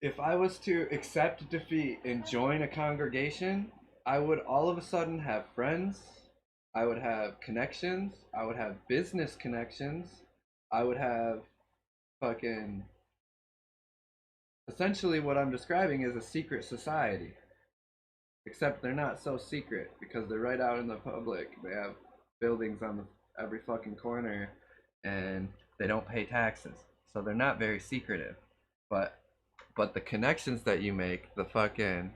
if I was to accept defeat and join a congregation, I would all of a sudden have friends, I would have connections, I would have business connections, I would have fucking. Essentially, what I'm describing is a secret society. Except they're not so secret because they're right out in the public. They have buildings on every fucking corner and they don't pay taxes. So they're not very secretive. But the connections that you make, the fucking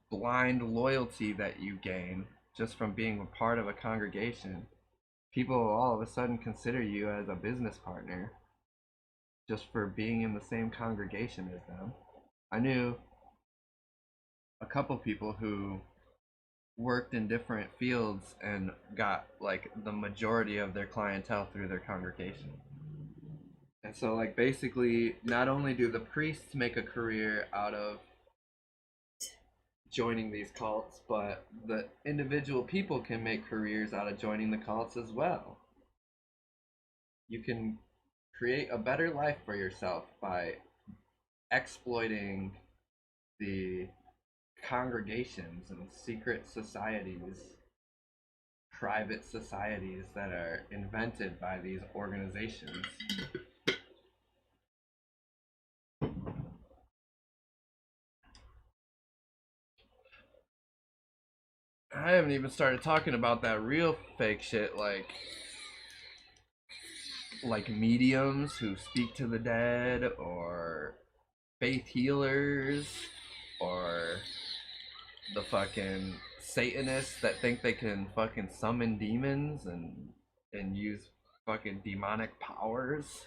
blind loyalty that you gain just from being a part of a congregation, people will all of a sudden consider you as a business partner just for being in the same congregation as them. I knew a couple people who worked in different fields and got like the majority of their clientele through their congregation. And so like basically not only do the priests make a career out of joining these cults, but the individual people can make careers out of joining the cults as well. You can create a better life for yourself by exploiting the congregations and secret societies, private societies that are invented by these organizations. I haven't even started talking about that real fake shit like mediums who speak to the dead or faith healers or the fucking Satanists that think they can fucking summon demons and use fucking demonic powers.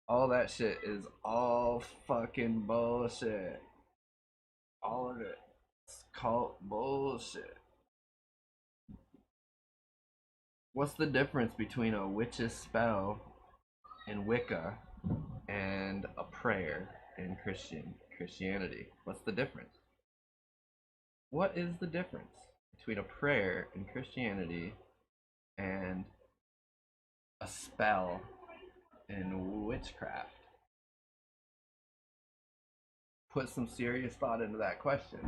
All that shit is all fucking bullshit. All of it. It's cult bullshit. What's the difference between a witch's spell in Wicca and a prayer in Christianity? What's the difference? What is the difference between a prayer in Christianity and a spell in witchcraft? Put some serious thought into that question,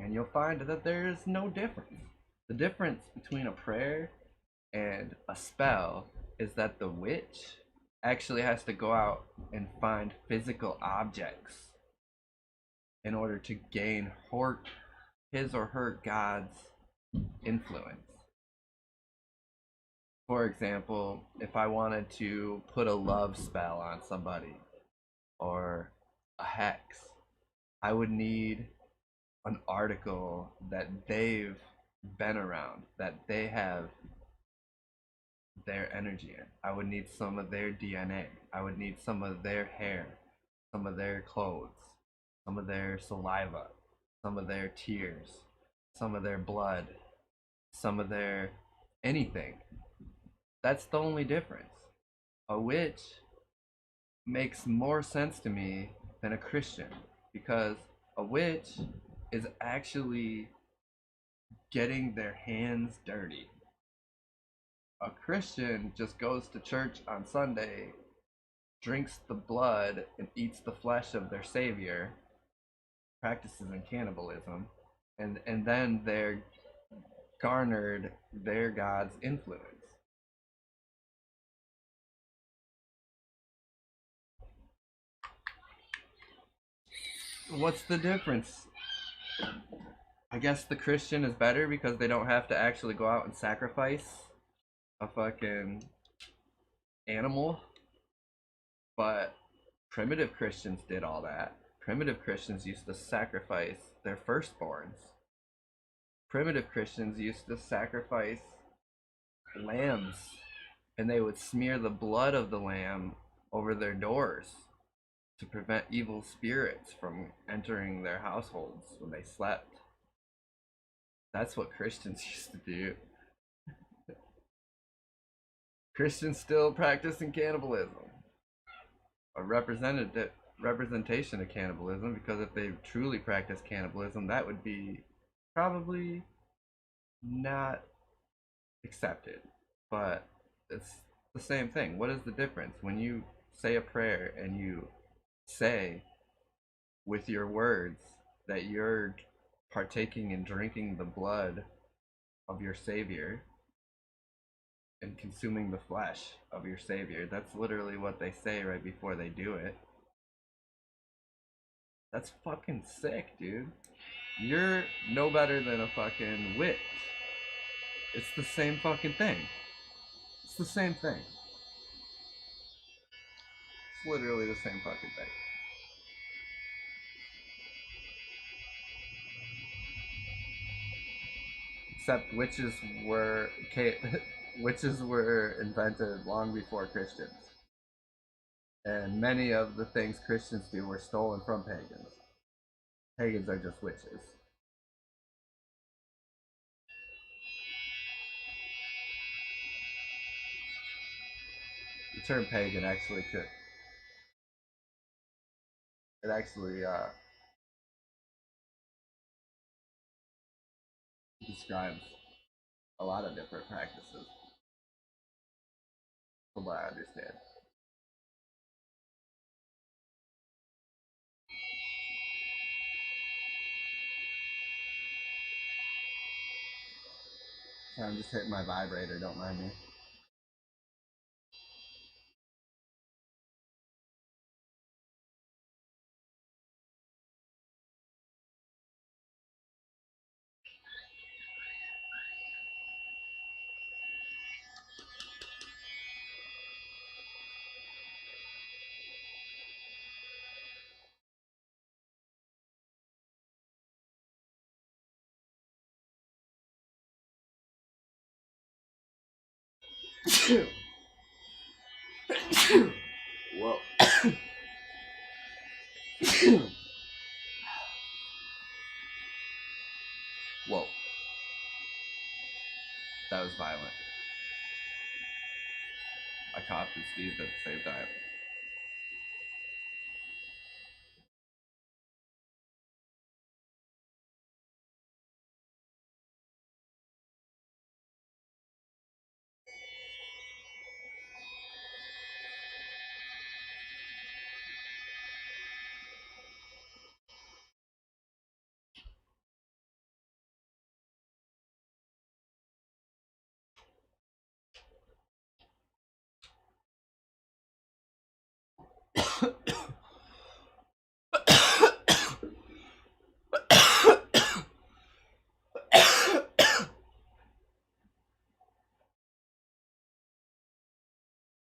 and you'll find that there is no difference. The difference between a prayer and a spell is that the witch actually has to go out and find physical objects in order to gain his or her god's influence. For example, if I wanted to put a love spell on somebody or a hex, I would need an article that they've been around, that they have their energy in. I would need some of their DNA. I would need some of their hair, some of their clothes, some of their saliva, some of their tears, some of their blood, some of their anything. That's the only difference. A witch makes more sense to me than a Christian because a witch is actually getting their hands dirty. A Christian just goes to church on Sunday, drinks the blood and eats the flesh of their savior, practices in cannibalism, and then they're garnered their god's influence. What's the difference? I guess the Christian is better because they don't have to actually go out and sacrifice a fucking animal. But primitive Christians did all that. Primitive Christians used to sacrifice their firstborns. Primitive Christians used to sacrifice lambs, and they would smear the blood of the lamb over their doors to prevent evil spirits from entering their households when they slept. That's what Christians used to do. Christians still practicing cannibalism. A representation of cannibalism, because if they truly practice cannibalism, that would be probably not accepted. But it's the same thing. What is the difference? When you say a prayer and you say with your words that you're partaking and drinking the blood of your Savior and consuming the flesh of your Savior, that's literally what they say right before they do it. That's fucking sick, dude. You're no better than a fucking witch. It's the same fucking thing. It's the same thing. It's literally the same fucking thing. Except witches were invented long before Christians. And many of the things Christians do were stolen from pagans. Pagans are just witches. The term pagan actually describes a lot of different practices, from what I understand. So I'm just hitting my vibrator, don't mind me. Whoa. Whoa. That was violent. I coughed and sneezed at the same time.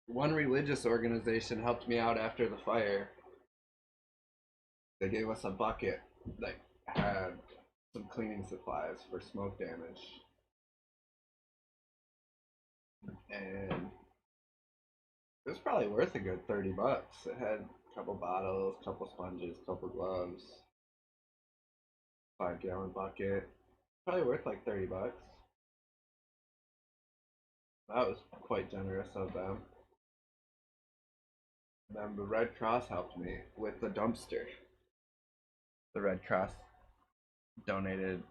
One religious organization helped me out after the fire. They gave us a bucket that had some cleaning supplies for smoke damage. And it was probably worth a good $30. It had a couple bottles, a couple sponges, a couple gloves, 5-gallon bucket. Probably worth like $30. That was quite generous of them. And then the Red Cross helped me with the dumpster. The Red Cross donated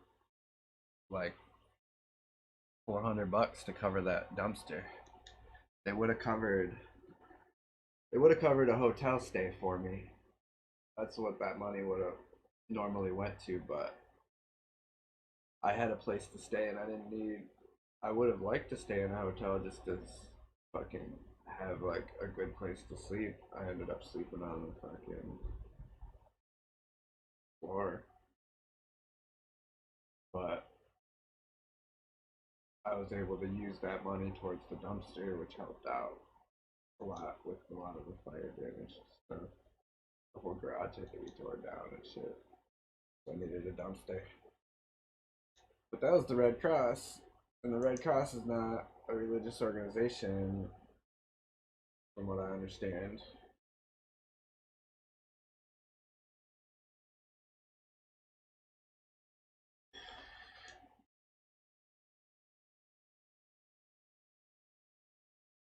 like $400 to cover that dumpster. They would have covered a hotel stay for me. That's what that money would have normally went to, but I had a place to stay and I would have liked to stay in a hotel just to fucking have like a good place to sleep. I ended up sleeping on the fucking floor. But I was able to use that money towards the dumpster, which helped out a lot with a lot of the fire damage stuff. The whole garage had to be torn down and shit. So I needed a dumpster. But that was the Red Cross. And the Red Cross is not a religious organization from what I understand.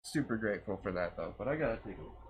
Super grateful for that though, but I gotta take a look.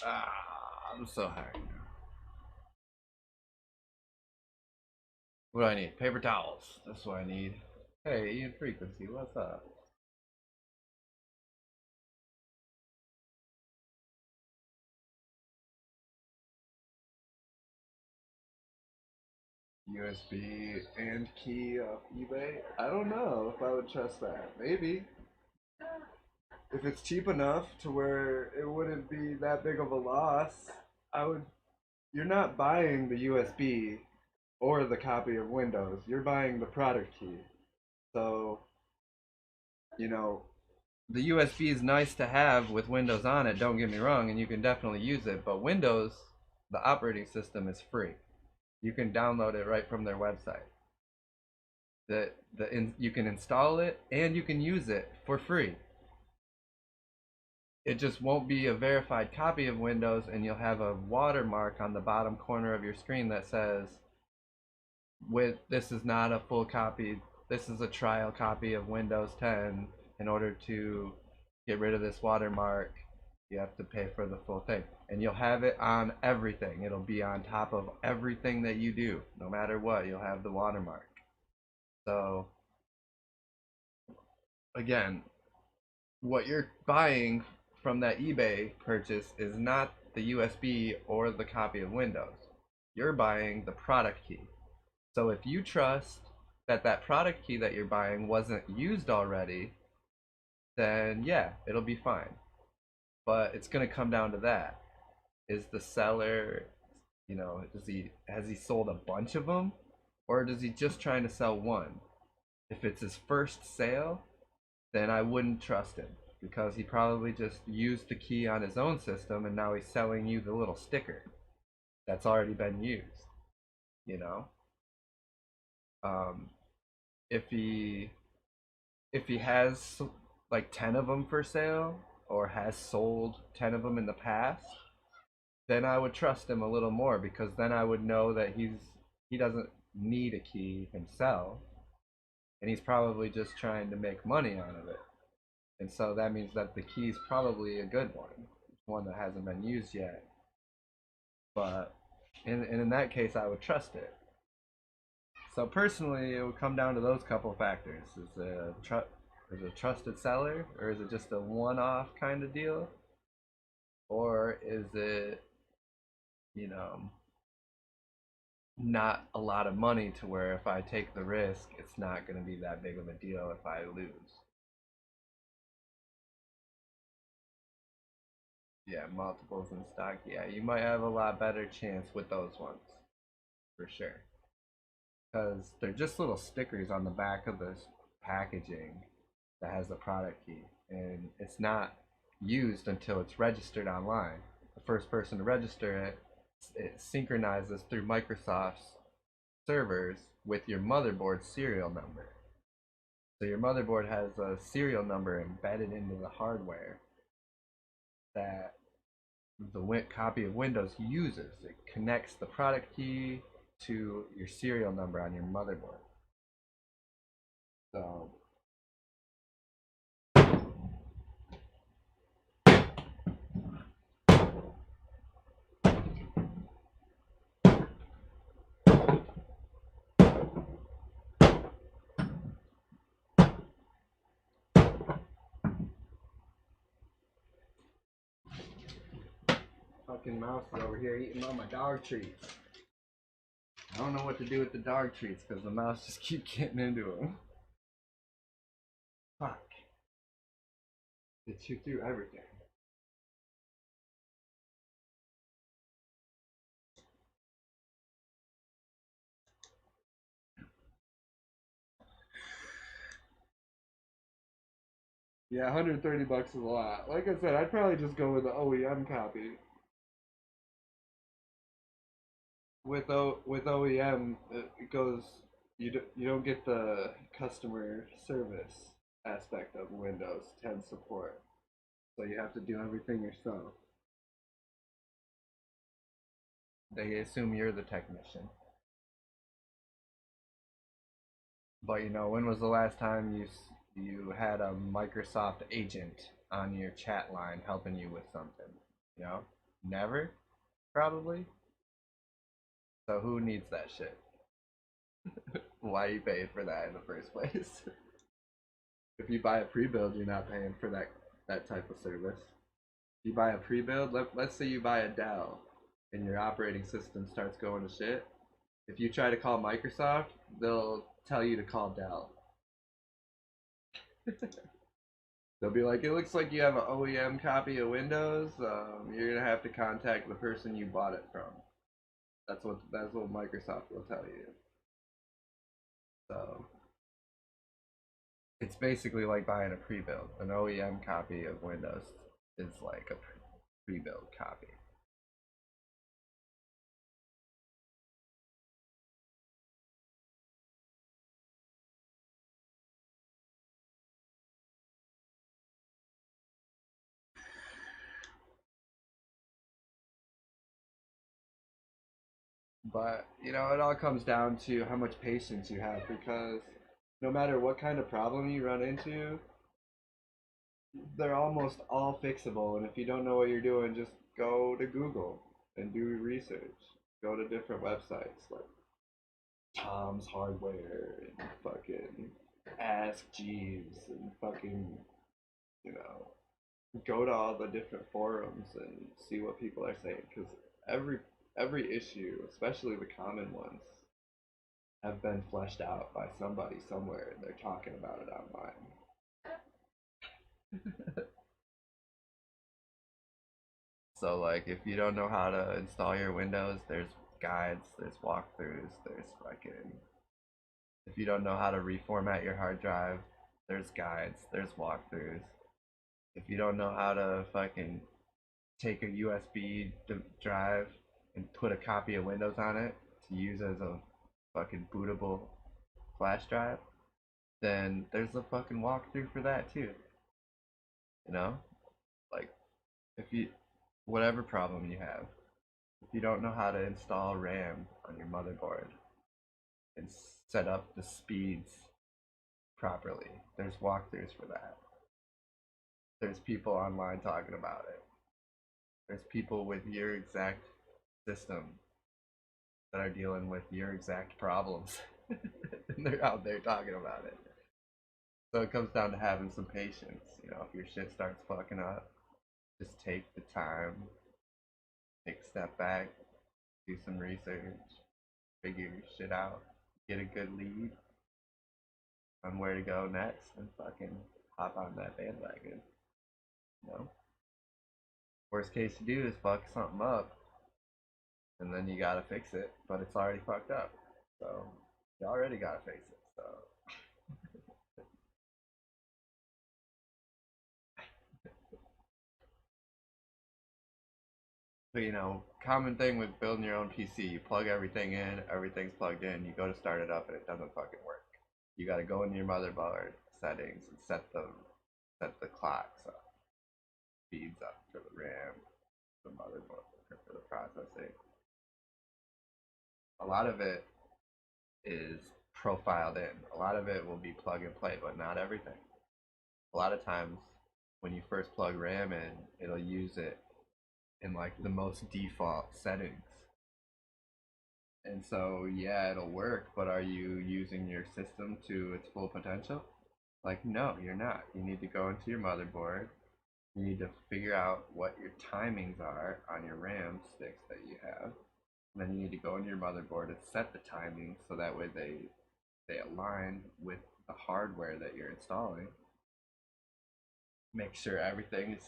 I'm so hungry now. What do I need? Paper towels. That's what I need. Hey, Ian Frequency, what's up? USB and key off eBay? I don't know if I would trust that. Maybe. If it's cheap enough to where it wouldn't be that big of a loss, I would. You're not buying the USB or the copy of Windows. You're buying the product key. So, you know, the USB is nice to have with Windows on it, don't get me wrong, and you can definitely use it, but Windows, the operating system, is free. You can download it right from their website. You can install it and you can use it for free. It just won't be a verified copy of Windows, and you'll have a watermark on the bottom corner of your screen that says, "With this is not a full copy. this is a trial copy of Windows 10. In order to get rid of this watermark, you have to pay for the full thing. And you'll have it on everything. It'll be on top of everything that you do. No matter what, you'll have the watermark. So, again, what you're buying from that eBay purchase is not the USB or the copy of Windows. You're buying the product key. So if you trust that that product key that you're buying wasn't used already, then yeah, it'll be fine. But it's going to come down to that. Is the seller, has he sold a bunch of them, or is he just trying to sell one? If it's his first sale, then I wouldn't trust him, because he probably just used the key on his own system and now he's selling you the little sticker that's already been used, you know. If he has like 10 of them for sale, or has sold 10 of them in the past, then I would trust him a little more, because then I would know that he doesn't need a key himself, and he's probably just trying to make money out of it. And so that means that the key is probably a good one that hasn't been used yet. But in that case, I would trust it. So personally, it would come down to those couple factors: is it a trusted seller, or is it just a one-off kind of deal, or is it, not a lot of money to where if I take the risk, it's not going to be that big of a deal if I lose. Yeah, multiples in stock. Yeah, you might have a lot better chance with those ones, for sure. Because they're just little stickers on the back of this packaging that has the product key. And it's not used until it's registered online. The first person to register it synchronizes through Microsoft's servers with your motherboard serial number. So your motherboard has a serial number embedded into the hardware that the copy of Windows uses. It connects the product key to your serial number on your motherboard. So fucking mouse is over here eating all my dog treats. I don't know what to do with the dog treats because the mouse just keeps getting into them. Fuck. It chew through everything. Yeah, $130 is a lot. Like I said, I'd probably just go with the OEM copy. With OEM, it goes, you don't get the customer service aspect of Windows 10 support, so you have to do everything yourself. They assume you're the technician. But when was the last time you had a Microsoft agent on your chat line helping you with something? Never, probably. So who needs that shit? Why you paying for that in the first place? If you buy a pre-build, you're not paying for that type of service. You buy a pre-build, let's say you buy a Dell and your operating system starts going to shit. If you try to call Microsoft, they'll tell you to call Dell. They'll be like, it looks like you have an OEM copy of Windows. You're gonna have to contact the person you bought it from. That's what Microsoft will tell you. So it's basically like buying a pre-build. An OEM copy of Windows is like a pre-build copy. But it all comes down to how much patience you have, because no matter what kind of problem you run into, they're almost all fixable. And if you don't know what you're doing, just go to Google and do research. Go to different websites like Tom's Hardware and fucking Ask Jeeves and fucking, you know, go to all the different forums and see what people are saying, because every issue, especially the common ones, have been fleshed out by somebody somewhere, and they're talking about it online. So like, if you don't know how to install your Windows, there's guides, there's walkthroughs, there's fucking. If you don't know how to reformat your hard drive, there's guides, there's walkthroughs. If you don't know how to fucking take a USB drive and put a copy of Windows on it to use as a fucking bootable flash drive, then there's a fucking walkthrough for that too. You know? Like, if you, whatever problem you have, if you don't know how to install RAM on your motherboard and set up the speeds properly, there's walkthroughs for that. There's people online talking about it. There's people with your exact system that are dealing with your exact problems. And they're out there talking about it. So it comes down to having some patience. You know, if your shit starts fucking up, just take the time, take a step back, do some research, figure your shit out, get a good lead on where to go next, and fucking hop on that bandwagon. You know? Worst case to do is fuck something up, and then you gotta fix it, but it's already fucked up. So you already gotta fix it. So but you know, common thing with building your own PC, you plug everything in, everything's plugged in, you go to start it up and it doesn't fucking work. You gotta go into your motherboard settings and set the clocks up, speeds up for the RAM, the motherboard, for the processing. A lot of it is profiled in. A lot of it will be plug and play, but not everything. A lot of times when you first plug RAM in, it'll use it in like the most default settings. And so yeah, it'll work, but are you using your system to its full potential? Like, no, you're not. You need to go into your motherboard. You need to figure out what your timings are on your RAM sticks that you have. And then you need to go into your motherboard and set the timing so that way they align with the hardware that you're installing. Make sure everything is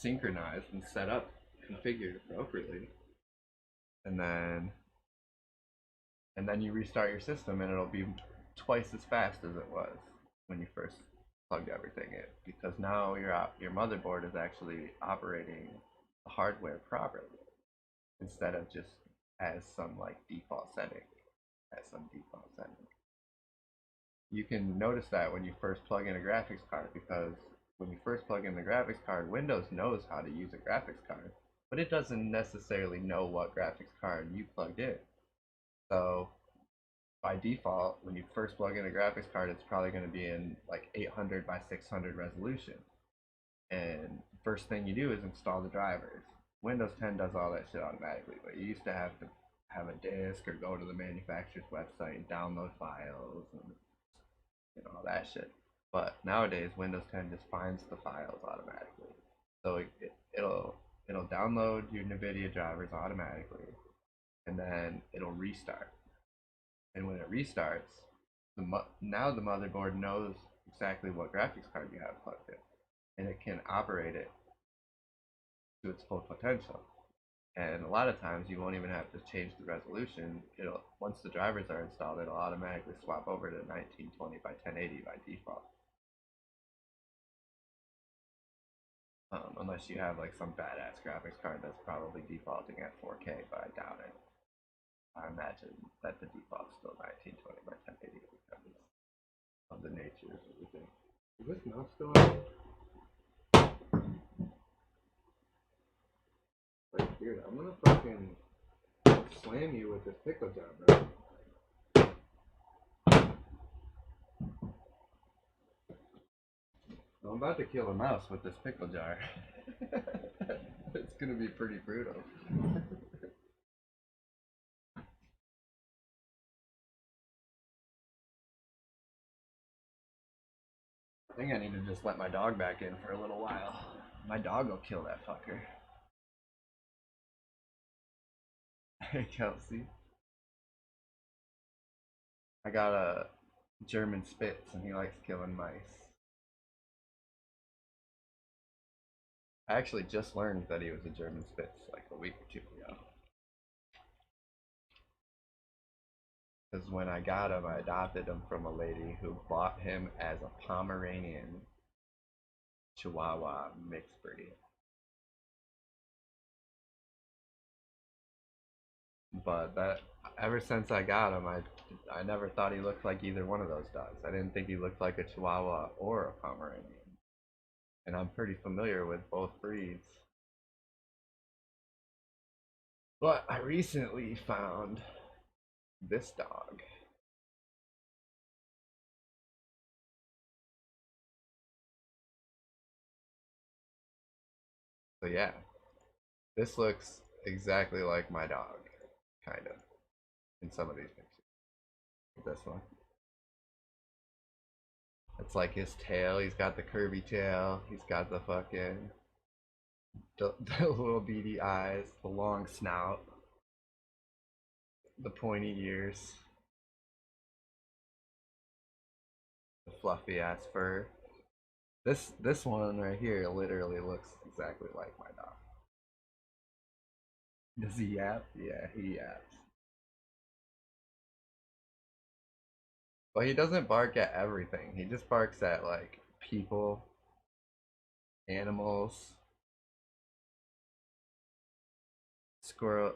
synchronized and set up, configured appropriately. And then you restart your system and it'll be twice as fast as it was when you first plugged everything in, because now your motherboard is actually operating the hardware properly instead of just as some like default setting. You can notice that when you first plug in a graphics card, because when you first plug in the graphics card, Windows knows how to use a graphics card, but it doesn't necessarily know what graphics card you plugged in. So by default, when you first plug in a graphics card, it's probably going to be in like 800 by 600 resolution. And first thing you do is install the drivers. Windows 10 does all that shit automatically, but you used to have a disk or go to the manufacturer's website and download files and all that shit. But nowadays, Windows 10 just finds the files automatically. So it'll download your NVIDIA drivers automatically, and then it'll restart. And when it restarts, now the motherboard knows exactly what graphics card you have plugged in, and it can operate it to its full potential. And a lot of times you won't even have to change the resolution. Once the drivers are installed, it'll automatically swap over to 1920 by 1080 by default. Unless you have like some badass graphics card that's probably defaulting at 4K, but I doubt it. I imagine that the default's still 1920 by 1080 because of the nature of everything. Is this not still on? Like, dude, I'm gonna fucking slam you with this pickle jar, bro. I'm about to kill a mouse with this pickle jar. It's gonna be pretty brutal. I think I need to just let my dog back in for a little while. My dog will kill that fucker. Hey, Kelsey. I got a German Spitz and he likes killing mice. I actually just learned that he was a German Spitz like a week or two ago. Because when I got him, I adopted him from a lady who bought him as a Pomeranian Chihuahua mixed breed. But that ever since I got him, I never thought he looked like either one of those dogs. I didn't think he looked like a Chihuahua or a Pomeranian. And I'm pretty familiar with both breeds. But I recently found this dog. So yeah, this looks exactly like my dog, kind of, in some of these pictures. This one. It's like his tail. He's got the curvy tail. He's got the fucking the little beady eyes, the long snout, the pointy ears, the fluffy ass fur. This one right here literally looks exactly like my dog. Does he yap? Yeah, he yaps. But he doesn't bark at everything. He just barks at like people, animals, squirrel.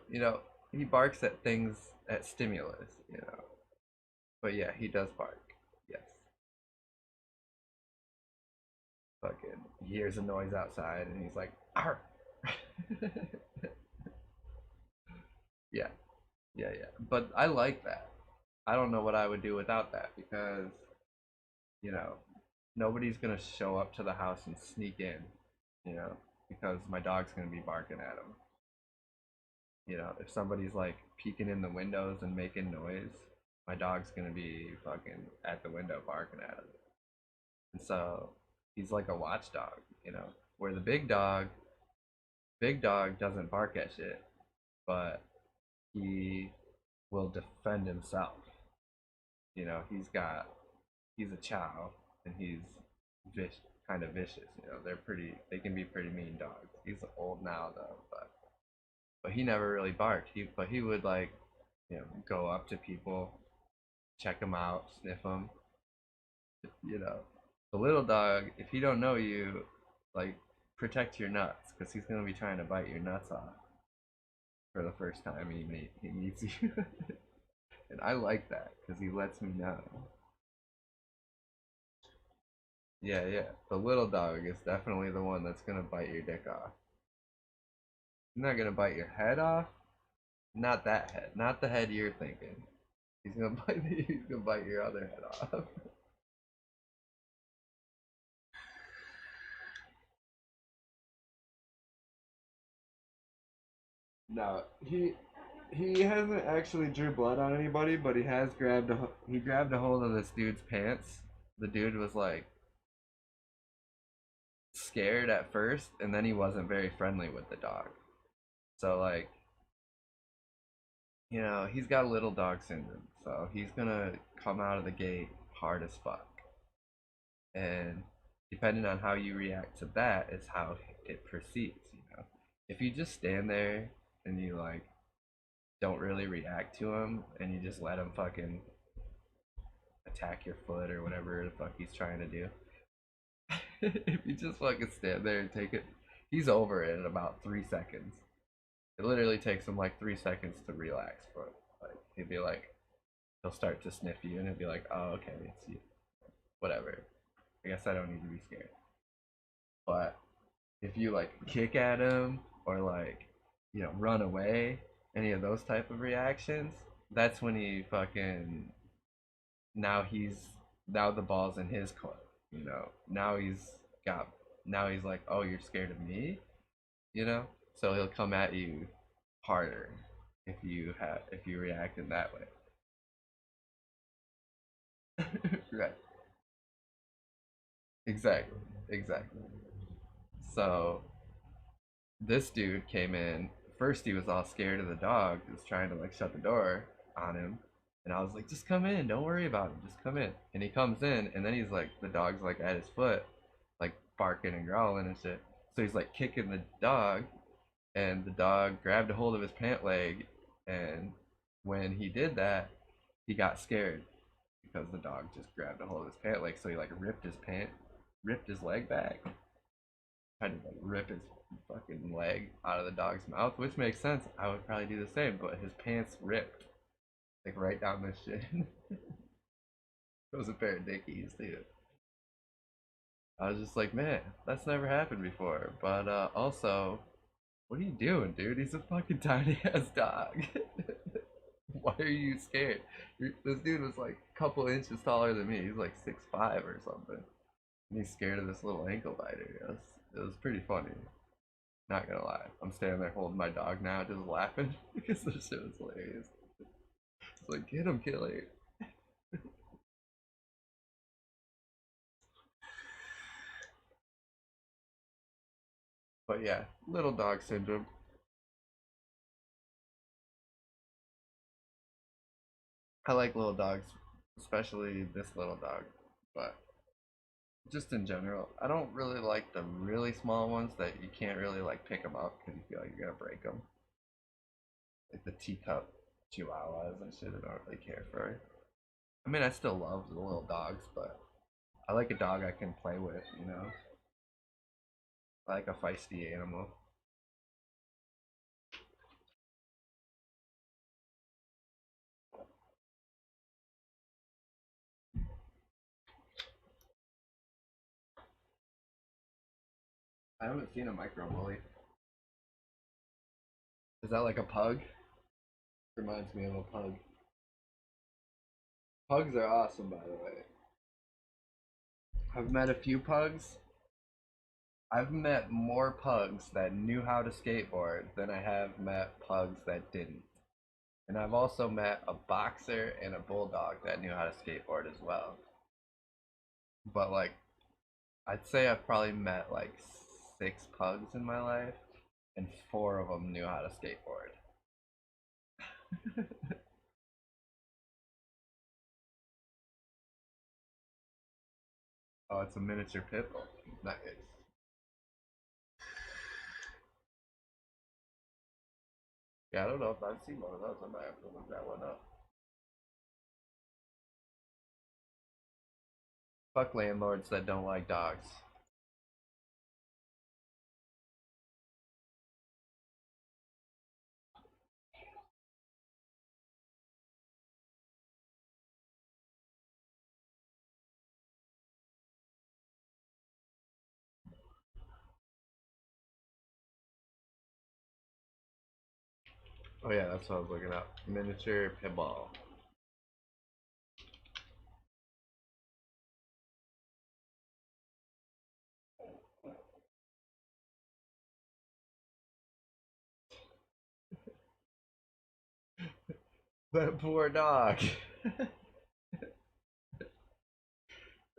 He barks at things, at stimulus. But yeah, he does bark. Yes. Fucking he hears a noise outside and he's like, "Arr!" Yeah, yeah. But I like that. I don't know what I would do without that because, you know, nobody's gonna show up to the house and sneak in, because my dog's gonna be barking at them. If somebody's like peeking in the windows and making noise, my dog's gonna be fucking at the window barking at him. And so he's like a watchdog. Where the big dog doesn't bark at shit, but he will defend himself. He's a chow and he's kind of vicious. They can be pretty mean dogs. He's old now though, but he never really barked. He would like, go up to people, check them out, sniff them. You know, the little dog, if he don't know you, like protect your nuts because he's gonna be trying to bite your nuts off for the first time he meets you. And I like that because he lets me know. Yeah. The little dog is definitely the one that's gonna bite your dick off. He's not gonna bite your head off. Not that head. Not the head you're thinking. He's gonna bite your other head off. No, he hasn't actually drew blood on anybody, but he grabbed a hold of this dude's pants. The dude was like scared at first, and then he wasn't very friendly with the dog. So like, he's got little dog syndrome, so he's gonna come out of the gate hard as fuck. And depending on how you react to that is how it proceeds. If you just stand there and you like don't really react to him and you just let him fucking attack your foot or whatever the fuck he's trying to do. If you just fucking stand there and take it, he's over it in about 3 seconds. It literally takes him like 3 seconds to relax. But like he'll start to sniff you and he'll be like, oh okay, it's you. Whatever. I guess I don't need to be scared. But if you like kick at him or like run away, any of those type of reactions, that's when he fucking now the ball's in his court. Now he's got now he's like, oh, you're scared of me, you know? So he'll come at you harder if you react in that way. Right. Exactly. Exactly. So this dude came in. First, he was all scared of the dog. He was trying to like shut the door on him, and I was like, "Just come in. Don't worry about him. Just come in." And he comes in, and then he's like, the dog's like at his foot, like barking and growling and shit. So he's like kicking the dog, and the dog grabbed a hold of his pant leg, and when he did that, he got scared because the dog just grabbed a hold of his pant leg. So he like ripped his leg back, tried to like rip his fucking leg out of the dog's mouth, which makes sense. I would probably do the same, but his pants ripped like right down the shin. It was a pair of dickies, too. I was just like, man, that's never happened before. But also, what are you doing, dude? He's a fucking tiny ass dog. Why are you scared? This dude was like a couple inches taller than me. He's like 6'5" or something. And he's scared of this little ankle biter. It was pretty funny. Not gonna lie. I'm standing there holding my dog now, just laughing because this shit was hilarious. It's like, get him, Killy. But yeah, little dog syndrome. I like little dogs, especially this little dog. But just in general, I don't really like the really small ones that you can't really like pick them up because you feel like you're gonna break them. Like the teacup chihuahuas and shit. I don't really care for. I mean, I still love the little dogs, but I like a dog I can play with. You know, I like a feisty animal. I haven't seen a micro bully. Is that like a pug? Reminds me of a pug. Pugs are awesome, by the way. I've met a few pugs. I've met more pugs that knew how to skateboard than I have met pugs that didn't. And I've also met a boxer and a bulldog that knew how to skateboard as well. But like, I'd say I've probably met like 6 pugs in my life, and 4 of them knew how to skateboard. Oh, it's a miniature pit bull. Nice. Yeah, I don't know if I've seen one of those. I might have to look that one up. Fuck landlords that don't like dogs. Oh yeah, that's what I was looking up. Miniature pit bull. That poor dog.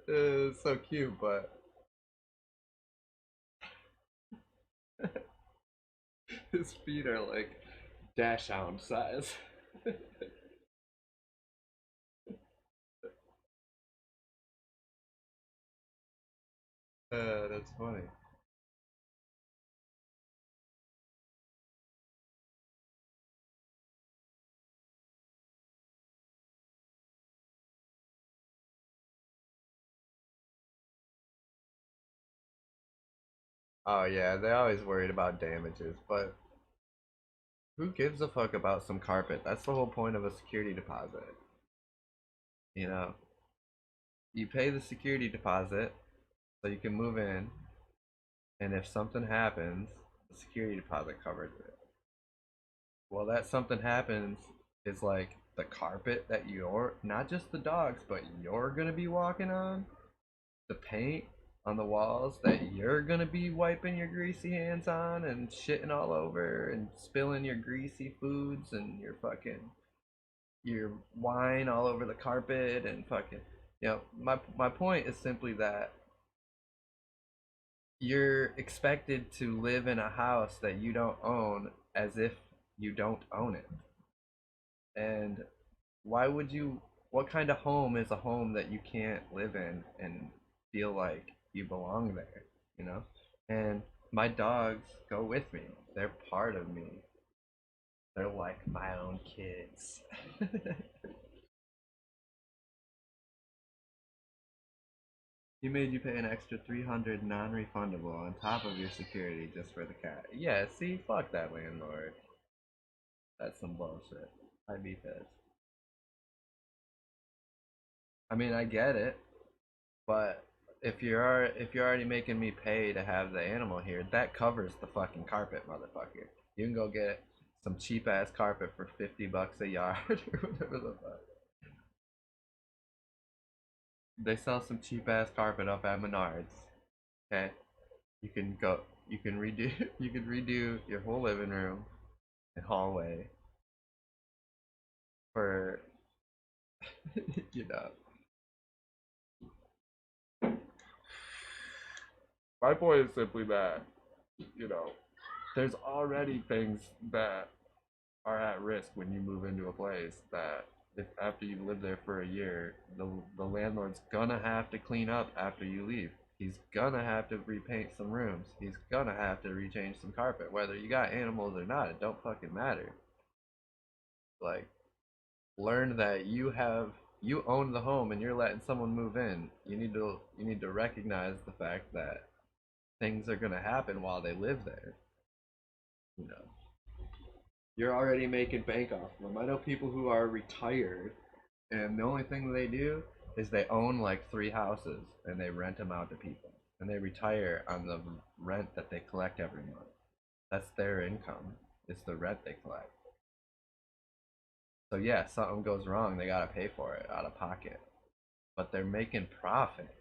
It's so cute, but his feet are like dash hound size. That's funny. Oh yeah, they always worried about damages, but who gives a fuck about some carpet? That's the whole point of a security deposit. You know, you pay the security deposit so you can move in, and if something happens, the security deposit covers it. Well, that something happens is like the carpet that you're not just the dogs, but you're gonna be walking on, the paint. on the walls that you're gonna be wiping your greasy hands on and shitting all over and spilling your greasy foods and your wine all over the carpet and fucking, my point is simply that you're expected to live in a house that you don't own as if you don't own it. And why would you, what kind of home is a home that you can't live in and feel like you belong there, you know? And my dogs go with me. They're part of me. They're like my own kids. He made you pay an extra 300 non-refundable on top of your security just for the cat. Yeah, see, fuck that landlord. That's some bullshit. I'd be pissed. I mean, I get it, but if you're already making me pay to have the animal here, that covers the fucking carpet, motherfucker. You can go get some cheap ass carpet for $50 a yard or whatever the fuck. They sell some cheap ass carpet up at Menards. Okay, you can go. You can redo. You can redo your whole living room and hallway for you know. My point is simply that there's already things that are at risk when you move into a place that if after you've lived there for a year, the landlord's gonna have to clean up after you leave. He's gonna have to repaint some rooms. He's gonna have to rechange some carpet. Whether you got animals or not, it don't fucking matter. Like, learn that you own the home and you're letting someone move in. You need to recognize the fact that things are gonna happen while they live there. You know. You're already making bank off of them. I know people who are retired, and the only thing they do is they own like 3 houses and they rent them out to people, and they retire on the rent that they collect every month. That's their income. It's the rent they collect. So yeah, something goes wrong, they gotta pay for it out of pocket, but they're making profit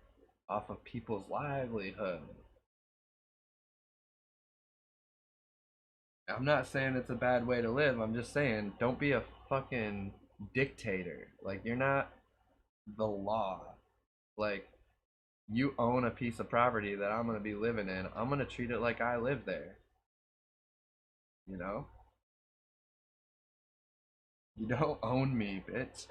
off of people's livelihood. I'm not saying it's a bad way to live. I'm just saying don't be a fucking dictator. Like, you're not the law. Like, you own a piece of property that I'm gonna be living in. I'm gonna treat it like I live there. You know? You don't own me, bitch.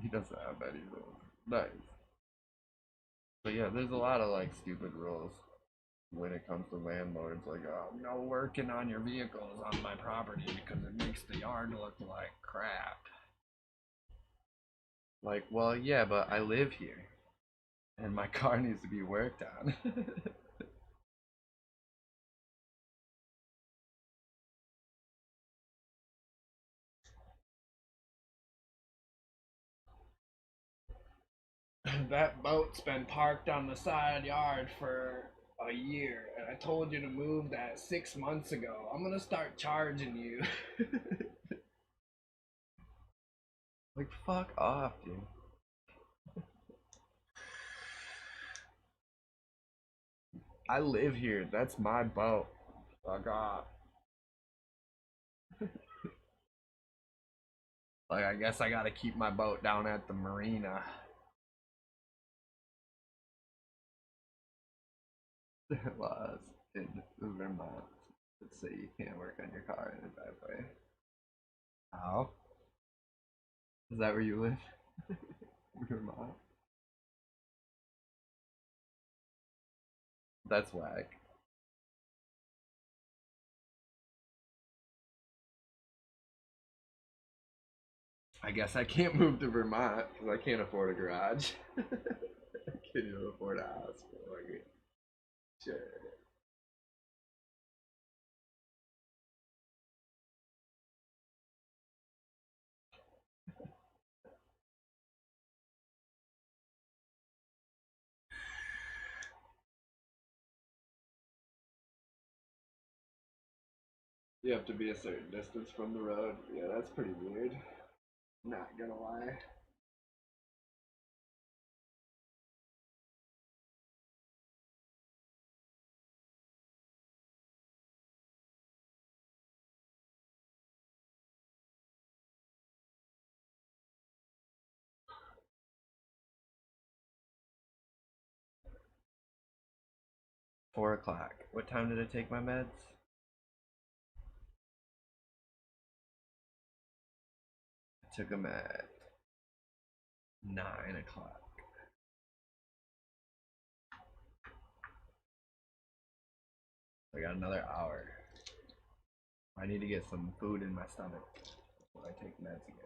He doesn't have any rules. Nice. But yeah, there's a lot of like stupid rules when it comes to landlords. Like, oh, no working on your vehicles on my property because it makes the yard look like crap. Like, well, yeah, but I live here and my car needs to be worked on. That boat's been parked on the side yard for a year, and I told you to move that 6 months ago. I'm gonna start charging you. Like, fuck off, dude. I live here. That's my boat. Fuck off. Like, I guess I gotta keep my boat down at the marina. Laws in Vermont that say you can't work on your car in a driveway. How? Is that where you live? Vermont? That's whack. I guess I can't move to Vermont because I can't afford a garage. I can't even afford a house. Like, shit. You have to be a certain distance from the road. Yeah, that's pretty weird. Not gonna lie. $4. What time did I take my meds? I took them at 9 o'clock. I got another hour. I need to get some food in my stomach before I take meds again.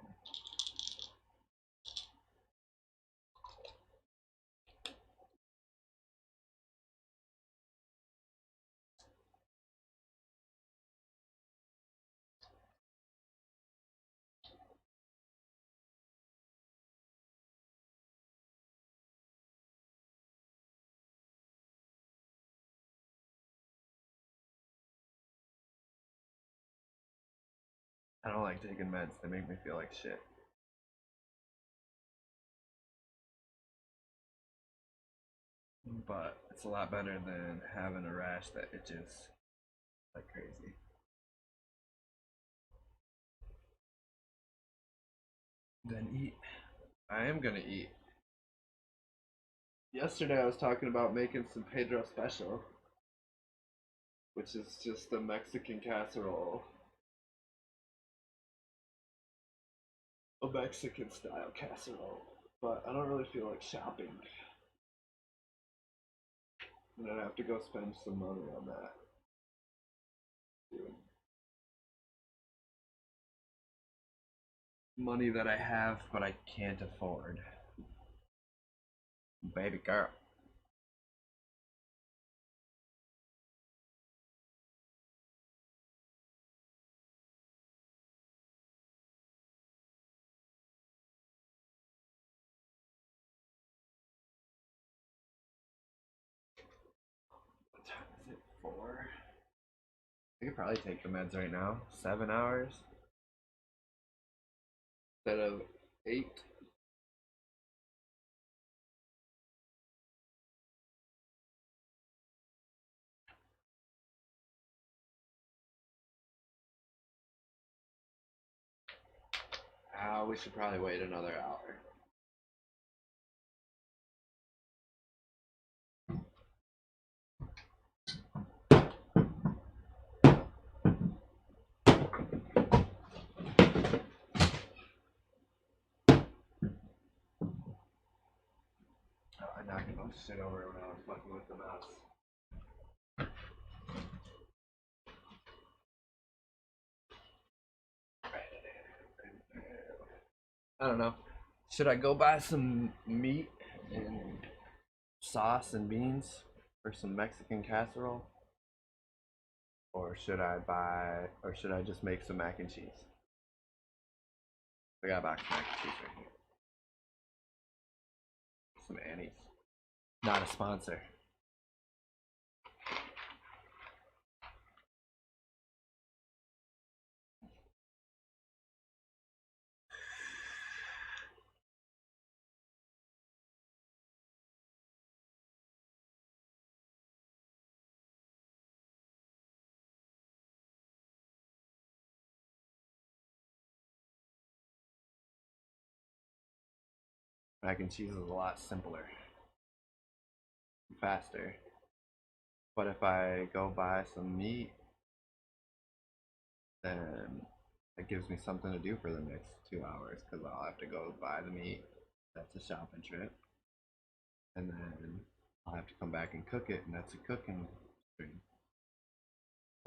I don't like taking meds. They make me feel like shit. But it's a lot better than having a rash that itches like crazy. Then eat. I am gonna eat. Yesterday I was talking about making some Pedro Special, which is just a Mexican casserole. A Mexican style casserole. But I don't really feel like shopping. And I'd have to go spend some money on that. Dude. Money that I have but I can't afford. Baby girl. What time is it? 4? I could probably take the meds right now. 7 hours instead of 8. We should probably wait another hour. Oh, I knocked a bunch of shit over when I was fucking with the mouse. I don't know. Should I go buy some meat and sauce and beans for some Mexican casserole? Or should I just make some mac and cheese? I got a box of mac and cheese right here. Some Annie's. Not a sponsor. Mac and cheese is a lot simpler. Faster. But if I go buy some meat, then it gives me something to do for the next 2 hours because I'll have to go buy the meat. That's a shopping trip. And then I'll have to come back and cook it, and that's a cooking stream.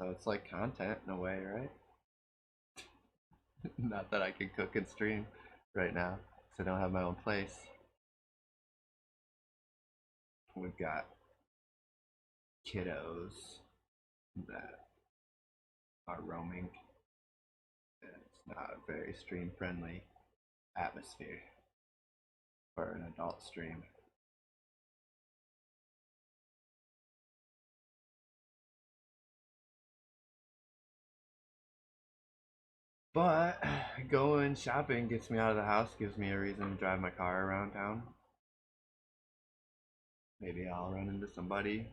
So it's like content in a way, right? Not that I can cook and stream right now because I don't have my own place. We've got kiddos that are roaming, and it's not a very stream friendly atmosphere for an adult stream. But going shopping gets me out of the house, gives me a reason to drive my car around town. Maybe I'll run into somebody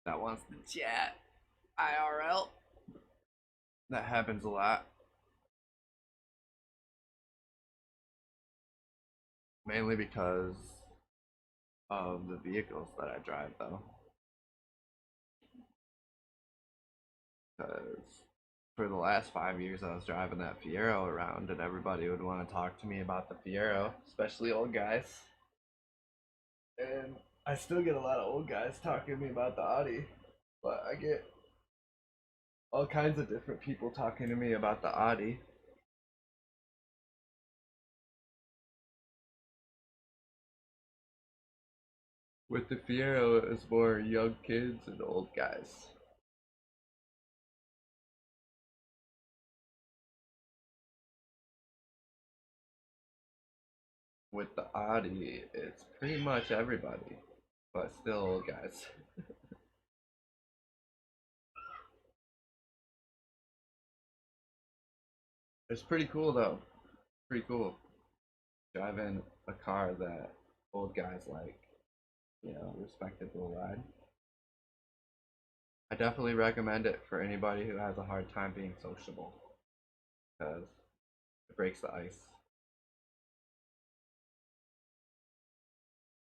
that wants to chat IRL. That happens a lot. Mainly because of the vehicles that I drive, though. Because for the last 5 years, I was driving that Fiero around, and everybody would want to talk to me about the Fiero, especially old guys. And I still get a lot of old guys talking to me about the Audi, but I get all kinds of different people talking to me about the Audi. With the Fiero, it was more young kids and old guys. With the Audi, it's pretty much everybody, but still old guys. It's pretty cool though. Pretty cool. Driving a car that old guys like, respectable ride. I definitely recommend it for anybody who has a hard time being sociable because it breaks the ice.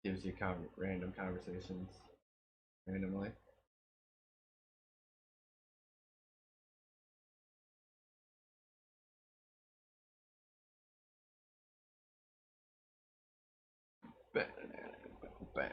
Gives you random conversations randomly. Bam, bam.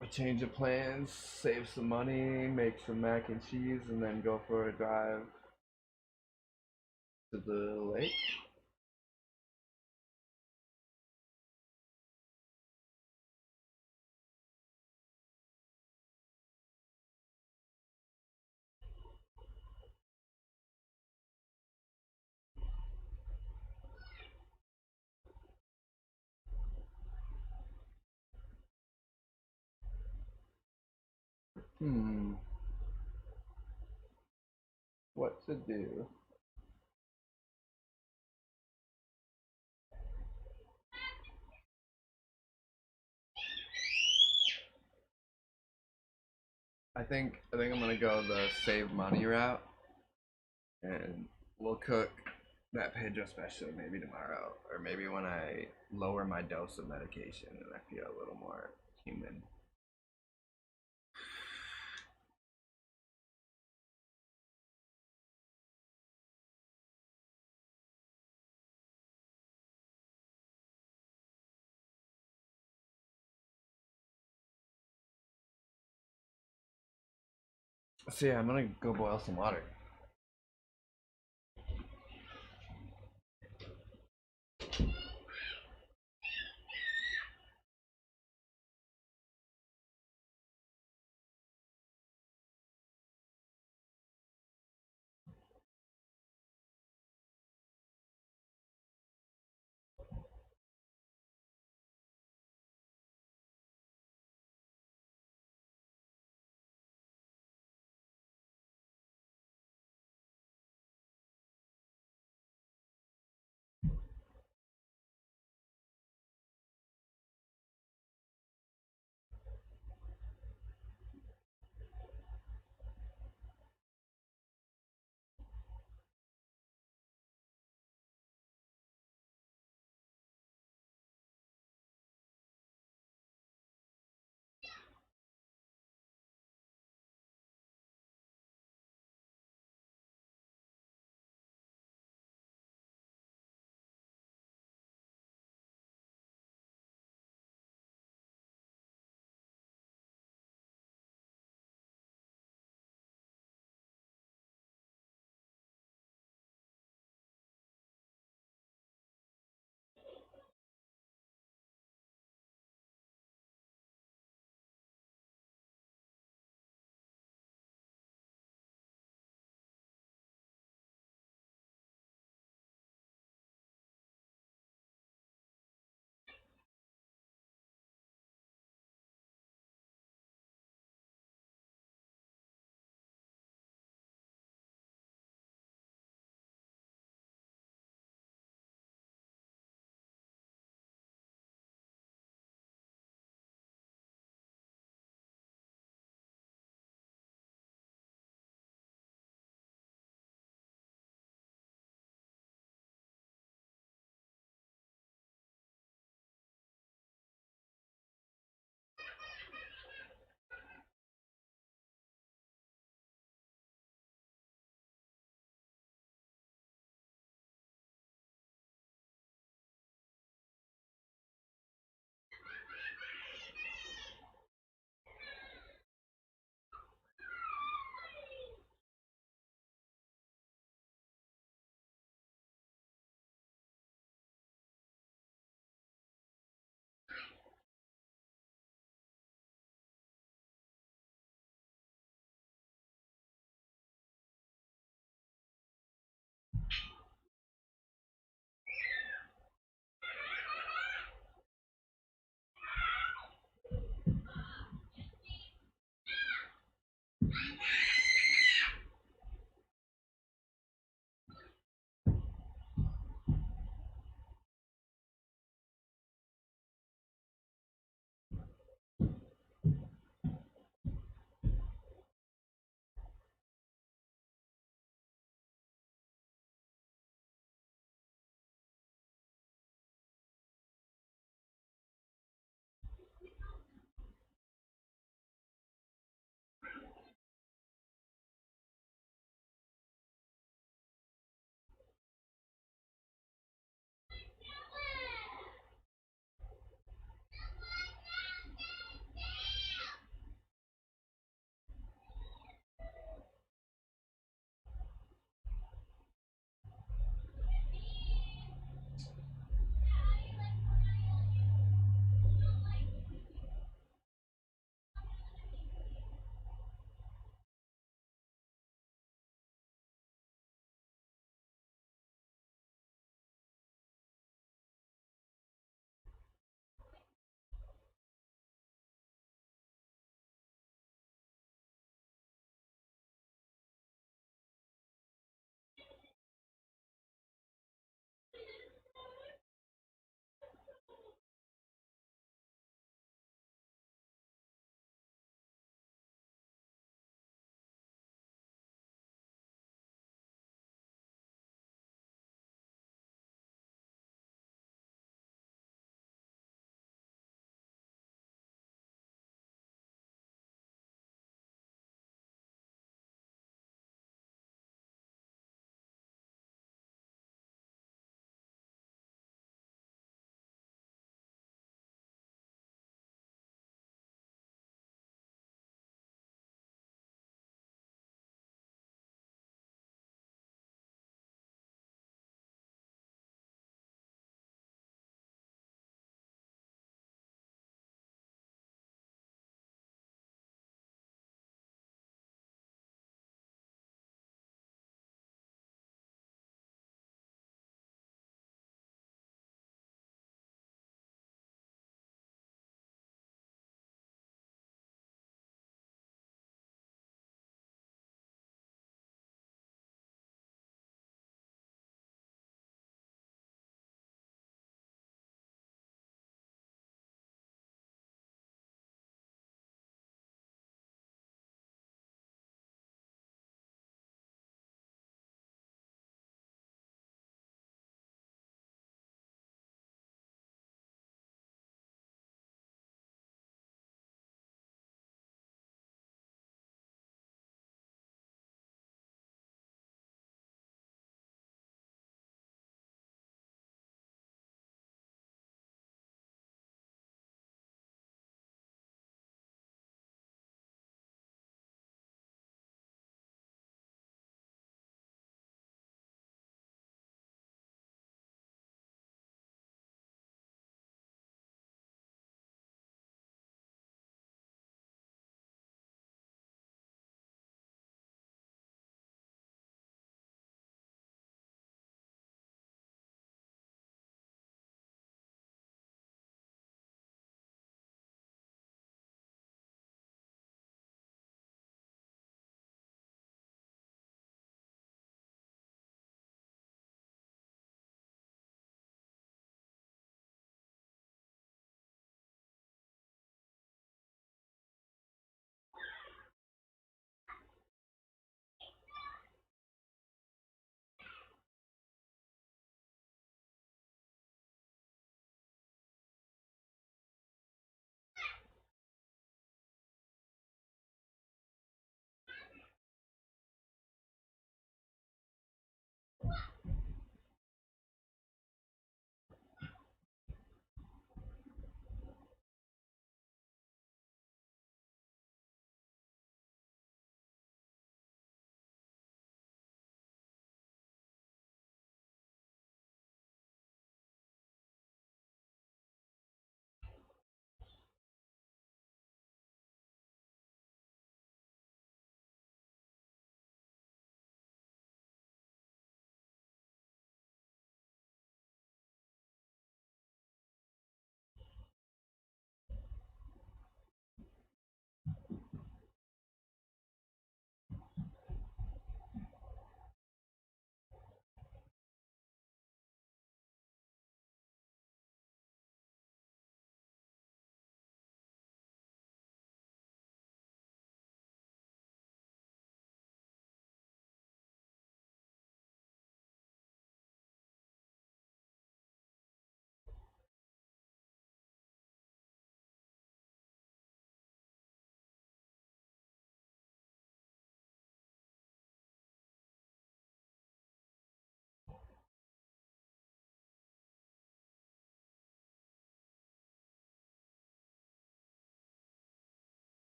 A change of plans, save some money, make some mac and cheese, and then go for a drive to the lake. Hmm. What to do? I think I'm gonna go the save money route, and we'll cook that Pedro special maybe tomorrow, or maybe when I lower my dose of medication and I feel a little more human. So yeah, I'm gonna go boil some water.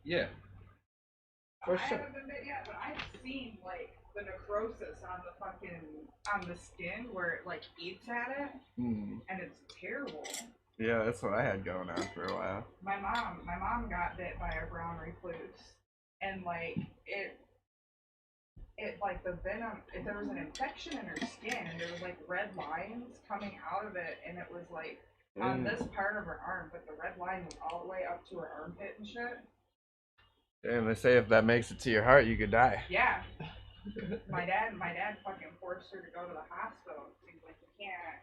Yeah. For I sure. haven't been bit yet, but I've seen like the necrosis on the skin where it like eats at it, and it's terrible. Yeah, that's what I had going on for a while. My mom got bit by a brown recluse, and like it like the venom. There was an infection in her skin, and there was like red lines coming out of it, and it was like on this part of her arm, but the red line was all the way up to her armpit and shit. And they say if that makes it to your heart, you could die. Yeah. My dad fucking forced her to go to the hospital. He's like, you can't.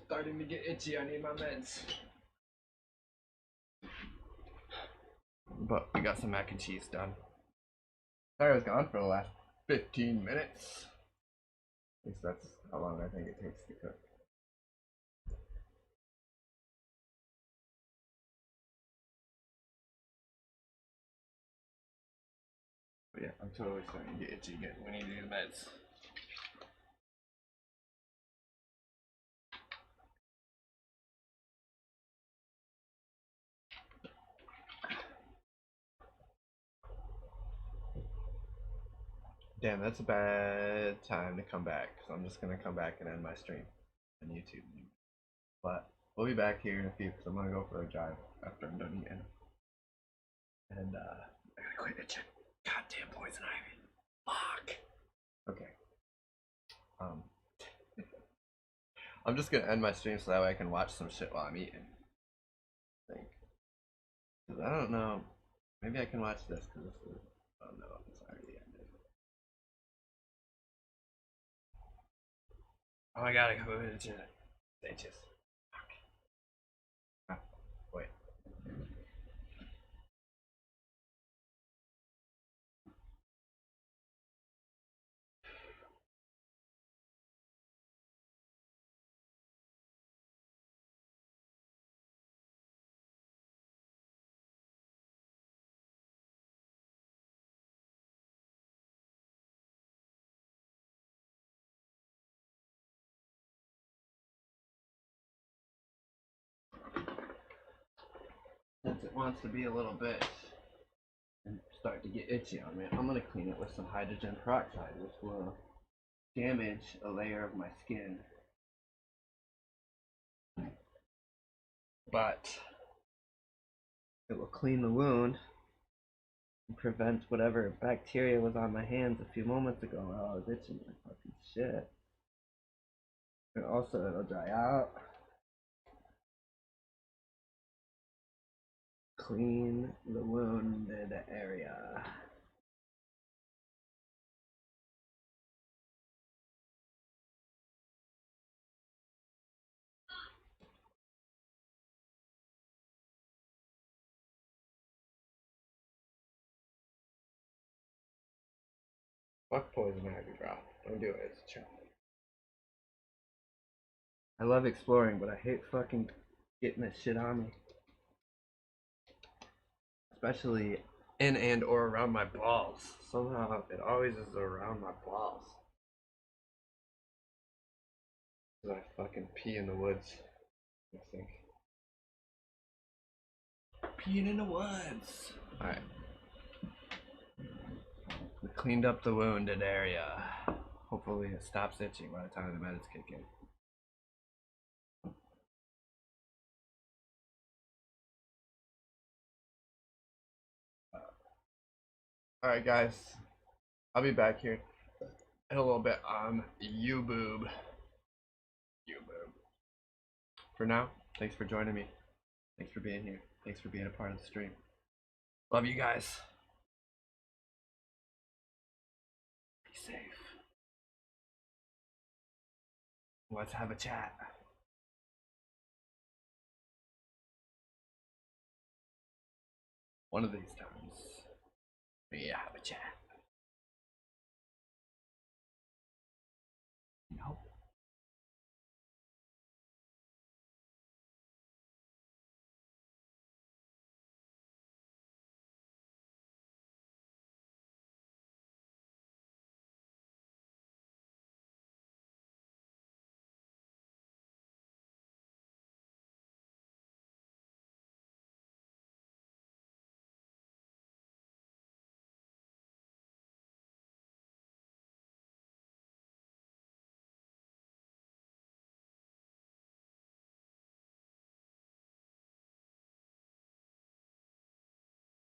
starting to get itchy. I need my meds. But we got some mac and cheese done. Sorry I was gone for the last 15 minutes. At least that's how long I think it takes to cook. But yeah, I'm totally starting to get itchy again. We need these meds. Damn, that's a bad time to come back, because I'm just going to come back and end my stream on YouTube. But we'll be back here in a few, because I'm going to go for a drive after I'm done eating. And, I gotta quit itching. Goddamn poison ivy. Fuck. Okay. I'm just gonna end my stream so that way I can watch some shit while I'm eating. I think. 'Cause I don't know. Maybe I can watch this, because this is... Oh no, it's already ended. Oh my god, I got moved into stages. Fuck. Ah, wait. Since it wants to be a little bit and start to get itchy on me, I'm gonna clean it with some hydrogen peroxide, which will damage a layer of my skin. But it will clean the wound and prevent whatever bacteria was on my hands a few moments ago while I was itching like fucking shit. And also it'll dry out. Clean the wounded area. Fuck poison ivy, bro. Don't do it, it's a challenge. I love exploring, but I hate fucking getting this shit on me. Especially in and or around my balls. Somehow it always is around my balls. Cause I fucking pee in the woods, I think. Peeing in the woods. Alright. We cleaned up the wounded area. Hopefully it stops itching by the time the meds kick in. Alright guys, I'll be back here in a little bit on YouTube. For now, thanks for joining me. Thanks for being here. Thanks for being a part of the stream. Love you guys. Be safe. Let's have a chat. One of these times, we have a chat.